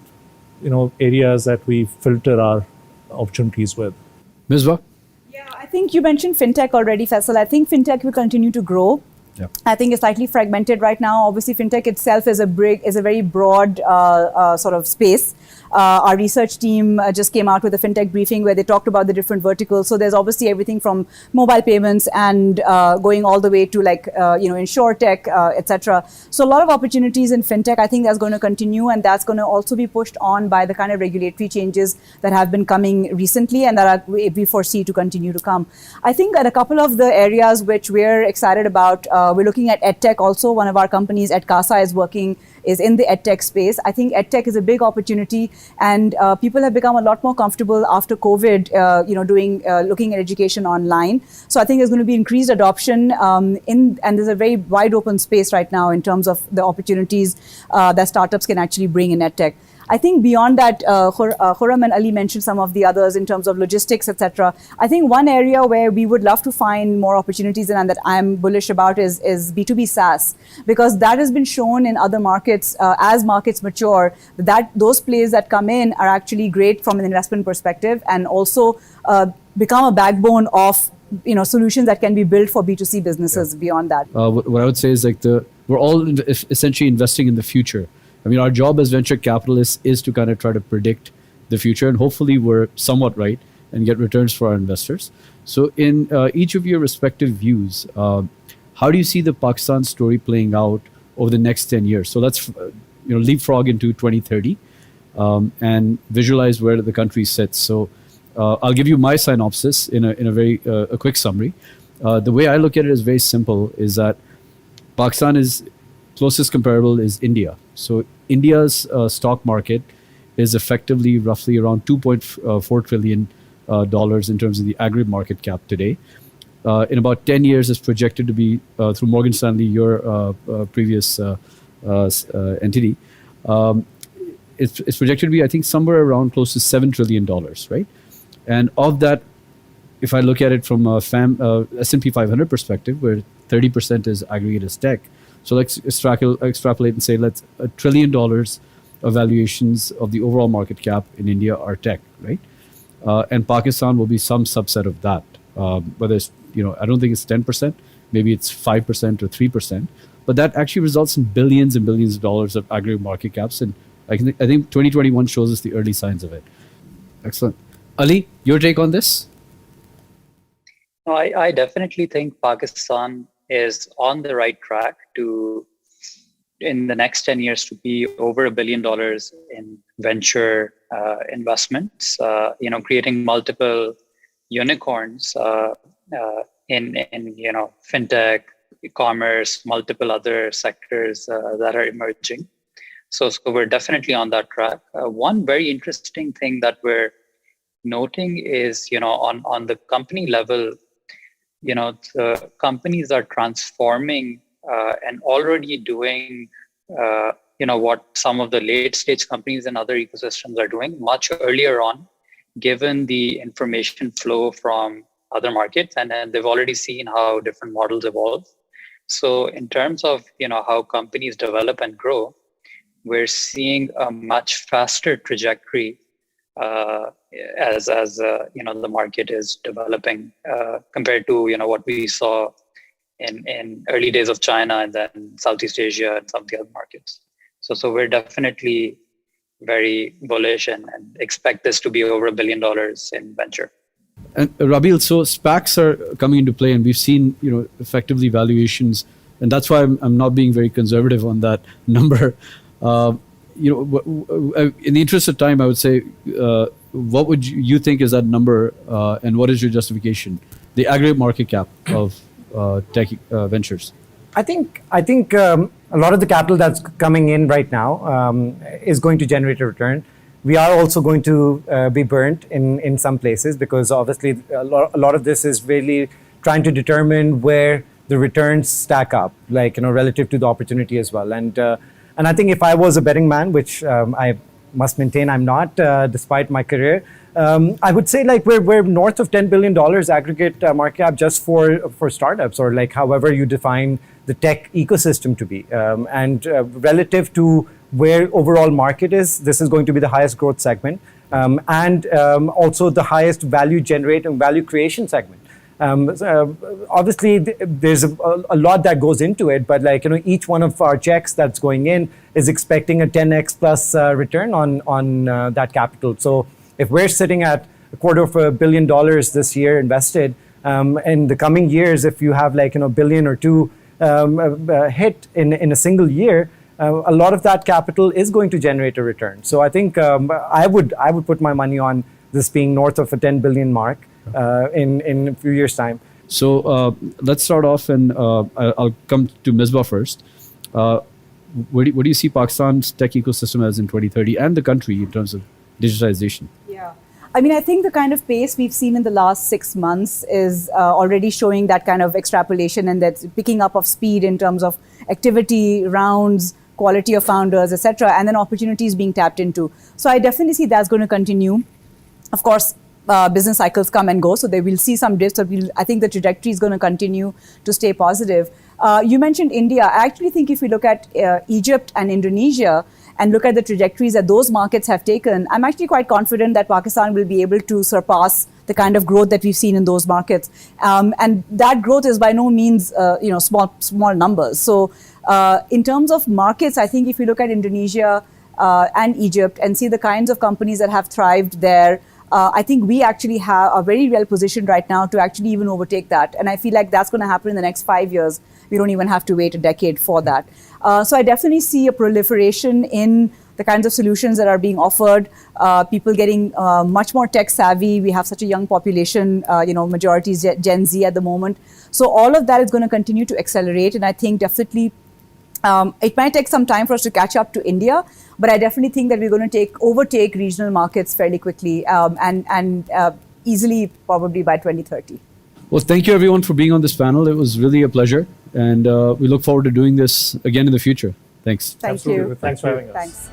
areas that we filter our opportunities with. Misbah? Yeah, I think you mentioned fintech already, Faisal. I think fintech will continue to grow. Yeah. I think it's slightly fragmented right now. Obviously, fintech itself is a very broad sort of space. Our research team just came out with a fintech briefing where they talked about the different verticals. So there's obviously everything from mobile payments and going all the way to insurtech, etc. So a lot of opportunities in fintech. I think that's going to continue, and that's going to also be pushed on by the kind of regulatory changes that have been coming recently and that we foresee to continue to come. I think that a couple of the areas which we're excited about, we're looking at EdTech also. One of our companies at CASA is working is in the edtech space. I think edtech is a big opportunity, and people have become a lot more comfortable after COVID, looking at education online. So I think there's going to be increased adoption and there's a very wide open space right now in terms of the opportunities that startups can actually bring in edtech. I think beyond that, Khurram and Ali mentioned some of the others in terms of logistics, etc. I think one area where we would love to find more opportunities and that I'm bullish about is B2B SaaS, because that has been shown in other markets as markets mature, that those plays that come in are actually great from an investment perspective and also become a backbone of solutions that can be built for B2C businesses beyond that. What I would say is we're all essentially investing in the future. I mean, our job as venture capitalists is to kind of try to predict the future, and hopefully we're somewhat right and get returns for our investors. So in each of your respective views, how do you see the Pakistan story playing out over the next 10 years? So let's leapfrog into 2030 and visualize where the country sits. So I'll give you my synopsis in a very a quick summary. The way I look at it is very simple, is that Pakistan is closest comparable is India. So India's stock market is effectively roughly around $2.4 trillion in terms of the aggregate market cap today. In about 10 years, it's projected to be, through Morgan Stanley, your previous entity, it's projected to be, I think, somewhere around close to $7 trillion, right? And of that, if I look at it from a S&P 500 perspective, where 30% is aggregate as tech, so let's extrapolate and say let's $1 trillion of valuations of the overall market cap in India are tech, right? And Pakistan will be some subset of that. Whether it's, I don't think it's 10%, maybe it's 5% or 3%, but that actually results in billions and billions of dollars of aggregate market caps. And I think 2021 shows us the early signs of it. Excellent. Ali, your take on this? No, I definitely think Pakistan is on the right track to, in the next 10 years, to be over $1 billion in venture investments, creating multiple unicorns in fintech, e-commerce, multiple other sectors that are emerging. So we're definitely on that track. One very interesting thing that we're noting is, on the company level, the companies are transforming and already doing, what some of the late stage companies and other ecosystems are doing much earlier on, given the information flow from other markets. And then they've already seen how different models evolve. So in terms of, how companies develop and grow, we're seeing a much faster trajectory as the market is developing compared to what we saw in early days of China and then Southeast Asia and some of the other markets. So we're definitely very bullish and expect this to be over $1 billion in venture. And Rabil, so SPACs are coming into play, and we've seen effectively valuations, and that's why I'm not being very conservative on that number. In the interest of time, I would say, what would you think is that number, and what is your justification? The aggregate market cap of tech ventures. I think a lot of the capital that's coming in right now is going to generate a return. We are also going to be burnt in some places, because obviously a lot of this is really trying to determine where the returns stack up, relative to the opportunity as well. And I think if I was a betting man, which I must maintain I'm not, despite my career, I would say we're north of $10 billion aggregate market cap just for startups, or however you define the tech ecosystem to be. And relative to where overall market is, this is going to be the highest growth segment, and also the highest value generate and value creation segment. Obviously, there's a lot that goes into it, but each one of our checks that's going in is expecting a 10x plus return on that capital. So if we're sitting at $250 million this year invested, in the coming years, if you have $1 billion or $2 hit in a single year, a lot of that capital is going to generate a return. So I think I would put my money on this being north of a 10 billion mark in a few years' time. So let's start off, and I'll come to Misbah first. what do you see Pakistan's tech ecosystem as in 2030 and the country in terms of digitization? Yeah. I mean, I think the kind of pace we've seen in the last 6 months is already showing that kind of extrapolation and that picking up of speed in terms of activity, rounds, quality of founders, etc., and then opportunities being tapped into. So I definitely see that's going to continue. Of course, business cycles come and go, so they will see some dips. So I think the trajectory is going to continue to stay positive. You mentioned India. I actually think if we look at Egypt and Indonesia and look at the trajectories that those markets have taken, I'm actually quite confident that Pakistan will be able to surpass the kind of growth that we've seen in those markets. And that growth is by no means, small numbers. So in terms of markets, I think if you look at Indonesia and Egypt and see the kinds of companies that have thrived there, I think we actually are very well positioned right now to actually even overtake that. And I feel like that's going to happen in the next 5 years. We don't even have to wait a decade for that. So I definitely see a proliferation in the kinds of solutions that are being offered, people getting much more tech savvy. We have such a young population, majority is Gen Z at the moment. So all of that is going to continue to accelerate. And I think definitely it might take some time for us to catch up to India, but I definitely think that we're going to overtake regional markets fairly quickly and easily probably by 2030. Well, thank you everyone for being on this panel. It was really a pleasure. And we look forward to doing this again in the future. Thanks. Thank you. Thanks for having us. Thanks.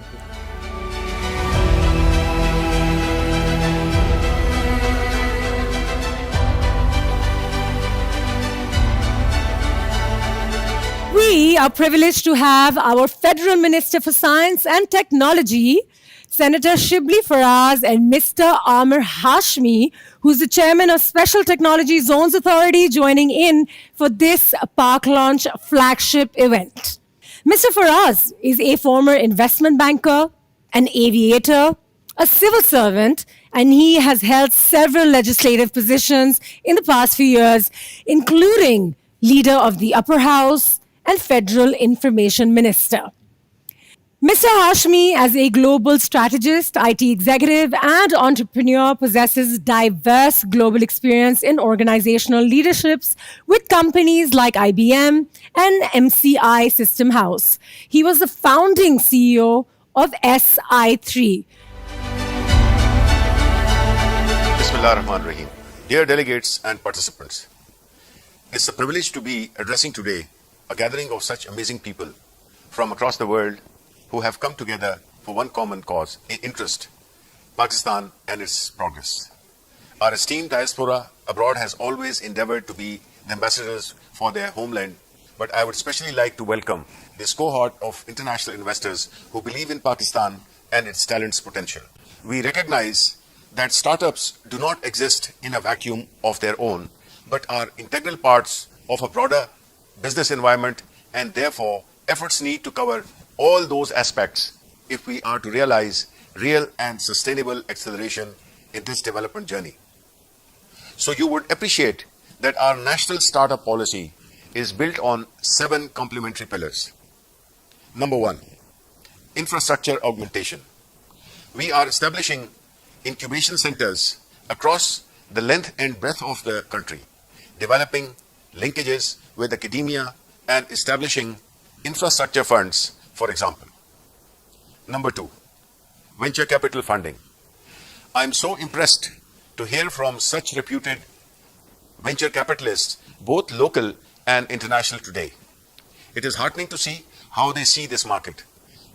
We are privileged to have our Federal Minister for Science and Technology, Senator Shibli Faraz, and Mr. Amir Hashmi, who's the chairman of Special Technology Zones Authority, joining in for this PakLaunch flagship event. Mr. Faraz is a former investment banker, an aviator, a civil servant, and he has held several legislative positions in the past few years, including leader of the Upper House and Federal Information Minister. Mr. Hashmi, as a global strategist, IT executive, and entrepreneur, possesses diverse global experience in organizational leaderships with companies like IBM and MCI System House. He was the founding CEO of SI3. Bismillah ar-Rahman ar-Rahim. Dear delegates and participants, it's a privilege to be addressing today a gathering of such amazing people from across the world who have come together for one common cause, in interest, Pakistan and its progress. Our esteemed diaspora abroad has always endeavored to be the ambassadors for their homeland, but I would especially like to welcome this cohort of international investors who believe in Pakistan and its talent's potential. We recognize that startups do not exist in a vacuum of their own, but are integral parts of a broader business environment, and therefore efforts need to cover all those aspects if we are to realize real and sustainable acceleration in this development journey. So you would appreciate that our national startup policy is built on 7 complementary pillars. Number 1, infrastructure augmentation. We are establishing incubation centers across the length and breadth of the country, developing linkages with academia and establishing infrastructure funds, for example. Number 2, venture capital funding. I'm so impressed to hear from such reputed venture capitalists, both local and international today. It is heartening to see how they see this market.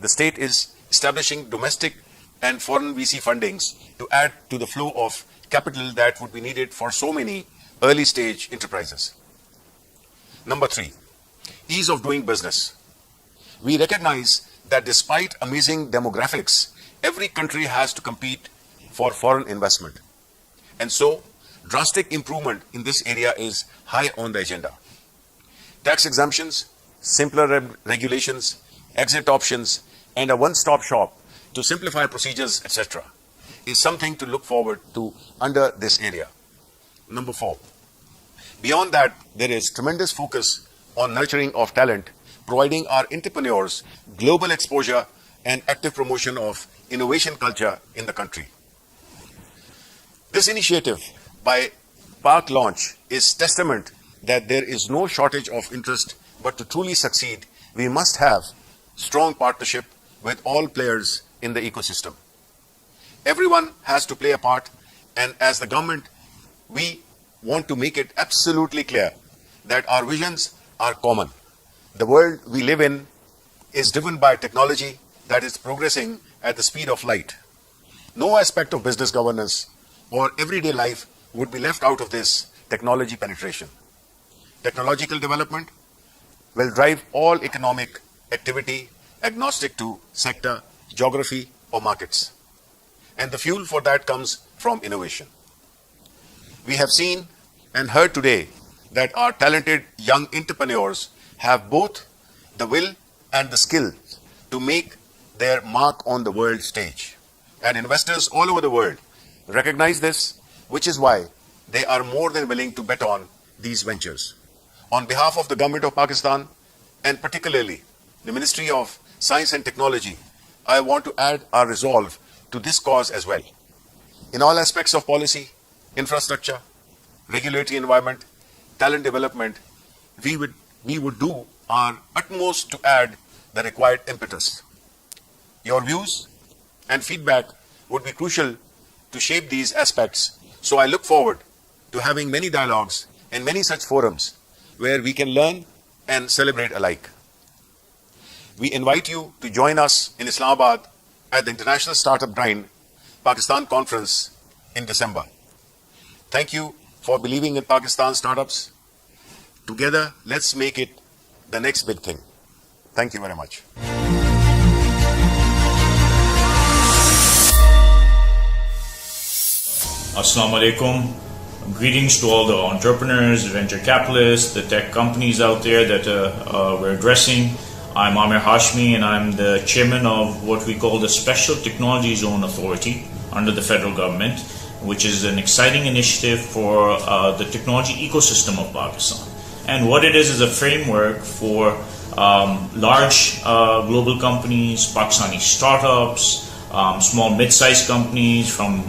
The state is establishing domestic and foreign VC fundings to add to the flow of capital that would be needed for so many early stage enterprises. Number 3, ease of doing business. We recognize that despite amazing demographics, every country has to compete for foreign investment. And so, drastic improvement in this area is high on the agenda. Tax exemptions, simpler regulations, exit options, and a one-stop shop to simplify procedures, etc., is something to look forward to under this area. Number 4, beyond that, there is tremendous focus on nurturing of talent, providing our entrepreneurs global exposure and active promotion of innovation culture in the country. This initiative by PakLaunch is testament that there is no shortage of interest, but to truly succeed, we must have strong partnership with all players in the ecosystem. Everyone has to play a part, and as the government, we want to make it absolutely clear that our visions are common. The world we live in is driven by technology that is progressing at the speed of light. No aspect of business governance or everyday life would be left out of this technology penetration. Technological development will drive all economic activity agnostic to sector, geography, or markets. And the fuel for that comes from innovation. We have seen and heard today that our talented young entrepreneurs have both the will and the skill to make their mark on the world stage. And investors all over the world recognize this, which is why they are more than willing to bet on these ventures. On behalf of the government of Pakistan, and particularly the Ministry of Science and Technology, I want to add our resolve to this cause as well. In all aspects of policy, infrastructure, regulatory environment, talent development, we would do our utmost to add the required impetus. Your views and feedback would be crucial to shape these aspects, so I look forward to having many dialogues and many such forums where we can learn and celebrate alike. We invite you to join us in Islamabad at the International Startup Grind Pakistan Conference in December. Thank you for believing in Pakistan startups. Together, let's make it the next big thing. Thank you very much. Assalamu alaikum. Greetings to all the entrepreneurs, venture capitalists, the tech companies out there that we're addressing. I'm Amir Hashmi, and I'm the chairman of what we call the Special Technology Zone Authority under the federal government, which is an exciting initiative for the technology ecosystem of Pakistan. And what it is a framework for large global companies, Pakistani startups, small mid-sized companies from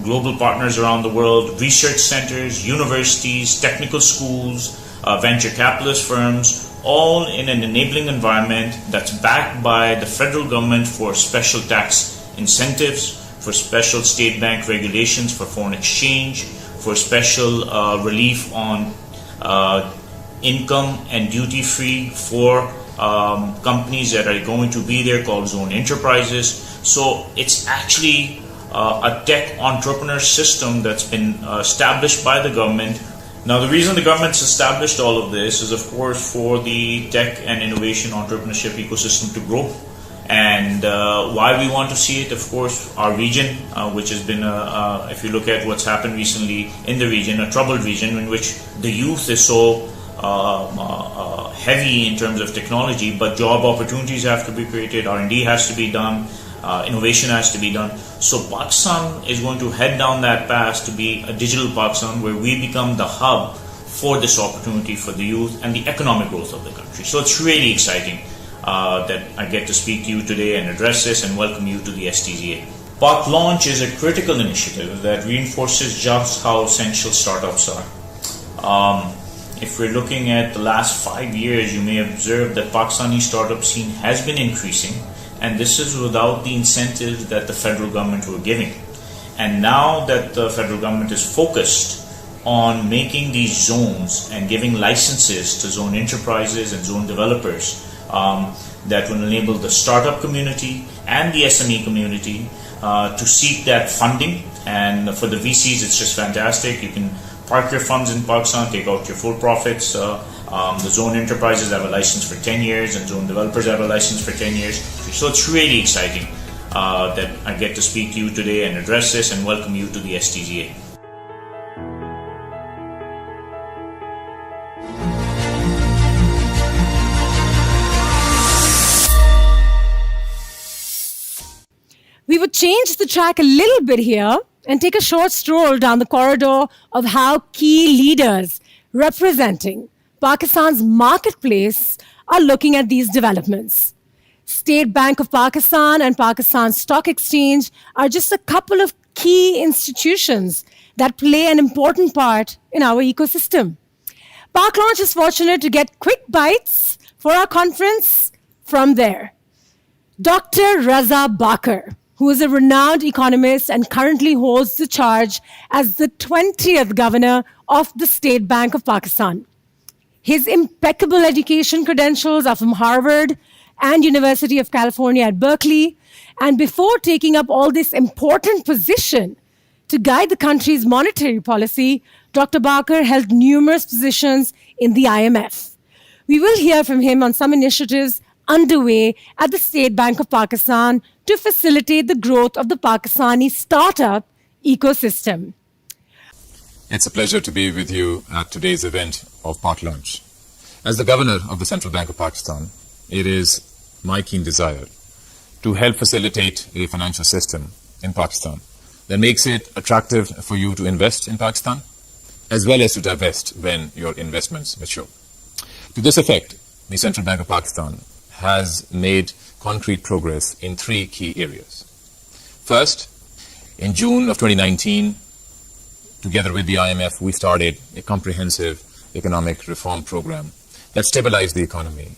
global partners around the world, research centers, universities, technical schools, venture capitalist firms, all in an enabling environment that's backed by the federal government for special tax incentives, for special state bank regulations for foreign exchange, for special relief on income and duty free for companies that are going to be there called zone enterprises. So it's actually a tech entrepreneur system that's been established by the government. Now, the reason the government's established all of this is, of course, for the tech and innovation entrepreneurship ecosystem to grow. And why we want to see it, of course, our region, which has been, if you look at what's happened recently in the region, a troubled region in which the youth is so heavy in terms of technology, but job opportunities have to be created, R&D has to be done, innovation has to be done. So Pakistan is going to head down that path to be a digital Pakistan where we become the hub for this opportunity for the youth and the economic growth of the country. So it's really exciting that I get to speak to you today and address this and welcome you to the STZA. PakLaunch is a critical initiative that reinforces just how essential startups are. If we're looking at the last 5 years, you may observe that Pakistani startup scene has been increasing, and this is without the incentives that the federal government were giving. And now that the federal government is focused on making these zones and giving licenses to zone enterprises and zone developers that will enable the startup community and the SME community to seek that funding. And for the VCs, it's just fantastic. You can park your funds in Pakistan, take out your full profits. The zone enterprises have a license for 10 years and zone developers have a license for 10 years. So it's really exciting that I get to speak to you today and address this and welcome you to the STZA. We would change the track a little bit here and take a short stroll down the corridor of how key leaders representing Pakistan's marketplace are looking at these developments. State Bank of Pakistan and Pakistan Stock Exchange are just a couple of key institutions that play an important part in our ecosystem. PakLaunch is fortunate to get quick bites for our conference from there. Dr. Raza Bakr, who is a renowned economist and currently holds the charge as the 20th governor of the State Bank of Pakistan. His impeccable education credentials are from Harvard and University of California at Berkeley. And before taking up all this important position to guide the country's monetary policy, Dr. Bakr held numerous positions in the IMF. We will hear from him on some initiatives underway at the State Bank of Pakistan to facilitate the growth of the Pakistani startup ecosystem. It's a pleasure to be with you at today's event of PakLaunch. As the Governor of the Central Bank of Pakistan, it is my keen desire to help facilitate a financial system in Pakistan that makes it attractive for you to invest in Pakistan, as well as to divest when your investments mature. To this effect, the Central Bank of Pakistan has made concrete progress in 3 key areas. First, in June of 2019, together with the IMF, we started a comprehensive economic reform program that stabilized the economy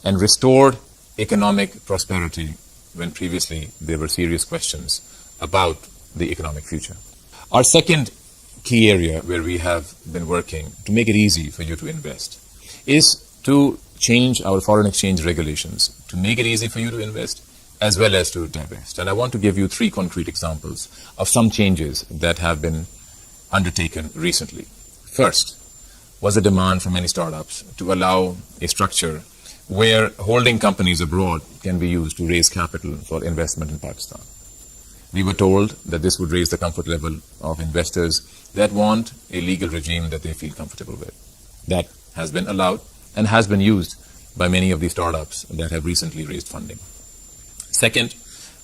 and restored economic prosperity when previously there were serious questions about the economic future. Our second key area where we have been working to make it easy for you to invest is to change our foreign exchange regulations to make it easy for you to invest as well as to divest. And I want to give you 3 concrete examples of some changes that have been undertaken recently. First was a demand from many startups to allow a structure where holding companies abroad can be used to raise capital for investment in Pakistan. We were told that this would raise the comfort level of investors that want a legal regime that they feel comfortable with. That has been allowed and has been used by many of the startups that have recently raised funding. Second,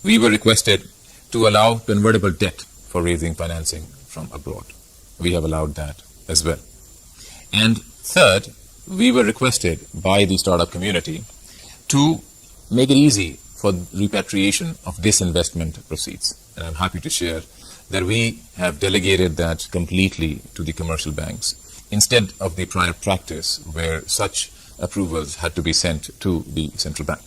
we were requested to allow convertible debt for raising financing from abroad. We have allowed that as well. And third, we were requested by the startup community to make it easy for repatriation of disinvestment proceeds. And I'm happy to share that we have delegated that completely to the commercial banks instead of the prior practice where such approvals had to be sent to the central bank.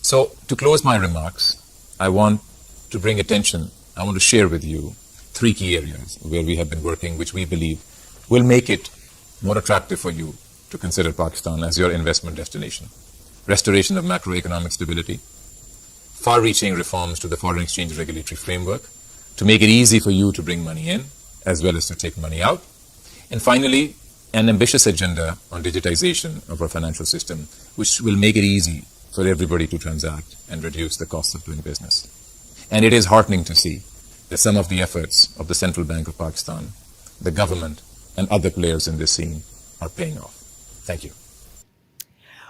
So to close my remarks, I want to share with you 3 key areas where we have been working, which we believe will make it more attractive for you to consider Pakistan as your investment destination. Restoration of macroeconomic stability, far-reaching reforms to the foreign exchange regulatory framework to make it easy for you to bring money in as well as to take money out. And finally, an ambitious agenda on digitization of our financial system, which will make it easy for everybody to transact and reduce the cost of doing business. And it is heartening to see that some of the efforts of the Central Bank of Pakistan, the government, and other players in this scene are paying off. Thank you.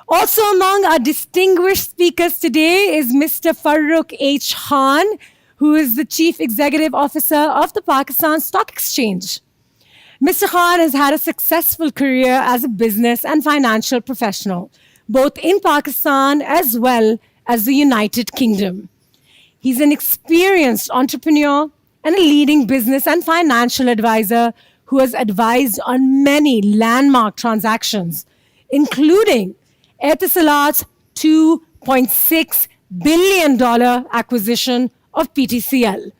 Also among our distinguished speakers today is Mr. Farrukh H. Khan, who is the Chief Executive Officer of the Pakistan Stock Exchange. Mr. Khan has had a successful career as a business and financial professional, both in Pakistan as well as the United Kingdom. He's an experienced entrepreneur and a leading business and financial advisor who has advised on many landmark transactions, including Etisalat's $2.6 billion acquisition of PTCL.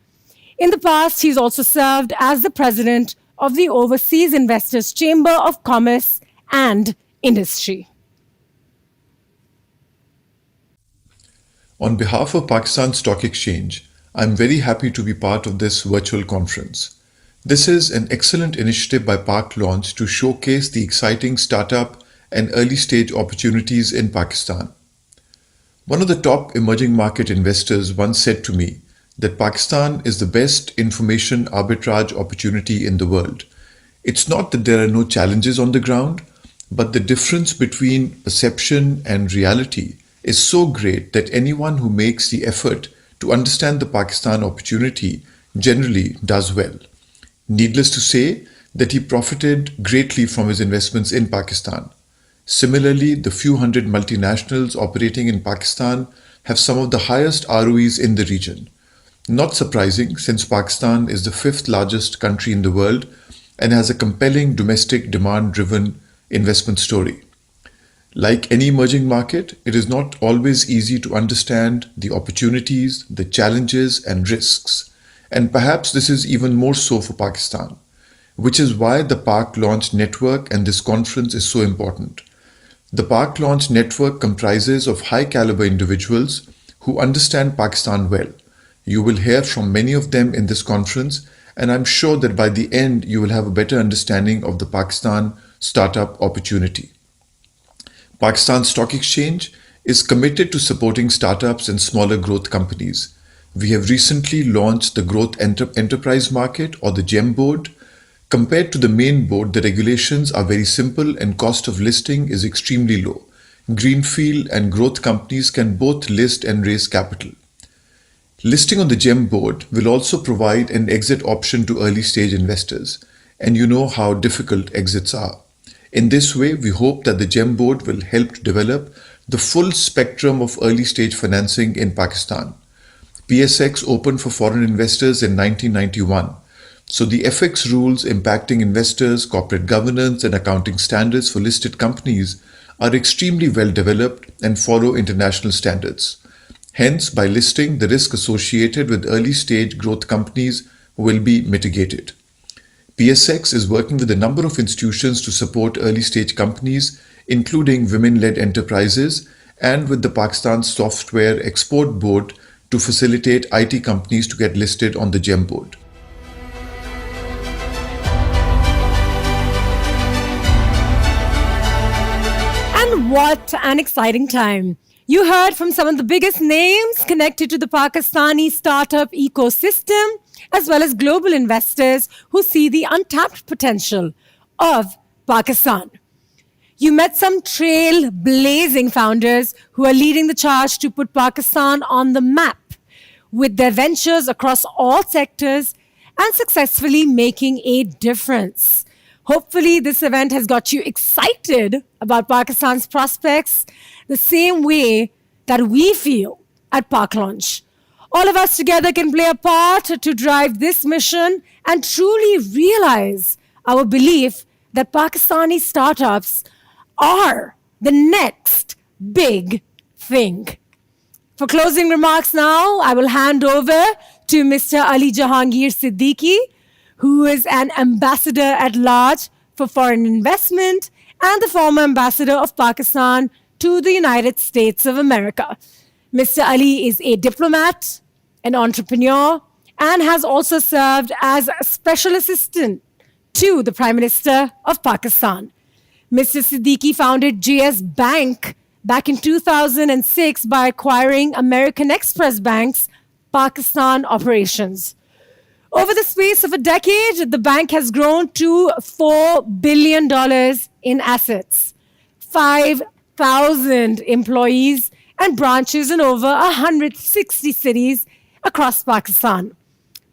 In the past, he's also served as the president of the Overseas Investors Chamber of Commerce and Industry. On behalf of Pakistan Stock Exchange, I'm very happy to be part of this virtual conference. This is an excellent initiative by PakLaunch to showcase the exciting startup and early stage opportunities in Pakistan. One of the top emerging market investors once said to me that Pakistan is the best information arbitrage opportunity in the world. It's not that there are no challenges on the ground, but the difference between perception and reality is so great that anyone who makes the effort to understand the Pakistan opportunity generally does well. Needless to say that he profited greatly from his investments in Pakistan. Similarly, the few hundred multinationals operating in Pakistan have some of the highest ROEs in the region. Not surprising, since Pakistan is the 5th largest country in the world and has a compelling domestic demand-driven investment story. Like any emerging market, it is not always easy to understand the opportunities, the challenges, and risks. And perhaps this is even more so for Pakistan, which is why the PakLaunch network and this conference is so important. The PakLaunch network comprises of high caliber individuals who understand Pakistan well. You will hear from many of them in this conference, and I'm sure that by the end you will have a better understanding of the Pakistan startup opportunity. Pakistan Stock Exchange is committed to supporting startups and smaller growth companies. We have recently launched the Growth Enterprise Market, or the GEM board. Compared to the main board, the regulations are very simple and cost of listing is extremely low. Greenfield and growth companies can both list and raise capital. Listing on the GEM board will also provide an exit option to early stage investors, and you know how difficult exits are. In this way, we hope that the GEM board will help to develop the full spectrum of early stage financing in Pakistan. PSX opened for foreign investors in 1991. So the FX rules impacting investors, corporate governance, and accounting standards for listed companies are extremely well developed and follow international standards. Hence, by listing, the risk associated with early stage growth companies will be mitigated. PSX is working with a number of institutions to support early stage companies, including women-led enterprises, and with the Pakistan Software Export Board to facilitate IT companies to get listed on the GEM board. And what an exciting time. You heard from some of the biggest names connected to the Pakistani startup ecosystem, as well as global investors who see the untapped potential of Pakistan. You met some trail-blazing founders who are leading the charge to put Pakistan on the map with their ventures across all sectors and successfully making a difference. Hopefully, this event has got you excited about Pakistan's prospects the same way that we feel at PakLaunch. All of us together can play a part to drive this mission and truly realize our belief that Pakistani startups are the next big thing. For closing remarks now, I will hand over to Mr. Ali Jahangir Siddiqui, who is an ambassador at large for foreign investment and the former ambassador of Pakistan to the United States of America. Mr. Ali is a diplomat, an entrepreneur, and has also served as a special assistant to the Prime Minister of Pakistan. Mr. Siddiqui founded JS Bank back in 2006 by acquiring American Express Bank's Pakistan operations. Over the space of a decade, the bank has grown to $4 billion in assets, 5,000 employees, and branches in over 160 cities across Pakistan.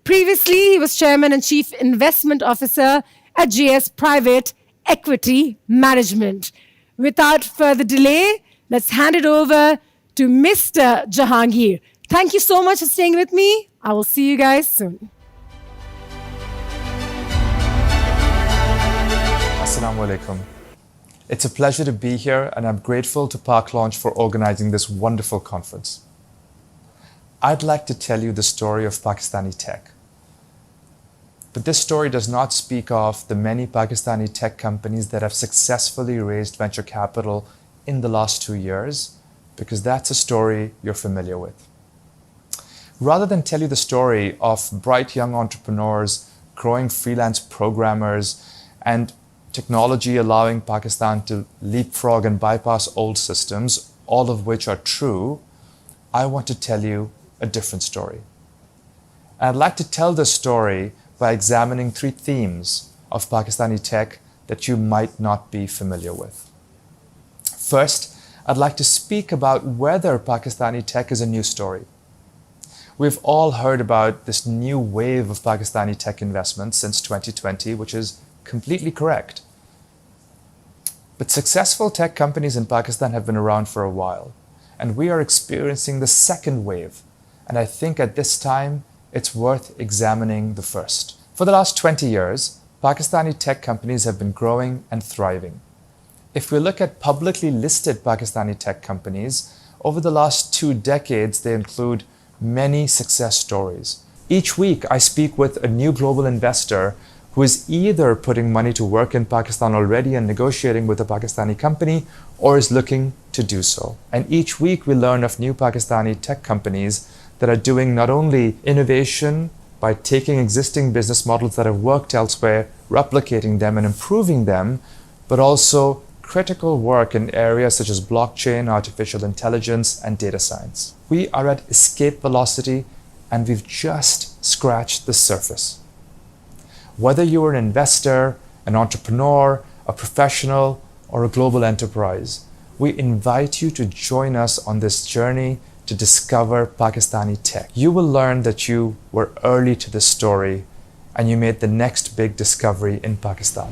Previously, he was chairman and chief investment officer at JS Private Equity Management. Without further delay, let's hand it over to Mr. Jahangir. Thank you so much for staying with me. I will see you guys soon. Assalamu alaikum. It's a pleasure to be here, and I'm grateful to PakLaunch for organizing this wonderful conference. I'd like to tell you the story of Pakistani tech. But this story does not speak of the many Pakistani tech companies that have successfully raised venture capital in the last 2 years, because that's a story you're familiar with. Rather than tell you the story of bright young entrepreneurs, growing freelance programmers, and technology allowing Pakistan to leapfrog and bypass old systems, all of which are true, I want to tell you a different story. I'd like to tell this story by examining 3 themes of Pakistani tech that you might not be familiar with. First, I'd like to speak about whether Pakistani tech is a new story. We've all heard about this new wave of Pakistani tech investments since 2020, which is completely correct. But successful tech companies in Pakistan have been around for a while, and we are experiencing the second wave. And I think at this time, it's worth examining the first. For the last 20 years, Pakistani tech companies have been growing and thriving. If we look at publicly listed Pakistani tech companies, over the last 2 decades, they include many success stories. Each week, I speak with a new global investor who is either putting money to work in Pakistan already and negotiating with a Pakistani company, or is looking to do so. And each week, we learn of new Pakistani tech companies that are doing not only innovation by taking existing business models that have worked elsewhere, replicating them and improving them, but also critical work in areas such as blockchain, artificial intelligence, and data science. We are at escape velocity, and we've just scratched the surface. Whether you're an investor, an entrepreneur, a professional, or a global enterprise, we invite you to join us on this journey to discover Pakistani tech. You will learn that you were early to this story and you made the next big discovery in Pakistan.